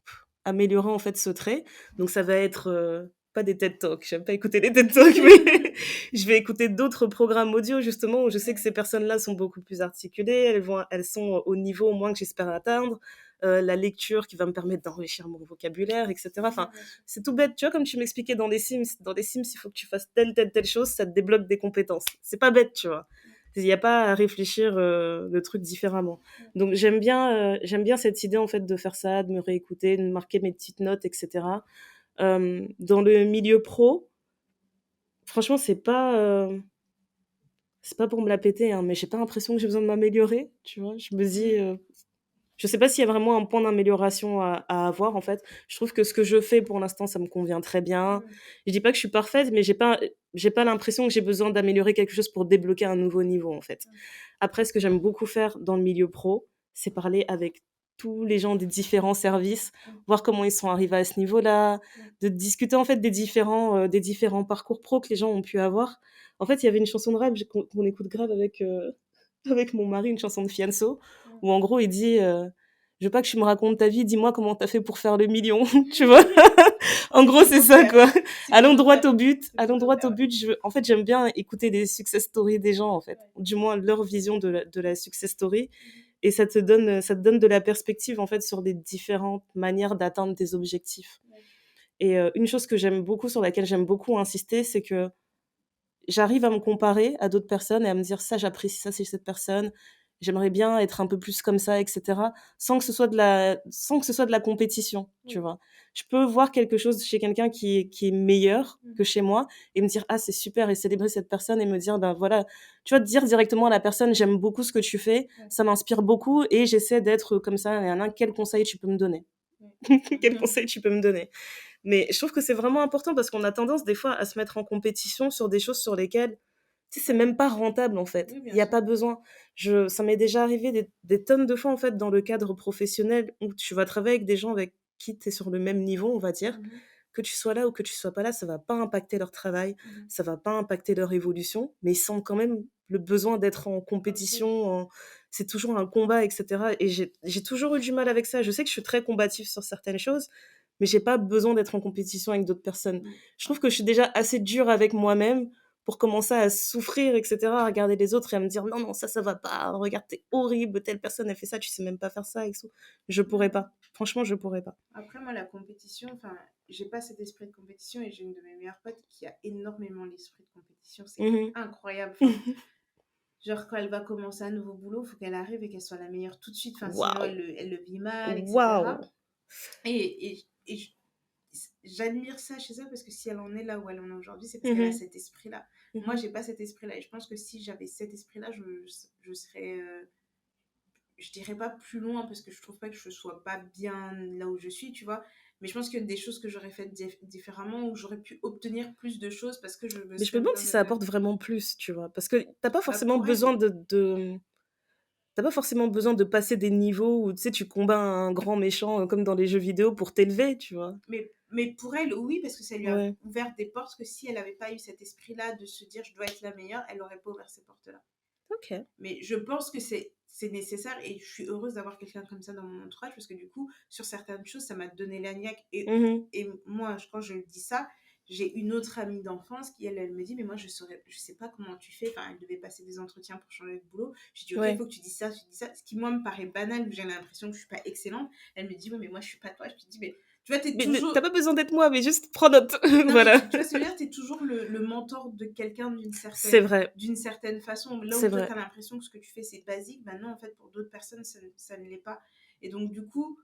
améliorer en fait ce trait. Donc ça va être pas des TED Talks, j'aime pas écouter les TED Talks, mais je vais écouter d'autres programmes audio, justement, où je sais que ces personnes-là sont beaucoup plus articulées, elles sont au niveau au moins que j'espère atteindre, la lecture qui va me permettre d'enrichir mon vocabulaire, etc. Enfin, c'est tout bête, tu vois, comme tu m'expliquais dans les Sims. Dans les Sims, il faut que tu fasses telle chose, ça te débloque des compétences. C'est pas bête, tu vois. Il n'y a pas à réfléchir le truc différemment. Donc j'aime bien cette idée en fait de faire ça, de me réécouter, de marquer mes petites notes, etc. Dans le milieu pro, franchement, c'est pas pour me la péter, hein, mais j'ai pas l'impression que j'ai besoin de m'améliorer, tu vois. Je me dis, je sais pas s'il y a vraiment un point d'amélioration à avoir, en fait. Je trouve que ce que je fais pour l'instant, ça me convient très bien. Je dis pas que je suis parfaite, mais j'ai pas l'impression que j'ai besoin d'améliorer quelque chose pour débloquer un nouveau niveau, en fait. Après, ce que j'aime beaucoup faire dans le milieu pro, c'est parler avec tous les gens des différents services, voir comment ils sont arrivés à ce niveau-là, de discuter en fait des différents parcours pro que les gens ont pu avoir. En fait, il y avait une chanson de rap qu'on écoute grave avec mon mari, une chanson de Fianso, où en gros il dit je veux pas que tu me racontes ta vie, dis-moi comment t'as fait pour faire le million, tu vois. En gros, c'est ça, quoi. Allons droit au but. Allons droit au but. En fait, j'aime bien écouter des success stories des gens, en fait. Du moins, leur vision de la success story. Et ça te donne de la perspective, en fait, sur les différentes manières d'atteindre tes objectifs. Et une chose que j'aime beaucoup, sur laquelle j'aime beaucoup insister, c'est que j'arrive à me comparer à d'autres personnes et à me dire ça, j'apprécie ça, c'est cette personne. J'aimerais bien être un peu plus comme ça, etc. Sans que ce soit de la compétition, tu vois. Je peux voir quelque chose chez quelqu'un qui est meilleur que chez moi et me dire, ah, c'est super, et célébrer cette personne et me dire, ben voilà, tu vois, dire directement à la personne, j'aime beaucoup ce que tu fais, ça m'inspire beaucoup et j'essaie d'être comme ça. Quel conseil tu peux me donner? Quel conseil tu peux me donner? Mais je trouve que c'est vraiment important parce qu'on a tendance des fois à se mettre en compétition sur des choses sur lesquelles, tu sais, c'est même pas rentable en fait. Il n'y a pas besoin. Ça m'est déjà arrivé des tonnes de fois en fait dans le cadre professionnel où tu vas travailler avec des gens avec qui tu es sur le même niveau, on va dire. Que tu sois là ou que tu sois pas là, ça va pas impacter leur travail, ça va pas impacter leur évolution, mais ils sentent quand même le besoin d'être en compétition, c'est toujours un combat, etc. Et j'ai toujours eu du mal avec ça. Je sais que je suis très combative sur certaines choses, mais j'ai pas besoin d'être en compétition avec d'autres personnes. Je trouve que je suis déjà assez dure avec moi-même pour commencer à souffrir, etc., à regarder les autres et à me dire non, ça va pas, regarde, t'es horrible, telle personne a fait ça, tu sais même pas faire ça, et tout. Je pourrais pas. Franchement, je pourrais pas. Après, moi, la compétition, enfin, j'ai pas cet esprit de compétition et j'ai une de mes meilleures potes qui a énormément l'esprit de compétition. C'est incroyable. Enfin, genre, quand elle va commencer un nouveau boulot, il faut qu'elle arrive et qu'elle soit la meilleure tout de suite. Enfin, sinon, elle le vit mal, etc. Et j'admire ça chez elle parce que si elle en est là où elle en est aujourd'hui, c'est parce qu'elle a cet esprit-là. Moi, j'ai pas cet esprit-là. Et je pense que si j'avais cet esprit-là, je serais, je dirais pas plus loin parce que je trouve pas que je sois pas bien là où je suis, tu vois. Mais je pense qu'il y a des choses que j'aurais faites différemment ou j'aurais pu obtenir plus de choses parce que je me Mais je me demande si ça apporte vraiment plus, tu vois. Parce que t'as pas forcément besoin T'as pas forcément besoin de passer des niveaux où, tu sais, tu combats un grand méchant comme dans les jeux vidéo pour t'élever, tu vois. Mais pour elle, oui, parce que ça lui a ouvert des portes que si elle n'avait pas eu cet esprit-là de se dire je dois être la meilleure, elle n'aurait pas ouvert ces portes-là. Ok. Mais je pense que c'est nécessaire et je suis heureuse d'avoir quelqu'un comme ça dans mon entourage parce que du coup, sur certaines choses, ça m'a donné la niaque. Et moi, quand je dis ça, j'ai une autre amie d'enfance qui, elle me dit, mais moi, je sais pas comment tu fais. Enfin, elle devait passer des entretiens pour changer de boulot. Je dis, ok, il faut que tu dis ça, tu dis ça. Ce qui, moi, me paraît banal, j'ai l'impression que je suis pas excellente. Elle me dit, ouais, mais moi, je suis pas toi. Je te dis, mais tu vois, toujours... T'as pas besoin d'être moi, mais juste prends note. Voilà. Tu vois, c'est-à-dire, t'es toujours le mentor de quelqu'un d'une certaine façon. Là où toi, t'as l'impression que ce que tu fais, c'est basique, ben non, en fait, pour d'autres personnes, ça ne l'est pas. Et donc, du coup,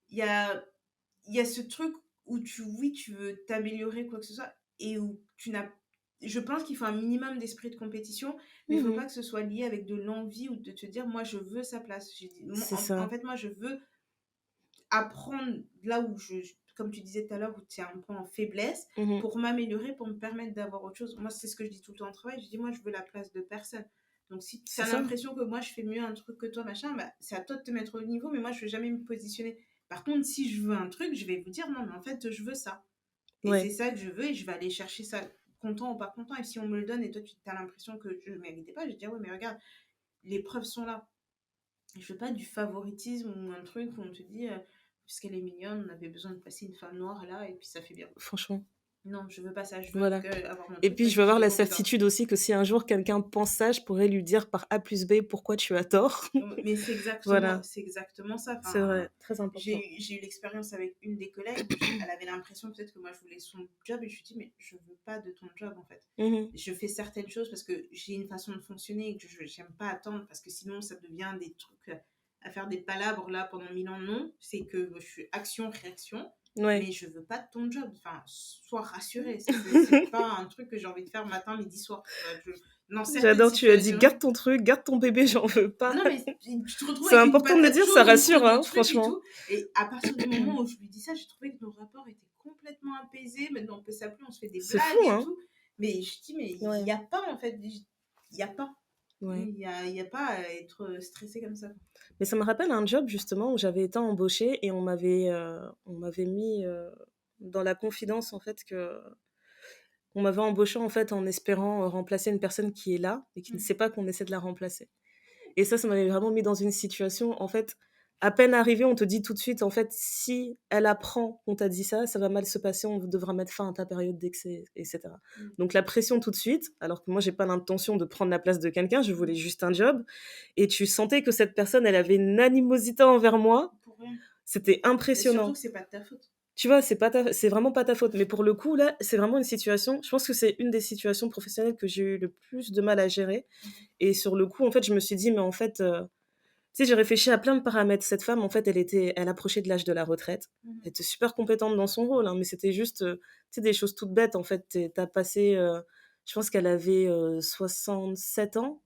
il y a ce truc où tu veux t'améliorer, quoi que ce soit, et où tu n'as... Je pense qu'il faut un minimum d'esprit de compétition, mais il ne faut pas que ce soit lié avec de l'envie ou de te dire, moi, je veux sa place. En fait, moi, je veux apprendre là où comme tu disais tout à l'heure, où tu es un peu en faiblesse, pour m'améliorer, pour me permettre d'avoir autre chose. Moi, c'est ce que je dis tout le temps au travail. Je dis, moi, je veux la place de personne. Donc, si tu as l'impression que moi, je fais mieux un truc que toi, machin, bah, c'est à toi de te mettre au niveau, mais moi, je ne vais jamais me positionner. Par contre, si je veux un truc, je vais vous dire, non, mais en fait, je veux ça. Et c'est ça que je veux et je vais aller chercher ça, content ou pas content. Et si on me le donne et toi, tu as l'impression que je ne méritais pas, je vais dire, ouais, mais regarde, les preuves sont là. Je veux pas du favoritisme ou un truc où on te dit, puisqu'elle est mignonne, on avait besoin de passer une femme noire là, et puis ça fait bien. Franchement. Non, je veux pas ça. Je veux Voilà. avoir mon Et truc puis, parce je veux que avoir j'ai la pas envie d'en... certitude aussi que si un jour quelqu'un pense ça, je pourrais lui dire par A plus B pourquoi tu as tort. Mais Voilà, c'est exactement ça. c'est Enfin, vrai, très important. j'ai eu l'expérience avec une des collègues où elle avait l'impression peut-être que moi je voulais son job et je lui dis mais je veux pas de ton job en fait. Mhm. Je fais certaines choses parce que j'ai une façon de fonctionner et que je n'aime pas attendre parce que sinon ça devient des trucs à faire des palabres là pendant 1000 ans. Non, c'est que je suis action-réaction. Ouais. Mais je veux pas de ton job. Enfin, sois rassurée. C'est pas un truc que j'ai envie de faire matin, midi, soir. Tu vois. Dans certaines J'adore, tu as dit situations, garde ton truc, garde ton bébé, j'en veux pas. non, mais tu te retrouves C'est avec une important de le patate dire, ça chaude entre rassure, deux hein, trucs et franchement. tout. Et à partir du moment où je lui dis ça, j'ai trouvé que nos rapports étaient complètement apaisés. Maintenant, on peut s'appeler, on se fait des C'est blagues fou, et hein. tout. Mais je dis, mais il Ouais, n'y a pas, en fait. Il n'y a pas. ouais. Il y a pas à être stressé comme ça. Mais ça me rappelle un job justement où j'avais été embauchée et on m'avait mis dans la confidence en fait que on m'avait embauchée en fait en espérant remplacer une personne qui est là et qui ne Mm. sait pas qu'on essaie de la remplacer. Et ça m'avait vraiment mis dans une situation, en fait, à peine arrivée, on te dit tout de suite, en fait, si elle apprend qu'on t'a dit ça va mal se passer, on devra mettre fin à ta période d'excès, etc. Mm. Donc la pression tout de suite, alors que moi, j'ai pas l'intention de prendre la place de quelqu'un, je voulais juste un job. Et tu sentais que cette personne, elle avait une animosité envers moi. Pour rien. C'était Et surtout impressionnant. que c'est pas de ta faute. Tu vois, c'est vraiment pas ta faute. Mais pour le coup, là, c'est vraiment une situation, je pense que c'est une des situations professionnelles que j'ai eu le plus de mal à gérer. Et sur le coup, en fait, je me suis dit, mais en fait, tu sais, j'ai réfléchi à plein de paramètres. Cette femme, en fait, elle approchait de l'âge de la retraite. Elle était super compétente dans son rôle, hein, mais c'était juste, tu sais, des choses toutes bêtes. En fait, t'as passé, je pense qu'elle avait 67 ans.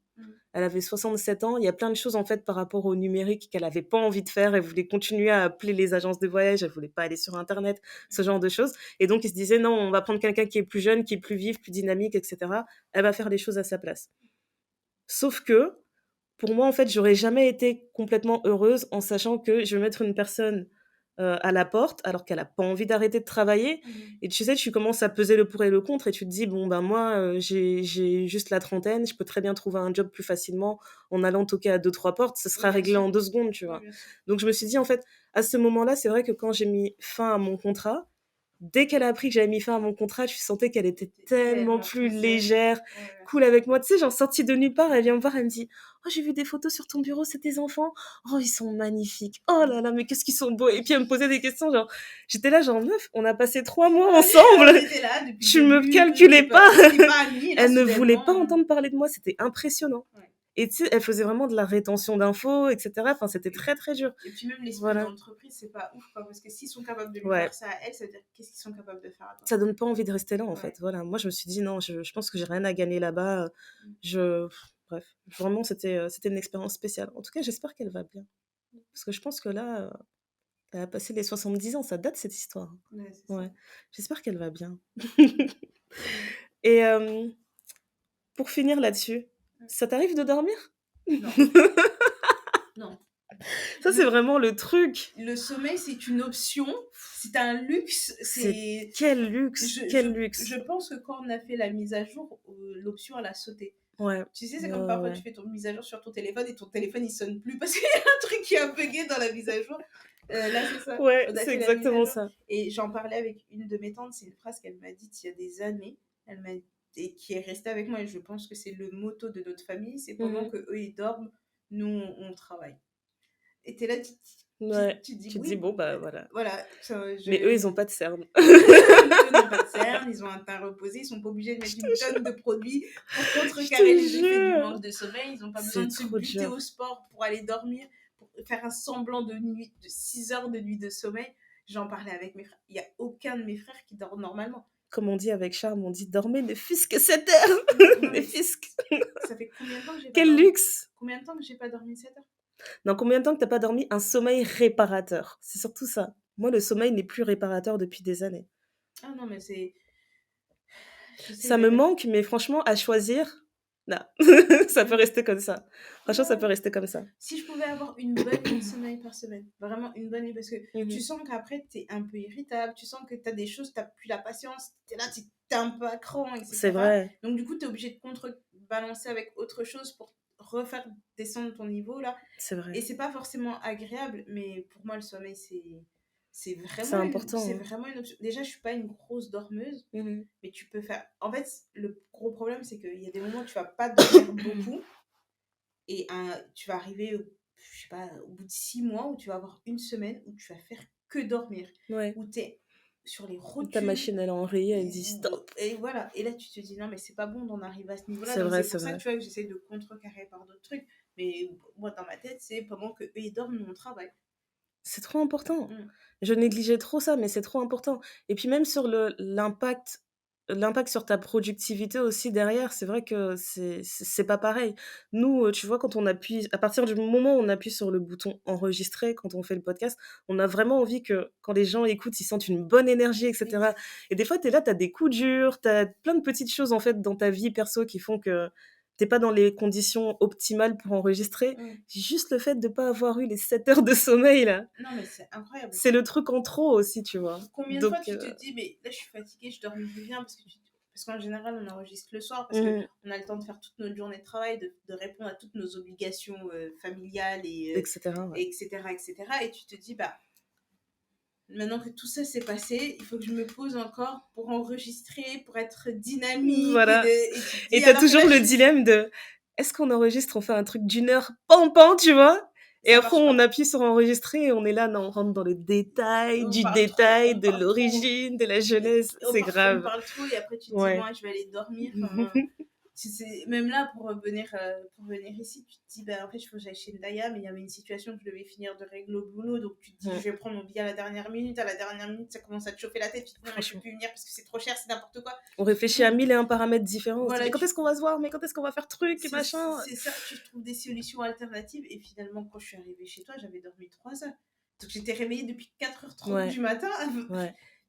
Elle avait 67 ans. Il y a plein de choses, en fait, par rapport au numérique qu'elle avait pas envie de faire. Elle voulait continuer à appeler les agences de voyage. Elle voulait pas aller sur Internet, ce genre de choses. Et donc, ils se disaient, non, on va prendre quelqu'un qui est plus jeune, qui est plus vif, plus dynamique, etc. Elle va faire les choses à sa place. Sauf que, pour moi, en fait, j'aurais jamais été complètement heureuse en sachant que je vais mettre une personne à la porte alors qu'elle a pas envie d'arrêter de travailler. Et tu sais, tu commences à peser le pour et le contre et tu te dis, bon, ben moi, j'ai juste la trentaine, je peux très bien trouver un job plus facilement en allant toquer à 2, 3 portes, ce sera Bien réglé sûr. en 2 secondes, tu Oui, vois. bien sûr. Donc je me suis dit, en fait, à ce moment-là, c'est vrai que quand j'ai mis fin à mon contrat, dès qu'elle a appris que j'avais mis fin à mon contrat, je sentais qu'elle était tellement Tellement plus plus zen. légère, Ouais, cool avec moi. Tu sais, genre sortie de nulle part, elle vient me voir, elle me dit: «Oh, j'ai vu des photos sur ton bureau, c'est tes enfants? Oh, ils sont magnifiques. Oh là là, mais qu'est-ce qu'ils sont beaux!» Et puis elle me posait des questions, genre, j'étais là, genre, meuf, on a passé 3 mois on ensemble, était là depuis tu le me début, calculais pas. on n'était pas amis, là, Elle ne voulait soudainement. pas entendre parler de moi, c'était impressionnant. Ouais. Et tu sais, elle faisait vraiment de la rétention d'infos, etc. Enfin, c'était très très dur. Et puis même l'esprit Voilà. d'entreprise, c'est pas ouf, quoi, parce que s'ils sont capables de lui Ouais. faire ça à elle, ça veut dire qu'est-ce qu'ils sont capables de faire à toi. Ça donne pas envie de rester là, en Ouais. fait. Voilà. Moi, je me suis dit: «Non, je pense que j'ai rien à gagner là-bas». Mm. Je Bref, vraiment, c'était une expérience spéciale. En tout cas, j'espère qu'elle va bien. Parce que je pense que là, elle a passé les 70 ans, ça date cette histoire. Ouais, c'est Ouais. ça. J'espère qu'elle va bien. Et pour finir là-dessus, ça t'arrive de dormir? Non. Non. Ça, c'est vraiment le truc. Le sommeil, c'est une option, c'est un luxe. C'est quel luxe, quel luxe. Je pense que quand on a fait la mise à jour, l'option, elle a sauté. Ouais. Tu sais, c'est Ouais, comme parfois ouais. tu fais ton mise à jour sur ton téléphone et ton téléphone, il sonne plus parce qu'il y a un truc qui a bugué dans la mise à jour. Là, c'est ça. Ouais, On a c'est fait la mise à exactement jour. ça. Et j'en parlais avec une de mes tantes, c'est une phrase qu'elle m'a dite il y a des années. Elle m'a et qui est restée avec moi et je pense que c'est le motto de notre famille, c'est pendant que eux ils dorment, nous on travaille. Et t'es là, Ouais. tu te dis Tu te dis: oui, «Bon, bah, voilà». voilà. Mais eux, ils ont pas de cernes. Eux n'ont pas de cernes, ils ont un teint reposé, ils sont pas obligés de mettre une tonne de produits pour Je contrecarrer te les effets du jure. manque de sommeil. Ils n'ont pas besoin C'est de se trop buter dur. au sport pour aller dormir, pour faire un semblant de nuit, de 6 heures de nuit de sommeil. J'en parlais avec mes frères. Il n'y a aucun de mes frères qui dort normalement. Comme on dit avec Charme, on dit: «Dormez ne fût-ce que 7 heures». Non, Ne mais fût-ce que ça fait combien de temps que j'ai pas Quel dormi? luxe! Combien de temps que j'ai pas dormi 7 heures? Dans combien de temps que tu as pas dormi un sommeil réparateur? C'est surtout ça. Moi, le sommeil n'est plus réparateur depuis des années. Ah non, mais c'est. Je sais, Ça me mais manque, mais franchement, à choisir, non, ça peut rester comme ça. Franchement, ça peut rester comme ça. si je pouvais avoir une bonne nuit de sommeil par semaine, vraiment une bonne nuit, parce que tu Mmh. sens qu'après, tu es un peu irritable, tu sens que tu as des choses, tu n'as plus la patience, tu es là, tu es un peu à cran, C'est etc. vrai, Donc, du coup, tu es obligé de contrebalancer avec autre chose pour refaire descendre ton niveau, là. c'est Et vrai. c'est pas forcément agréable, mais pour moi, le sommeil, c'est. c'est C'est important. vraiment une option. Déjà, je suis pas une grosse dormeuse, mais tu peux faire. En fait, le gros problème, c'est qu'il y a des moments où tu vas pas dormir beaucoup et tu vas arriver, je sais pas, au bout de 6 mois où tu vas avoir une semaine où tu vas faire que dormir, Ouais. où tu es sur les Ta rotules. machine, elle a enrayé, elle dit stop. Et voilà. Et là, tu te dis, non, mais c'est pas bon d'en arriver à ce niveau-là. C'est Donc, vrai, c'est c'est pour ça que vrai. tu vois que j'essaie de contrecarrer par d'autres trucs. Mais moi, dans ma tête, c'est pendant qu'eux, ils dorment, nous, on travaille. C'est trop important. Je négligeais trop ça, mais c'est trop important. Et puis même sur l'impact sur ta productivité aussi derrière, c'est vrai que c'est pas pareil. Nous, tu vois, quand on appuie à partir du moment où on appuie sur le bouton enregistrer quand on fait le podcast, on a vraiment envie que quand les gens écoutent, ils sentent une bonne énergie, etc. Et des fois, tu es là, tu as des coups durs, tu as plein de petites choses en fait dans ta vie perso qui font que t'es pas dans les conditions optimales pour enregistrer. Juste le fait de pas avoir eu les 7 heures de sommeil, là. Non, mais c'est incroyable. C'est le truc en trop aussi, tu vois. Combien de fois tu te dis, mais là, je suis fatiguée, je dors bien parce qu'en général, on enregistre le soir parce qu'on a le temps de faire toute notre journée de travail, de répondre à toutes nos obligations familiales, etc. etc. Et tu te dis, bah, maintenant que tout ça s'est passé, il faut que je me pose encore pour enregistrer, pour être dynamique. Voilà. Et t'as toujours le dilemme de est-ce qu'on enregistre, on fait un truc d'une heure, pam, tu vois. Et après, on appuie sur enregistrer et on est là, non, on rentre dans le détail, de l'origine, de la jeunesse. C'est grave. On parle trop et après tu te dis, moi, je vais aller dormir. Même là, pour venir ici, tu te dis, bah, en fait, il faut que j'aille chez Ndaya, mais il y avait une situation que je devais finir de régler au boulot, donc tu te dis, je vais prendre mon billet à la dernière minute. À la dernière minute, ça commence à te chauffer la tête. Tu te dis, non, mais je peux plus venir parce que c'est trop cher, c'est n'importe quoi. On réfléchit à 1001 paramètres différents. Voilà, mais quand est-ce qu'on va se voir? Mais quand est-ce qu'on va faire truc et machin? C'est ça, tu trouves des solutions alternatives. Et finalement, quand je suis arrivée chez toi, j'avais dormi 3 heures. Donc j'étais réveillée depuis 4h30 du matin.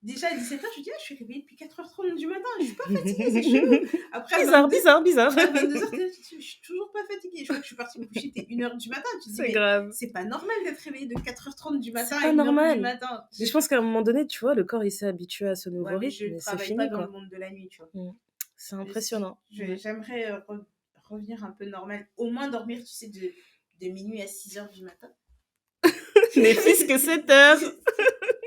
Déjà à 17h, je dis, je suis réveillée depuis 4h30 du matin, je suis pas fatiguée, c'est chelou. Après, bizarre. Après, à 22h, je suis toujours pas fatiguée. Je crois que je suis partie me coucher, c'était 1h du matin. Tu te dis, c'est grave. C'est pas normal d'être réveillée de 4h30 du matin à 1h du matin. Et je pense qu'à un moment donné, tu vois, le corps, il s'est habitué à ce nouveau rythme. Je ne travaille pas dans le monde de la nuit, tu vois. C'est impressionnant. J'aimerais revenir un peu normal. Au moins dormir, tu sais, de minuit à 6h du matin. Mais plus que 7 heures.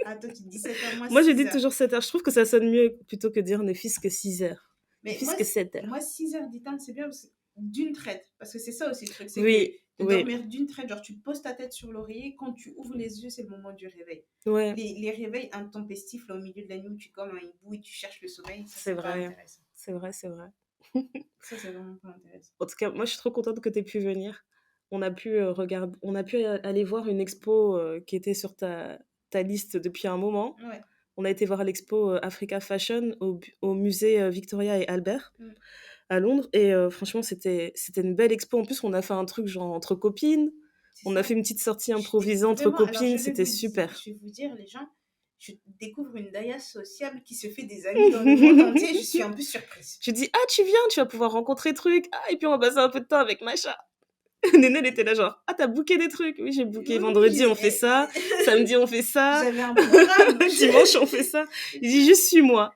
Ah, toi, tu dis 7 heures, moi, je dis toujours 7 heures. Je trouve que ça sonne mieux plutôt que dire ne fût-ce que 6 heures. Mais ne que 7 heures. Moi, 6 heures d'éteinte, c'est bien d'une traite. Parce que c'est ça aussi le truc. C'est que dormir d'une traite, genre tu poses ta tête sur l'oreiller, quand tu ouvres les yeux, c'est le moment du réveil. Les réveils intempestifs, là, au milieu de la nuit, où tu es comme un hibou et tu cherches le sommeil, ça, c'est vrai. Pas intéressant. C'est vrai. Ça, c'est vraiment pas intéressant. En tout cas, moi, je suis trop contente que tu aies pu venir. On a pu aller voir une expo qui était sur ta liste depuis un moment. On a été voir l'expo Africa Fashion au musée Victoria et Albert à Londres. Et franchement, c'était une belle expo. En plus, on a fait un truc genre entre copines. On a fait une petite sortie improvisée entre copines. C'était super. Je vais vous dire, les gens, je découvre une Ndaya sociable qui se fait des amis dans le monde entier. Je suis un peu surprise. Je dis, tu viens, tu vas pouvoir rencontrer truc. Et puis on va passer un peu de temps avec Macha. Néné, elle était là genre, t'as booké des trucs? Oui, j'ai booké. Vendredi, on fait ça. Samedi, on fait ça. J'avais un programme. Dimanche, on fait ça. Il dit, juste suis-moi.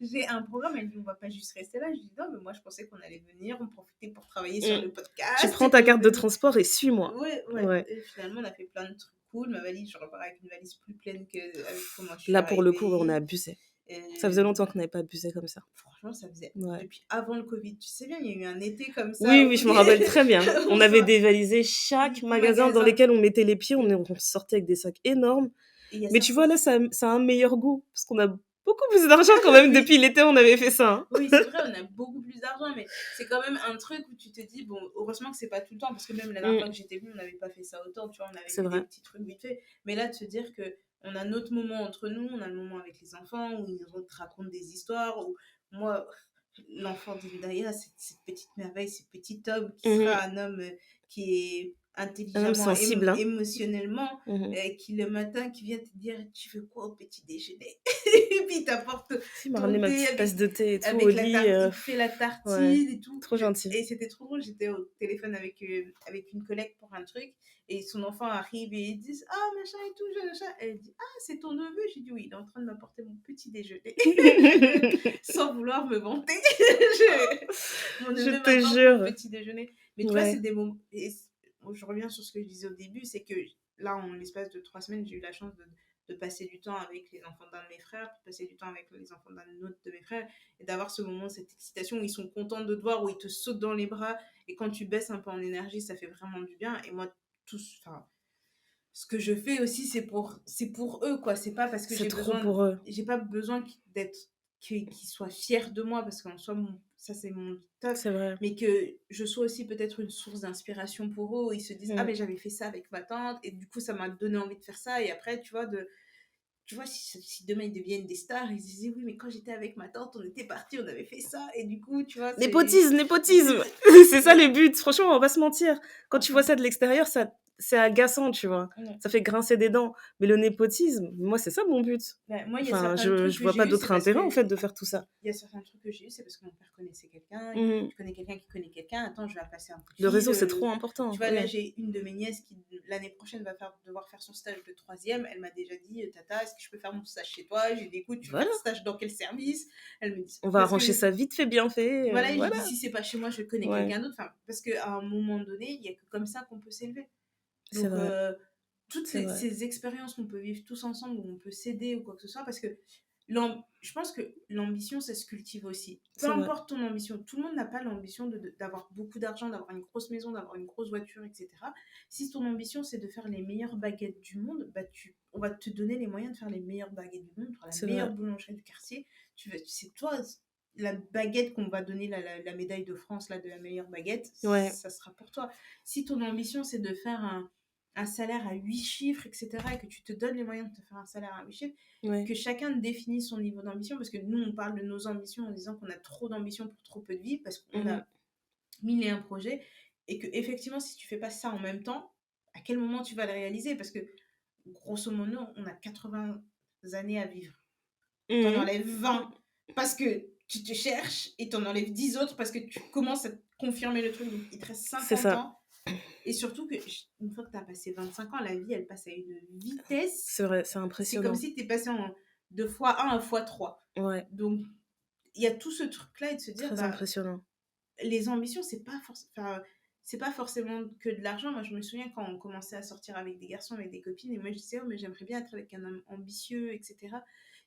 J'ai un programme. Elle dit, on va pas juste rester là. Je dis, non, mais moi, je pensais qu'on allait venir, on profitait pour travailler sur le podcast. Tu prends ta carte de transport et suis-moi. Ouais. Et finalement, on a fait plein de trucs cool. Ma valise, je repars avec une valise plus pleine qu'avec comment je suis là, pour le coup, on a abusé. Ça faisait longtemps qu'on n'avait pas abusé comme ça. Franchement, ça faisait depuis avant le Covid. Tu sais bien, il y a eu un été comme ça. Oui, je me rappelle très bien. On avait dévalisé chaque magasin dans lequel on mettait les pieds. On sortait avec des sacs énormes. Mais tu vois, là, ça a un meilleur goût. Parce qu'on a beaucoup plus d'argent quand même. Depuis l'été, on avait fait ça. Hein. Oui, c'est vrai, on a beaucoup plus d'argent. Mais c'est quand même un truc où tu te dis, bon, heureusement que c'est pas tout le temps. Parce que même la dernière fois que j'étais venue, on n'avait pas fait ça autant. Tu vois, on avait fait des petits trucs vite fait. Mais là, de se dire que on a notre moment entre nous, on a le moment avec les enfants où ils te racontent des histoires. Où moi, l'enfant de Ndaya, cette petite merveille, ce petit homme qui sera un homme qui est intelligemment, sensible, émotionnellement, qui le matin, qui vient te dire tu veux quoi au petit déjeuner et puis il t'apporte m'a ramené ma petite tasse de thé et tout avec au lit. Il fait la tartine et tout. Trop gentil. Et c'était trop drôle, j'étais au téléphone avec une collègue pour un truc et son enfant arrive et ils disent machin et tout, machin. Elle dit c'est ton neveu. J'ai dit oui, il est en train de m'apporter mon petit déjeuner sans vouloir me vanter. Mon neveu je te jure. Mon petit déjeuner. Mais tu vois, c'est des moments. je reviens sur ce que je disais au début, c'est que là, en l'espace de 3 semaines, j'ai eu la chance de passer du temps avec les enfants d'un de mes frères, de passer du temps avec les enfants d'un autre de mes frères, et d'avoir ce moment, cette excitation où ils sont contents de te voir, où ils te sautent dans les bras, et quand tu baisses un peu en énergie, ça fait vraiment du bien. Et moi, enfin, ce que je fais aussi, c'est pour eux, quoi. C'est pas parce que C'est trop pour eux. j'ai pas besoin qu'ils soient fiers de moi, parce qu'en soi, ça, c'est mon top, C'est vrai. mais que je sois aussi peut-être une source d'inspiration pour eux, où ils se disent, ah, mais j'avais fait ça avec ma tante, et du coup, ça m'a donné envie de faire ça, et après, tu vois, si demain ils deviennent des stars, ils se disaient, oui, mais quand j'étais avec ma tante, on était partis, on avait fait ça, et du coup, tu vois, Népotisme. C'est ça le but. Franchement, on va pas se mentir. Quand tu vois ça de l'extérieur, c'est agaçant, tu vois. Ouais. Ça fait grincer des dents. Mais le népotisme, moi, c'est ça mon but. Bah, moi, il y a Enfin, certains trucs je que vois j'ai pas eu, c'est d'autre parce intérêt, que en fait, de faire tout ça. il y a certains trucs que j'ai eu, c'est parce que mon père connaissait quelqu'un, Mhm. je connais quelqu'un qui connaît quelqu'un, attends, je vais passer un coup de Le fil. réseau, c'est trop important. Tu vois, là, Oui. j'ai une de mes nièces qui, l'année prochaine, va devoir faire son stage de 3e. Elle m'a déjà dit, Tata, est-ce que je peux faire mon stage chez toi? J'ai dit, écoute, tu veux Voilà. faire stage dans quel service? Elle me dit, On va parce arranger que, ça vite fait, bien fait. voilà, j'ai Voilà. dit, si c'est pas chez moi, je connais Ouais. quelqu'un d'autre. Enfin, parce qu'à un moment donné, il y a que comme ça qu'on peut s'élever. C'est Donc, vrai. toutes C'est vrai. ces expériences qu'on peut vivre tous ensemble, où on peut s'aider ou quoi que ce soit, parce que je pense que l'ambition, ça se cultive aussi. Peu C'est vrai. importe ton ambition, tout le monde n'a pas l'ambition d'avoir beaucoup d'argent, d'avoir une grosse maison, d'avoir une grosse voiture, etc. Si ton ambition, c'est de faire les meilleures baguettes du monde, bah on va te donner les moyens de faire les meilleures baguettes du monde, faire la C'est meilleure vrai. boulangerie du quartier. C'est toi, la baguette qu'on va donner, la médaille de France là, de la meilleure baguette, Ouais. ça sera pour toi. Si ton ambition, c'est de faire un salaire à 8 chiffres, etc., et que tu te donnes les moyens de te faire un salaire à 8 chiffres, Ouais. que chacun définisse son niveau d'ambition, parce que nous, on parle de nos ambitions en disant qu'on a trop d'ambition pour trop peu de vie, parce qu'on a 1001 projets, et que effectivement, si tu fais pas ça en même temps, à quel moment tu vas le réaliser? Parce que, grosso modo, on a 80 années à vivre. T'en enlèves 20 parce que tu te cherches, et t'en enlèves 10 autres parce que tu commences à confirmer le truc, donc il te reste C'est 50 ça. ans. Et surtout que une fois que tu as passé 25 ans, la vie, elle passe à une vitesse. C'est vrai, c'est C'est comme impressionnant. si tu es passé de x1 à x3. Ouais. Donc, il y a tout ce truc-là, et de se dire, Très impressionnant. les ambitions, c'est pas forcément que de l'argent. Moi, je me souviens quand on commençait à sortir avec des garçons, avec des copines, et moi, je disais, oh, mais j'aimerais bien être avec un homme ambitieux, etc.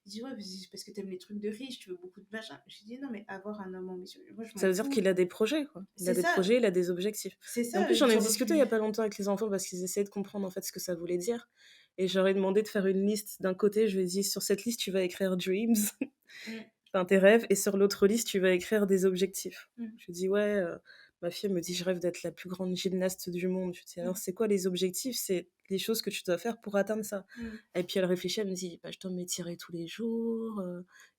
Ils disent, ouais, parce que t'aimes les trucs de riches, tu veux beaucoup de machin. Je dis, non, mais avoir un homme ambitieux, moi, je Ça m'en veut dire fous. qu'il a des projets, quoi. Il a C'est des ça. projets, il a des objectifs. C'est Et en ça, plus, j'en ai genre, discuté il y a pas longtemps avec les enfants parce qu'ils essayaient de comprendre en fait ce que ça voulait dire. Et j'aurais demandé de faire une liste. D'un côté, je lui ai dit, sur cette liste, tu vas écrire dreams, enfin tes rêves, et sur l'autre liste, tu vas écrire des objectifs. Je lui ai dit, ouais, ma fille me dit, je rêve d'être la plus grande gymnaste du monde. Je lui ai dit, alors c'est quoi les objectifs? C'est les choses que tu dois faire pour atteindre ça. Et puis elle réfléchit, elle me dit, bah, je dois m'étirer tous les jours,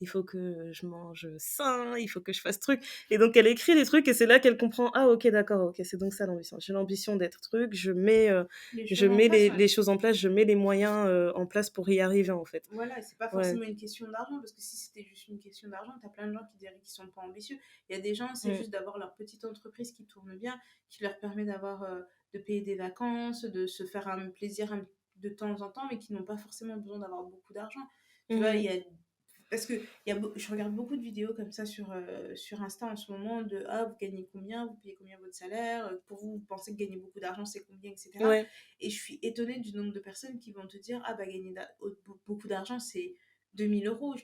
il faut que je mange sain, il faut que je fasse truc. Et donc elle écrit des trucs, et c'est là qu'elle comprend, ah ok, d'accord, ok, c'est donc ça l'ambition. J'ai l'ambition d'être truc, je mets les choses en place, je mets les moyens en place pour y arriver en fait. Voilà, c'est pas forcément une question d'argent, parce que si c'était juste une question d'argent, t'as plein de gens qui diraient qu'ils sont pas ambitieux. Il y a des gens, c'est juste d'avoir leur petite entreprise qui tourne bien, qui leur permet de payer des vacances, de se faire un plaisir de temps en temps, mais qui n'ont pas forcément besoin d'avoir beaucoup d'argent. Tu vois, parce que je regarde beaucoup de vidéos comme ça sur Insta en ce moment, de vous gagnez combien, vous payez combien votre salaire, pour vous, vous pensez que gagner beaucoup d'argent c'est combien, etc. Et je suis étonnée du nombre de personnes qui vont te dire, bah gagner beaucoup d'argent c'est 2000 euros.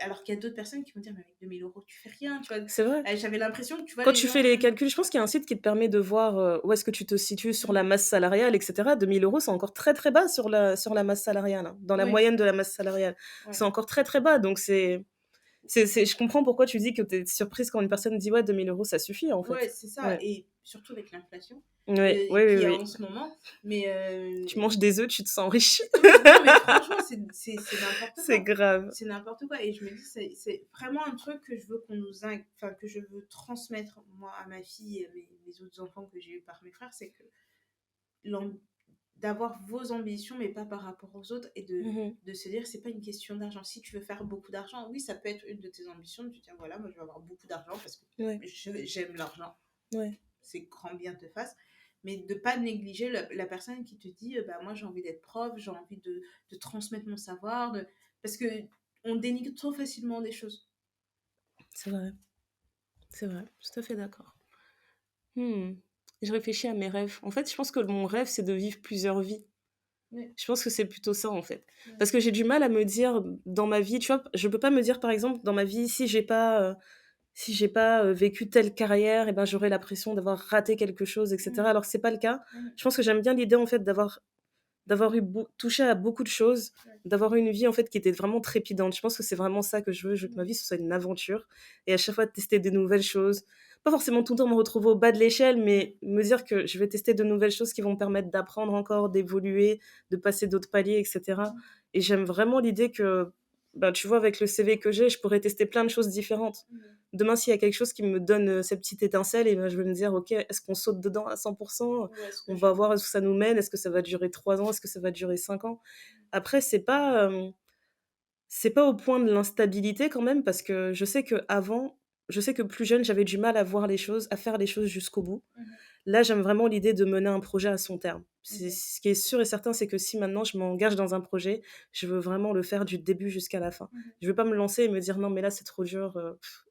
Alors qu'il y a d'autres personnes qui vont dire, mais avec 2000 euros tu fais rien, tu vois. C'est vrai. J'avais l'impression que tu vois, quand tu fais les calculs, je pense qu'il y a un site qui te permet de voir où est-ce que tu te situes sur la masse salariale, etc. 2000 euros, c'est encore très très bas sur la masse salariale, hein. Dans la moyenne de la masse salariale. C'est encore très très bas, donc je comprends pourquoi tu dis que tu es surprise quand une personne dit ouais, 2000 euros ça suffit en fait. Ouais, c'est ça, et surtout avec l'inflation qu'il y a en ce moment. Mais tu manges des œufs, tu te sens riche. non, mais franchement, c'est n'importe quoi. C'est grave. C'est n'importe quoi. Et je me dis, c'est vraiment un truc que je veux que je veux transmettre, moi, à ma fille et mes autres enfants que j'ai eu par mes frères, c'est que d'avoir vos ambitions, mais pas par rapport aux autres, et de se dire, c'est pas une question d'argent. Si tu veux faire beaucoup d'argent, oui, ça peut être une de tes ambitions, de te dire, voilà, moi, je veux avoir beaucoup d'argent parce que j'aime l'argent. C'est grand bien te fasse. Mais de pas négliger la personne qui te dit, bah, moi, j'ai envie d'être prof, j'ai envie de transmettre mon savoir, parce que on dénigre trop facilement des choses. C'est vrai. C'est vrai, tout à fait d'accord. Je réfléchis à mes rêves. En fait, je pense que mon rêve, c'est de vivre plusieurs vies. Ouais. Je pense que c'est plutôt ça, en fait. Ouais. Parce que j'ai du mal à me dire, dans ma vie, tu vois, je peux pas me dire, par exemple, dans ma vie, si j'ai pas vécu telle carrière, et ben, j'aurais l'impression d'avoir raté quelque chose, etc. Alors que c'est pas le cas. Je pense que j'aime bien l'idée, en fait, d'avoir touché à beaucoup de choses, d'avoir une vie, en fait, qui était vraiment trépidante. Je pense que c'est vraiment ça que je veux. Je veux que ma vie, ce soit une aventure. Et à chaque fois, tester des nouvelles choses. Pas forcément tout le temps me retrouver au bas de l'échelle, mais me dire que je vais tester de nouvelles choses qui vont me permettre d'apprendre encore, d'évoluer, de passer d'autres paliers, etc. Et j'aime vraiment l'idée que, bah, tu vois, avec le CV que j'ai, je pourrais tester plein de choses différentes. Demain, s'il y a quelque chose qui me donne cette petite étincelle, et ben, je vais me dire, ok, est-ce qu'on saute dedans à 100%? On va voir où ça nous mène. Est-ce que ça va durer 3 ans? Est-ce que ça va durer 5 ans? Après, c'est pas au point de l'instabilité quand même, parce que je sais que plus jeune, j'avais du mal à voir les choses, à faire les choses jusqu'au bout. Là, j'aime vraiment l'idée de mener un projet à son terme. Ce qui est sûr et certain, c'est que si maintenant je m'engage dans un projet, je veux vraiment le faire du début jusqu'à la fin. Je veux pas me lancer et me dire non, mais là, c'est trop dur,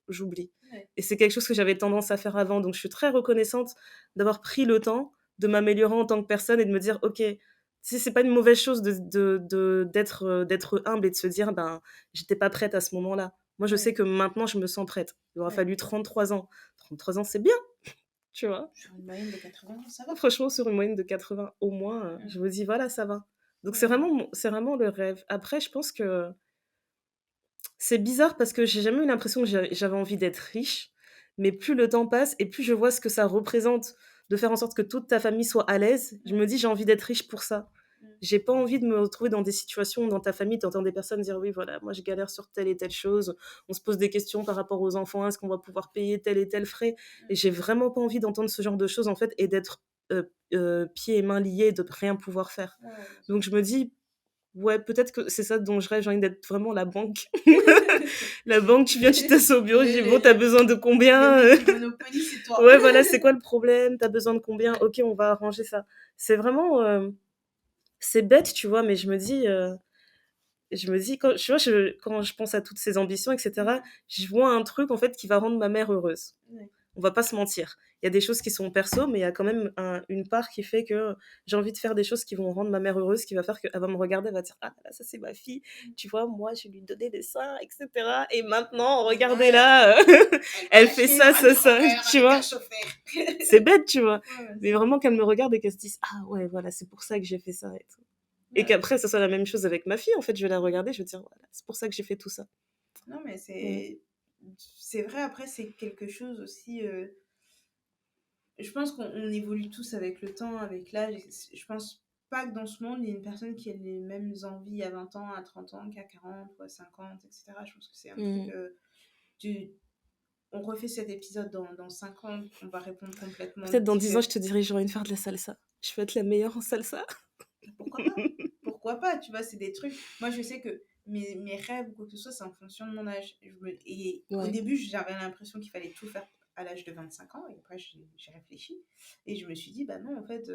j'oublie. Et c'est quelque chose que j'avais tendance à faire avant. Donc, je suis très reconnaissante d'avoir pris le temps de m'améliorer en tant que personne et de me dire, ok, si c'est pas une mauvaise chose d'être humble et de se dire, ben, j'étais pas prête à ce moment-là. Moi, je sais que maintenant, je me sens prête. Il aura fallu 33 ans. 33 ans, c'est bien, tu vois. Sur une moyenne de 80, ça va. Franchement, sur une moyenne de 80 au moins, je me dis, voilà, ça va. Donc, c'est vraiment le rêve. Après, je pense que c'est bizarre parce que j'ai jamais eu l'impression que j'avais envie d'être riche, mais plus le temps passe et plus je vois ce que ça représente de faire en sorte que toute ta famille soit à l'aise, je me dis: «J'ai envie d'être riche pour ça». J'ai pas envie de me retrouver dans des situations où dans ta famille, tu entends des personnes dire: «Oui, voilà, moi je galère sur telle et telle chose». On se pose des questions par rapport aux enfants: «Est-ce qu'on va pouvoir payer tel et tel frais?» Et j'ai vraiment pas envie d'entendre ce genre de choses, en fait, et d'être, pieds et mains liés, de rien pouvoir faire. Donc je me dis: «Ouais, peut-être que c'est ça dont je rêve, j'ai envie d'être vraiment la banque». La banque, tu viens, tu t'assois au bureau, je dis: «Bon, tu as besoin de combien?» Les mecs du Monopoly, c'est toi. Ouais, voilà, c'est quoi le problème? Tu as besoin de combien? OK, on va arranger ça. C'est vraiment, c'est bête, tu vois? Mais je me dis quand je pense à toutes ces ambitions et cetera, je vois un truc, en fait, qui va rendre ma mère heureuse. On va pas se mentir. Il y a des choses qui sont perso, mais il y a quand même une part qui fait que j'ai envie de faire des choses qui vont rendre ma mère heureuse, qui va faire qu'elle va me regarder, elle va dire: «Ah là, ça c'est ma fille, tu vois, moi je lui donnais des seins et cetera et maintenant regardez-la, elle fait ça, tu vois?» C'est bête, tu vois? Mais vraiment qu'elle me regarde et qu'elle se dise: «Ah ouais, voilà, c'est pour ça que j'ai fait ça et tout». Et qu'après ça soit la même chose avec ma fille, en fait, je vais la regarder, je vais dire: «Voilà, c'est pour ça que j'ai fait tout ça». Non, mais c'est vrai, après, c'est quelque chose aussi. Je pense qu'on évolue tous avec le temps, avec l'âge. Je pense pas que dans ce monde, il y ait une personne qui ait les mêmes envies à 20 ans, à 30 ans, qu'à 40 ou à 50, etc. Je pense que c'est un truc. Du... On refait cet épisode dans 5 ans, on va répondre complètement Peut-être dans 10 ans, différent. je te dirai: «J'ai envie de faire de la salsa. Je veux être la meilleure en salsa». Pourquoi pas? Pourquoi pas? Tu vois, c'est des trucs. Moi, je sais que mes rêves ou quoi que ce soit, c'est en fonction de mon âge. Et au Ouais. début, j'avais l'impression qu'il fallait tout faire à l'âge de 25 ans. Et après, j'ai réfléchi. Et je me suis dit, bah non, en fait,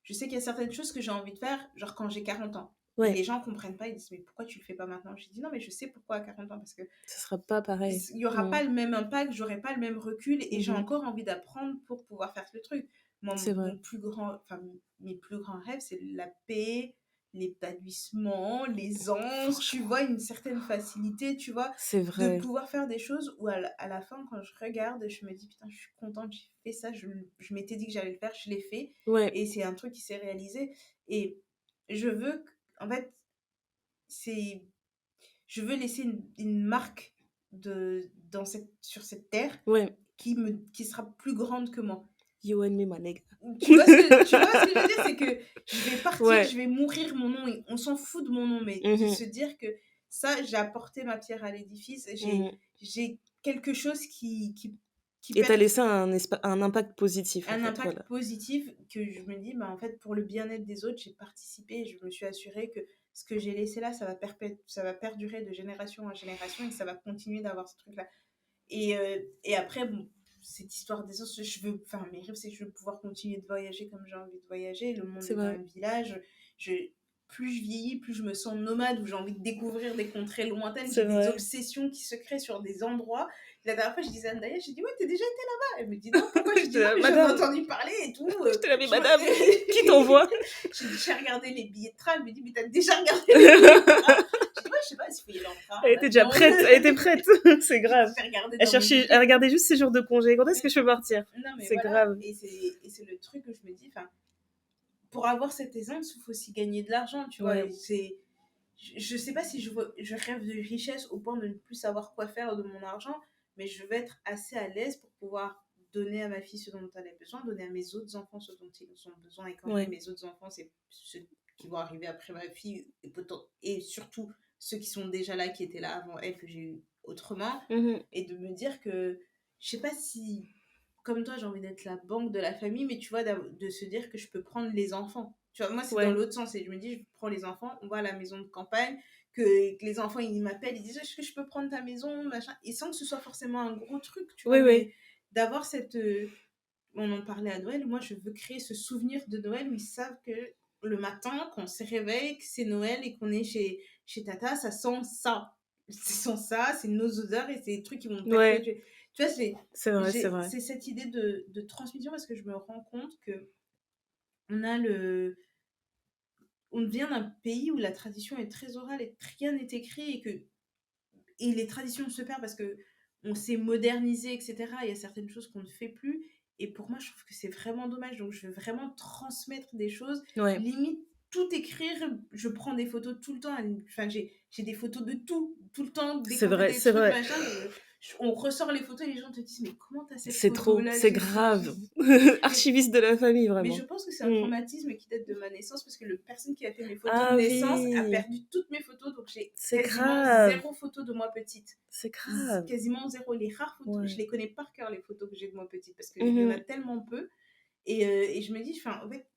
je sais qu'il y a certaines choses que j'ai envie de faire, genre quand j'ai 40 ans. Et Ouais, les gens comprennent pas, ils disent, mais pourquoi tu le fais pas maintenant? J'ai dit, non, mais je sais pourquoi à 40 ans, parce que ce sera pas pareil. il y aura pas le même impact, j'aurai pas le même recul et j'ai Mmh. encore envie d'apprendre pour pouvoir faire le truc. Moi, C'est vrai. mes plus grands rêves, c'est la paix, l'épanouissement, l'aisance, tu Franchement, vois, une certaine facilité, tu vois, c'est de vrai. pouvoir faire des choses où à la fin, quand je regarde, je me dis, putain, je suis contente, j'ai fait ça, je m'étais dit que j'allais le faire, je l'ai fait Ouais, et c'est un truc qui s'est réalisé. Et je veux, en fait, c'est je veux laisser une marque sur cette terre ouais. qui sera plus grande que moi. You and me, my nigga. Tu vois ce que je veux dire? C'est que je vais partir, Ouais. je vais mourir mon nom, et on s'en fout de mon nom, mais de Mmh. se dire que ça, j'ai apporté ma pierre à l'édifice, Mmh. j'ai quelque chose qui Et tu as perd laissé un impact positif, en un fait, impact voilà. positif, que je me dis, bah, en fait, pour le bien-être des autres, j'ai participé et je me suis assurée que ce que j'ai laissé là, ça va perdurer de génération en génération et ça va continuer d'avoir ce truc-là. Et après, bon, cette histoire des autres, enfin, mes rêves, c'est que je veux pouvoir continuer de voyager comme j'ai envie de voyager. Le monde C'est est vrai. un village. Je, plus je vieillis, plus je me sens nomade, où j'ai envie de découvrir des contrées lointaines, C'est j'ai des vrai. obsessions qui se créent sur des endroits. La dernière fois, je disais à Andaya, j'ai dit, ouais, t'es déjà été là-bas. Elle me dit, non, pourquoi? Je dis, non, mais j'en ai Madame, entendu parler et tout. j'étais là, mais Je madame, me- qui t'envoie? J'ai regardé les billets de train. Elle me dit, mais t'as déjà regardé les billets de train? Je dis, ouais, je sais pas, s'il faut y aller en train. Elle était déjà prête, elle était prête. C'est grave. J'ai regardé Elle dans mes cherchait, billets. elle regardait juste ses jours de congé. Quand est-ce que je peux partir? Non, mais C'est voilà. grave. Et c'est le truc que je me dis, enfin, pour avoir cette aisance, il faut aussi gagner de l'argent, tu vois. Ouais. Et je sais pas si je rêve de richesse au point de ne plus savoir quoi faire de mon argent, mais je veux être assez à l'aise pour pouvoir donner à ma fille ce dont elle a besoin, donner à mes autres enfants ce dont ils ont besoin. Et quand je Ouais. dis mes autres enfants, c'est ceux qui vont arriver après ma fille et surtout ceux qui sont déjà là, qui étaient là avant elle, que j'ai eu autrement. Mhm. Et de me dire que, je sais pas si, comme toi, j'ai envie d'être la banque de la famille, mais tu vois, de se dire que je peux prendre les enfants. Tu vois, moi, c'est Ouais. dans l'autre sens. Et je me dis, je prends les enfants, on va à la maison de campagne, que les enfants, ils m'appellent, ils disent, est-ce que je peux prendre ta maison, machin. Et sans que ce soit forcément un gros truc, tu vois, Oui, mais oui. d'avoir cette... on en parlait à Noël, moi, je veux créer ce souvenir de Noël où ils savent que le matin, quand on se réveille, que c'est Noël et qu'on est chez Tata, ça sent ça. Ça sent ça, c'est nos odeurs et c'est des trucs qui vont Ouais. perpétuer. Tu vois, C'est vrai, c'est vrai. c'est cette idée de transmission parce que je me rends compte que on a le... On vient d'un pays où la tradition est très orale et rien n'est écrit et les traditions se perdent parce que on s'est modernisé, etc. Il y a certaines choses qu'on ne fait plus. Et pour moi, je trouve que c'est vraiment dommage. Donc, je veux vraiment transmettre des choses. Ouais. Limite, tout écrire. Je prends des photos tout le temps. Enfin, j'ai des photos de tout le temps. Dès C'est qu'on fait vrai, des c'est trucs, vrai. machin, on ressort les photos et les gens te disent, mais comment t'as cette C'est trop, photo-là? c'est grave. Archiviste de la famille, Mais vraiment. je pense que c'est un traumatisme qui date de ma naissance parce que la personne qui a fait mes photos Ah de naissance a oui, perdu toutes mes photos. Donc j'ai c'est quasiment grave. zéro photo de moi petite. C'est grave. Quasiment zéro. Les rares photos, Ouais. je les connais par cœur, les photos que j'ai de moi petite parce qu'il y en a tellement peu. Et je me dis, en fait,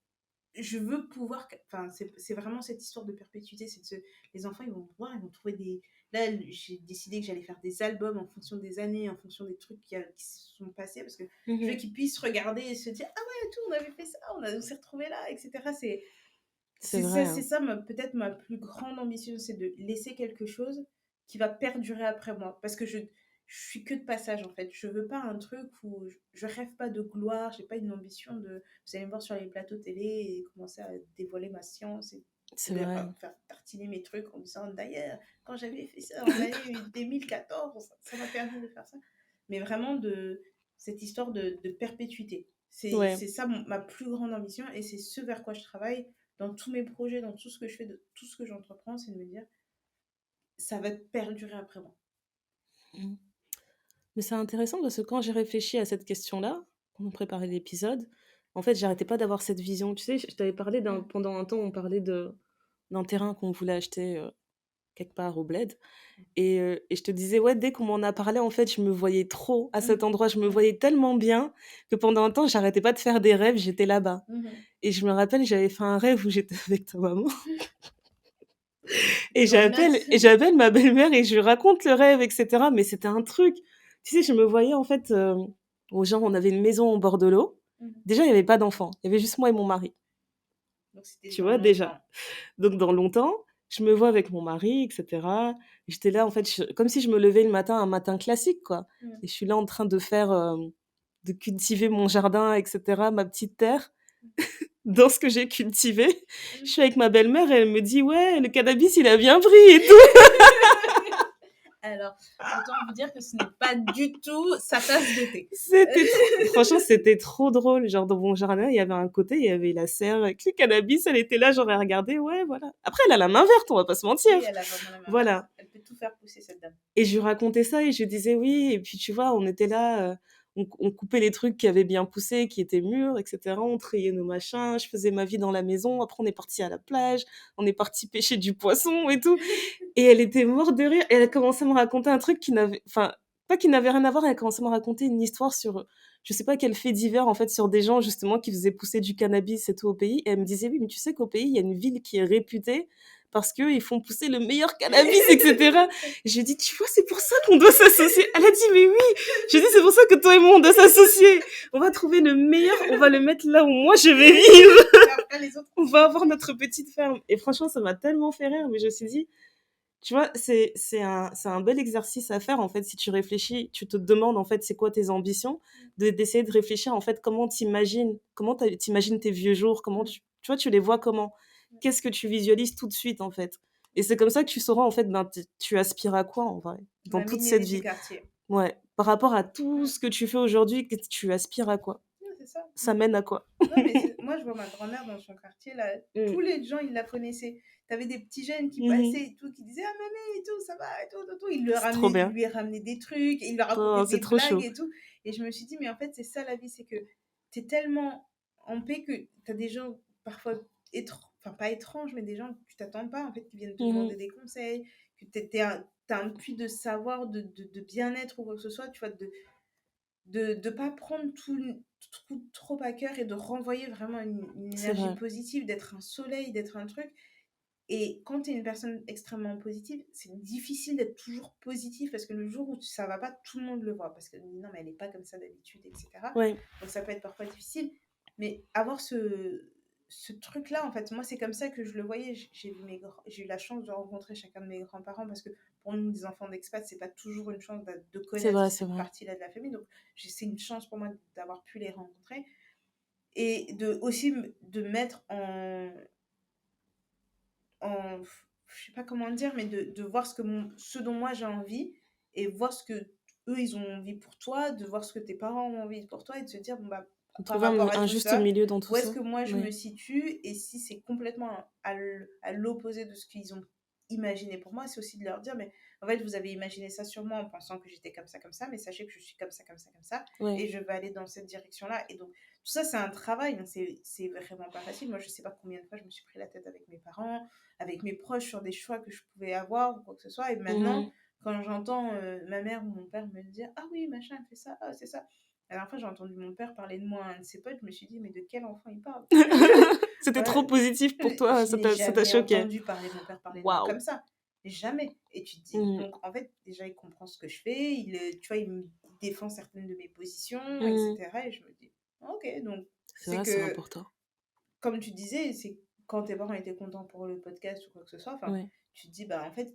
je veux pouvoir. Enfin, c'est vraiment cette histoire de perpétuité. Les enfants, ils vont voir, ils vont trouver des. Là, j'ai décidé que j'allais faire des albums en fonction des années, en fonction des trucs qui se sont passés, parce que je veux qu'ils puissent regarder et se dire, ah ouais, tout, on avait fait ça, on s'est retrouvés là, etc. C'est vrai. C'est ça, peut-être ma plus grande ambition, c'est de laisser quelque chose qui va perdurer après moi. Parce que je suis que de passage, en fait. Je veux pas un truc où je rêve pas de gloire, j'ai pas une ambition de... Vous allez me voir sur les plateaux télé et commencer à dévoiler ma science et C'est vrai. faire tartiner mes trucs en disant, d'ailleurs, quand j'avais fait ça en l'année 2014, ça m'a permis de faire ça. Mais vraiment cette histoire de perpétuité. Ouais. C'est ça ma plus grande ambition et c'est ce vers quoi je travaille dans tous mes projets, dans tout ce que je fais, de tout ce que j'entreprends, c'est de me dire, ça va perdurer après moi. Mais c'est intéressant parce que quand j'ai réfléchi à cette question-là, quand on préparait l'épisode, en fait, j'arrêtais pas d'avoir cette vision. Tu sais, je t'avais parlé pendant un temps, on parlait d'un terrain qu'on voulait acheter quelque part au bled. Et je te disais, ouais, dès qu'on m'en a parlé, en fait, je me voyais trop à cet endroit. Je me voyais tellement bien que pendant un temps, j'arrêtais pas de faire des rêves, j'étais là-bas. Et je me rappelle, j'avais fait un rêve où j'étais avec ta maman. Et j'appelle ma belle-mère et je lui raconte le rêve, etc. Mais c'était un truc. Tu sais, je me voyais en fait, genre, on avait une maison au bord de l'eau. Déjà, il n'y avait pas d'enfants. Il y avait juste moi et mon mari. Donc, c'était tu vois, déjà. Donc, dans longtemps, je me vois avec mon mari, etc. Et j'étais là, en fait, comme si je me levais un matin classique, quoi. Et je suis là en train de de cultiver mon jardin, etc., ma petite terre. Dans ce que j'ai cultivé, je suis avec ma belle-mère et elle me dit, ouais, le cannabis, il a bien pris et tout. Alors, autant vous dire que ce n'est pas du tout sa tasse de thé. Franchement, c'était trop drôle. Genre, dans mon jardin, il y avait un côté, il y avait la serre avec le cannabis. Elle était là, j'aurais regardé, ouais, voilà. Après, elle a la main verte, on va pas se mentir. Oui, elle a vraiment la main voilà. verte. Elle peut tout faire pousser, cette dame. Et je lui racontais ça et je disais oui. Et puis, tu vois, on était là, on coupait les trucs qui avaient bien poussé, qui étaient mûrs, etc. On triait nos machins. Je faisais ma vie dans la maison. Après, on est parti à la plage. On est parti pêcher du poisson et tout. Et elle était morte de rire. Et elle a commencé à me raconter un truc qui n'avait... Enfin, pas qui n'avait rien à voir. Elle a commencé à me raconter une histoire sur... Je sais pas quel fait divers, en fait, sur des gens, justement, qui faisaient pousser du cannabis et tout au pays. Et elle me disait, oui, mais tu sais qu'au pays, il y a une ville qui est réputée parce qu'ils font pousser le meilleur cannabis, etc. Et je lui ai dit, tu vois, c'est pour ça qu'on doit s'associer. Elle a dit, mais oui. Je lui ai dit, c'est pour ça que toi et moi, on doit s'associer. On va trouver le meilleur, on va le mettre là où moi je vais vivre. On va avoir notre petite ferme. Et franchement, ça m'a tellement fait rire, mais je me suis dit, tu vois, c'est un bel exercice à faire, en fait, si tu réfléchis, tu te demandes, en fait, c'est quoi tes ambitions, d'essayer de réfléchir, en fait, comment t'imagines tes vieux jours, comment tu vois, tu les vois comment, qu'est-ce que tu visualises tout de suite, en fait. Et c'est comme ça que tu sauras, en fait, tu aspires à quoi, en vrai, dans toute cette vie. Ouais, par rapport à tout ce que tu fais aujourd'hui, que tu aspires à quoi? C'est ça. Ça mène à quoi? Non, mais moi, je vois ma grand-mère dans son quartier, là, tous les gens, ils la connaissaient. T'avais des petits jeunes qui passaient et tout, qui disaient « Ah, mamie, et tout, ça va, et tout. » Il lui ramenait des trucs, il leur racontait des blagues et tout. Et je me suis dit, mais en fait, c'est ça la vie, c'est que t'es tellement en paix que t'as des gens, parfois, enfin, pas étranges, mais des gens que tu t'attends pas, en fait, qui viennent te demander des conseils, que t'as un puits de savoir, de bien-être ou quoi que ce soit, tu vois, de pas prendre tout trop à cœur et de renvoyer vraiment une énergie positive, d'être un soleil, d'être un truc. Et quand tu es une personne extrêmement positive, c'est difficile d'être toujours positif parce que le jour où ça va pas, tout le monde le voit parce que non, mais elle est pas comme ça d'habitude, etc. Ouais. Donc ça peut être parfois difficile, mais avoir ce truc-là, en fait, moi, c'est comme ça que je le voyais. J'ai eu la chance de rencontrer chacun de mes grands-parents parce que pour nous, des enfants d'expat, c'est pas toujours une chance de connaître cette partie-là de la famille. Donc, c'est une chance pour moi d'avoir pu les rencontrer et aussi de mettre je sais pas comment dire, mais de voir ce dont moi j'ai envie et voir ce que eux ils ont envie pour toi, de voir ce que tes parents ont envie pour toi et de se dire, bon bah, par rapport à un tout juste ça, milieu dans tout où est-ce ça. que moi je me situe et si c'est complètement à l'opposé de ce qu'ils ont imaginé pour moi, c'est aussi de leur dire, mais en fait, vous avez imaginé ça sur moi en pensant que j'étais comme ça, mais sachez que je suis comme ça, et je vais aller dans cette direction-là. Et donc, tout ça, c'est un travail, donc c'est vraiment pas facile. Moi, je sais pas combien de fois je me suis pris la tête avec mes parents, avec mes proches sur des choix que je pouvais avoir ou quoi que ce soit. Et maintenant, quand j'entends ma mère ou mon père me dire « Ah oui, machin, elle fait ça, ah, c'est ça ». La dernière fois, j'ai entendu mon père parler de moi à un de ses potes, je me suis dit « Mais de quel enfant il parle ?» C'était trop positif pour toi, ça t'a choqué. Je n'ai jamais entendu parler de mon père parler de moi comme ça. Jamais. Et tu te dis, donc en fait, déjà, il comprend ce que je fais, tu vois, il me défend certaines de mes positions, etc. Et je me dis, ok, donc c'est que, c'est important. Comme tu disais, c'est quand tes parents étaient contents pour le podcast ou quoi que ce soit, tu te dis, bah en fait,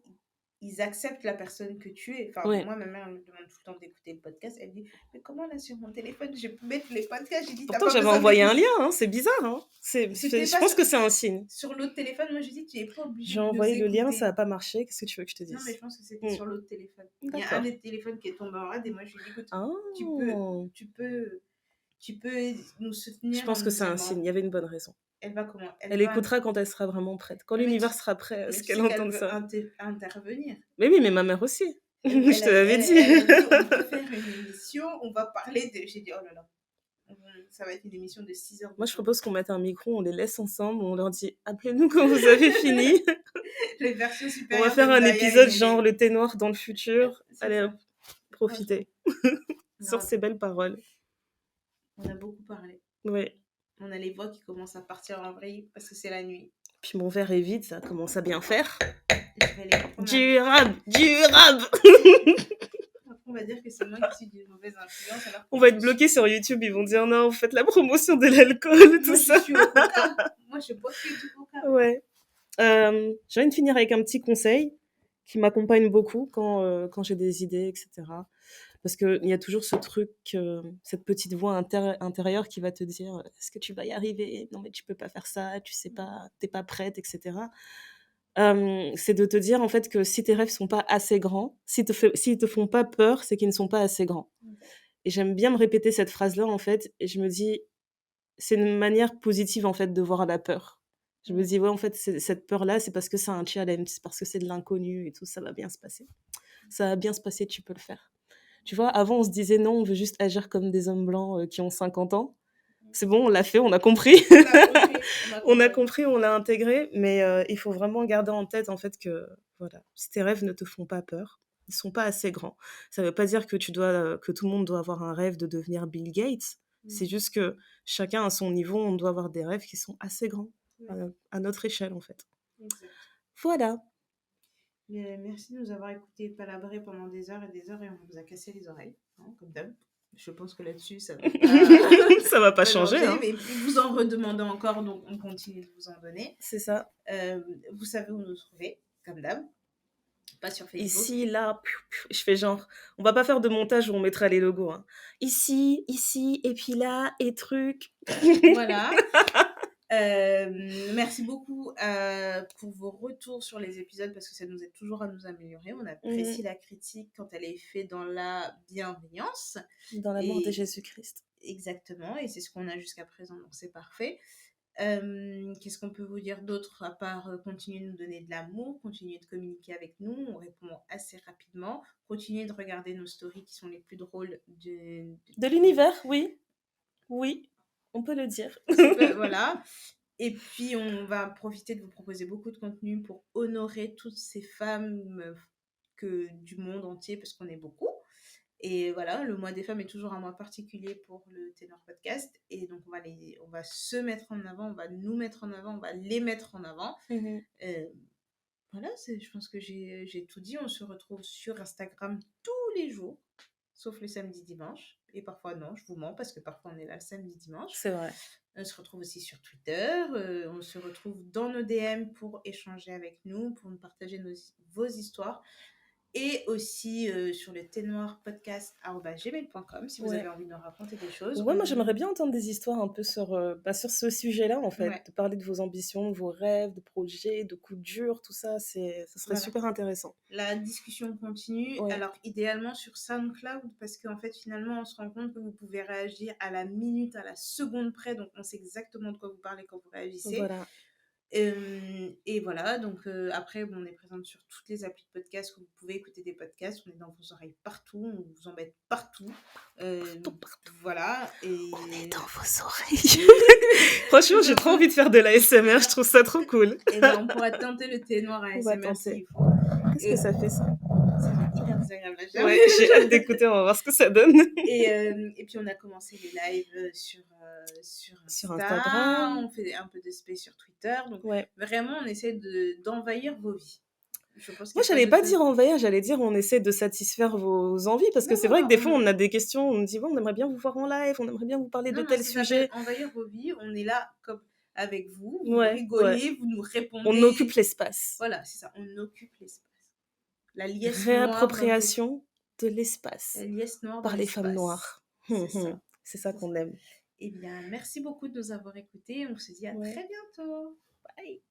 ils acceptent la personne que tu es. Enfin, moi, ma mère me demande tout le temps d'écouter le podcast. Elle dit, mais comment là sur mon téléphone, je peux mettre les podcasts? J'ai dit, pourtant, j'avais envoyé un lien, hein, c'est bizarre. Hein. Je pense que c'est un signe. Sur l'autre téléphone, moi, je dis, tu n'es pas obligé de. J'ai envoyé le lien, ça n'a pas marché. Qu'est-ce que tu veux que je te dise? Non, mais je pense que c'était sur l'autre téléphone. Il y a un des téléphones qui est tombé en rade et moi, je lui dis, écoute, tu peux nous soutenir. Je pense que c'est un signe, il y avait une bonne raison. Elle va comment? Elle écoutera quand elle sera vraiment prête. Quand l'univers sera prêt à ce qu'elle entende ça. Intervenir. Mais oui, mais ma mère aussi. Je te l'avais dit. Elle a dit, on va faire une émission, on va parler de... J'ai dit, oh là là. Ça va être une émission de 6 heures. Moi, je propose qu'on mette un micro, on les laisse ensemble, on leur dit appelez-nous quand vous avez fini. Les versions supérieures. On va faire un épisode genre le thé noir dans le futur. Allez, profitez. Sur ces belles paroles. On a beaucoup parlé. Oui. On a les voix qui commencent à partir en vrille parce que c'est la nuit. Puis mon verre est vide, ça commence à bien faire. Je vais les prendre. Durable. Après, on va dire que c'est moi qui suis d'une mauvaise influence. On va être bloqué sur YouTube, ils vont dire non, vous faites la promotion de l'alcool, tout ça. Je suis au coca. Moi, je bois que du coca. Ouais. J'ai envie de finir avec un petit conseil qui m'accompagne beaucoup quand j'ai des idées, etc. Parce qu'il y a toujours ce truc, cette petite voix intérieure qui va te dire « Est-ce que tu vas y arriver ? Non, mais tu peux pas faire ça, tu sais pas, t'es pas prête, etc. » C'est de te dire en fait que si tes rêves sont pas assez grands, s'ils te font pas peur, c'est qu'ils ne sont pas assez grands. Et j'aime bien me répéter cette phrase-là en fait, et je me dis c'est une manière positive en fait de voir la peur. Je me dis ouais en fait cette peur-là c'est parce que c'est un challenge, c'est parce que c'est de l'inconnu et tout, ça va bien se passer. Ça va bien se passer, tu peux le faire. Tu vois, avant on se disait non, on veut juste agir comme des hommes blancs qui ont 50 ans. C'est bon, on l'a fait, on a compris. On a compris, on l'a intégré, mais il faut vraiment garder en tête en fait que voilà, si tes rêves ne te font pas peur, ils sont pas assez grands. Ça veut pas dire que que tout le monde doit avoir un rêve de devenir Bill Gates. C'est juste que chacun à son niveau, on doit avoir des rêves qui sont assez grands à notre échelle en fait. Voilà. Merci de nous avoir écoutés palabrer pendant des heures et des heures et on vous a cassé les oreilles, hein, comme d'hab. Je pense que là-dessus, ça va pas, Ça va pas pas changer, hein. mais vous en redemandez encore, donc on continue de vous en donner. C'est ça. Vous savez où nous trouver, comme d'hab. Pas sur Facebook. Ici, là, je fais genre, on va pas faire de montage où on mettra les logos, hein. Ici, et puis là, et truc. Voilà. Merci beaucoup pour vos retours sur les épisodes parce que ça nous aide toujours à nous améliorer. On apprécie la critique quand elle est faite dans la bienveillance. Dans l'amour de Jésus-Christ. Exactement, et c'est ce qu'on a jusqu'à présent, donc c'est parfait. Qu'est-ce qu'on peut vous dire d'autre à part continuer de nous donner de l'amour, continuer de communiquer avec nous, on répond assez rapidement, continuer de regarder nos stories qui sont les plus drôles de l'univers, oui. Oui, on peut le dire. Voilà. Et puis, on va profiter de vous proposer beaucoup de contenu pour honorer toutes ces femmes du monde entier, parce qu'on est beaucoup. Et voilà, le mois des femmes est toujours un mois particulier pour le Ténor Podcast. Et donc, on va se mettre en avant, on va nous mettre en avant, on va les mettre en avant. Voilà, je pense que j'ai tout dit. On se retrouve sur Instagram tous les jours, sauf le samedi, dimanche. Et parfois, non, je vous mens, parce que parfois, on est là le samedi, dimanche. C'est vrai. On se retrouve aussi sur Twitter. On se retrouve dans nos DM pour échanger avec nous, pour nous partager vos histoires. Et aussi sur le ténoirpodcast@gmail.com si vous avez envie de nous raconter des choses. Ouais, moi j'aimerais bien entendre des histoires un peu sur ce sujet-là en fait, de parler de vos ambitions, de vos rêves, de projets, de coups durs, tout ça, ça serait super intéressant. La discussion continue, alors idéalement sur SoundCloud, parce qu'en fait finalement on se rend compte que vous pouvez réagir à la minute, à la seconde près, donc on sait exactement de quoi vous parlez quand vous réagissez. Voilà. Et voilà, donc après, on est présente sur toutes les applis de podcast où vous pouvez écouter des podcasts. On est dans vos oreilles partout, on vous embête partout. Partout. Voilà. On est dans vos oreilles. Franchement, j'ai trop envie de faire de l'ASMR, je trouve ça trop cool. Et ben, on pourrait tenter le Ténoir ASMR s'il faut. Qu'est-ce que ça fait ça? Ça fait hyper désagréable à gérer. Ouais, j'ai hâte d'écouter, on va voir ce que ça donne. Et puis on a commencé les lives sur Instagram, on fait un peu de space sur Twitter, donc vraiment on essaie d'envahir vos vies. Moi j'allais pas dire envahir, j'allais dire on essaie de satisfaire vos envies, parce que c'est vrai que des fois on a des questions, on nous dit on aimerait bien vous voir en live, on aimerait bien vous parler de tel sujet. Envahir vos vies, on est là comme avec vous, vous rigolez, vous nous répondez. On occupe l'espace. Voilà, c'est ça, on occupe l'espace. La liesse réappropriation de l'espace. La liesse noire par les femmes noires. C'est ça qu'on aime. Eh bien, merci beaucoup de nous avoir écoutés. On se dit à très bientôt. Bye.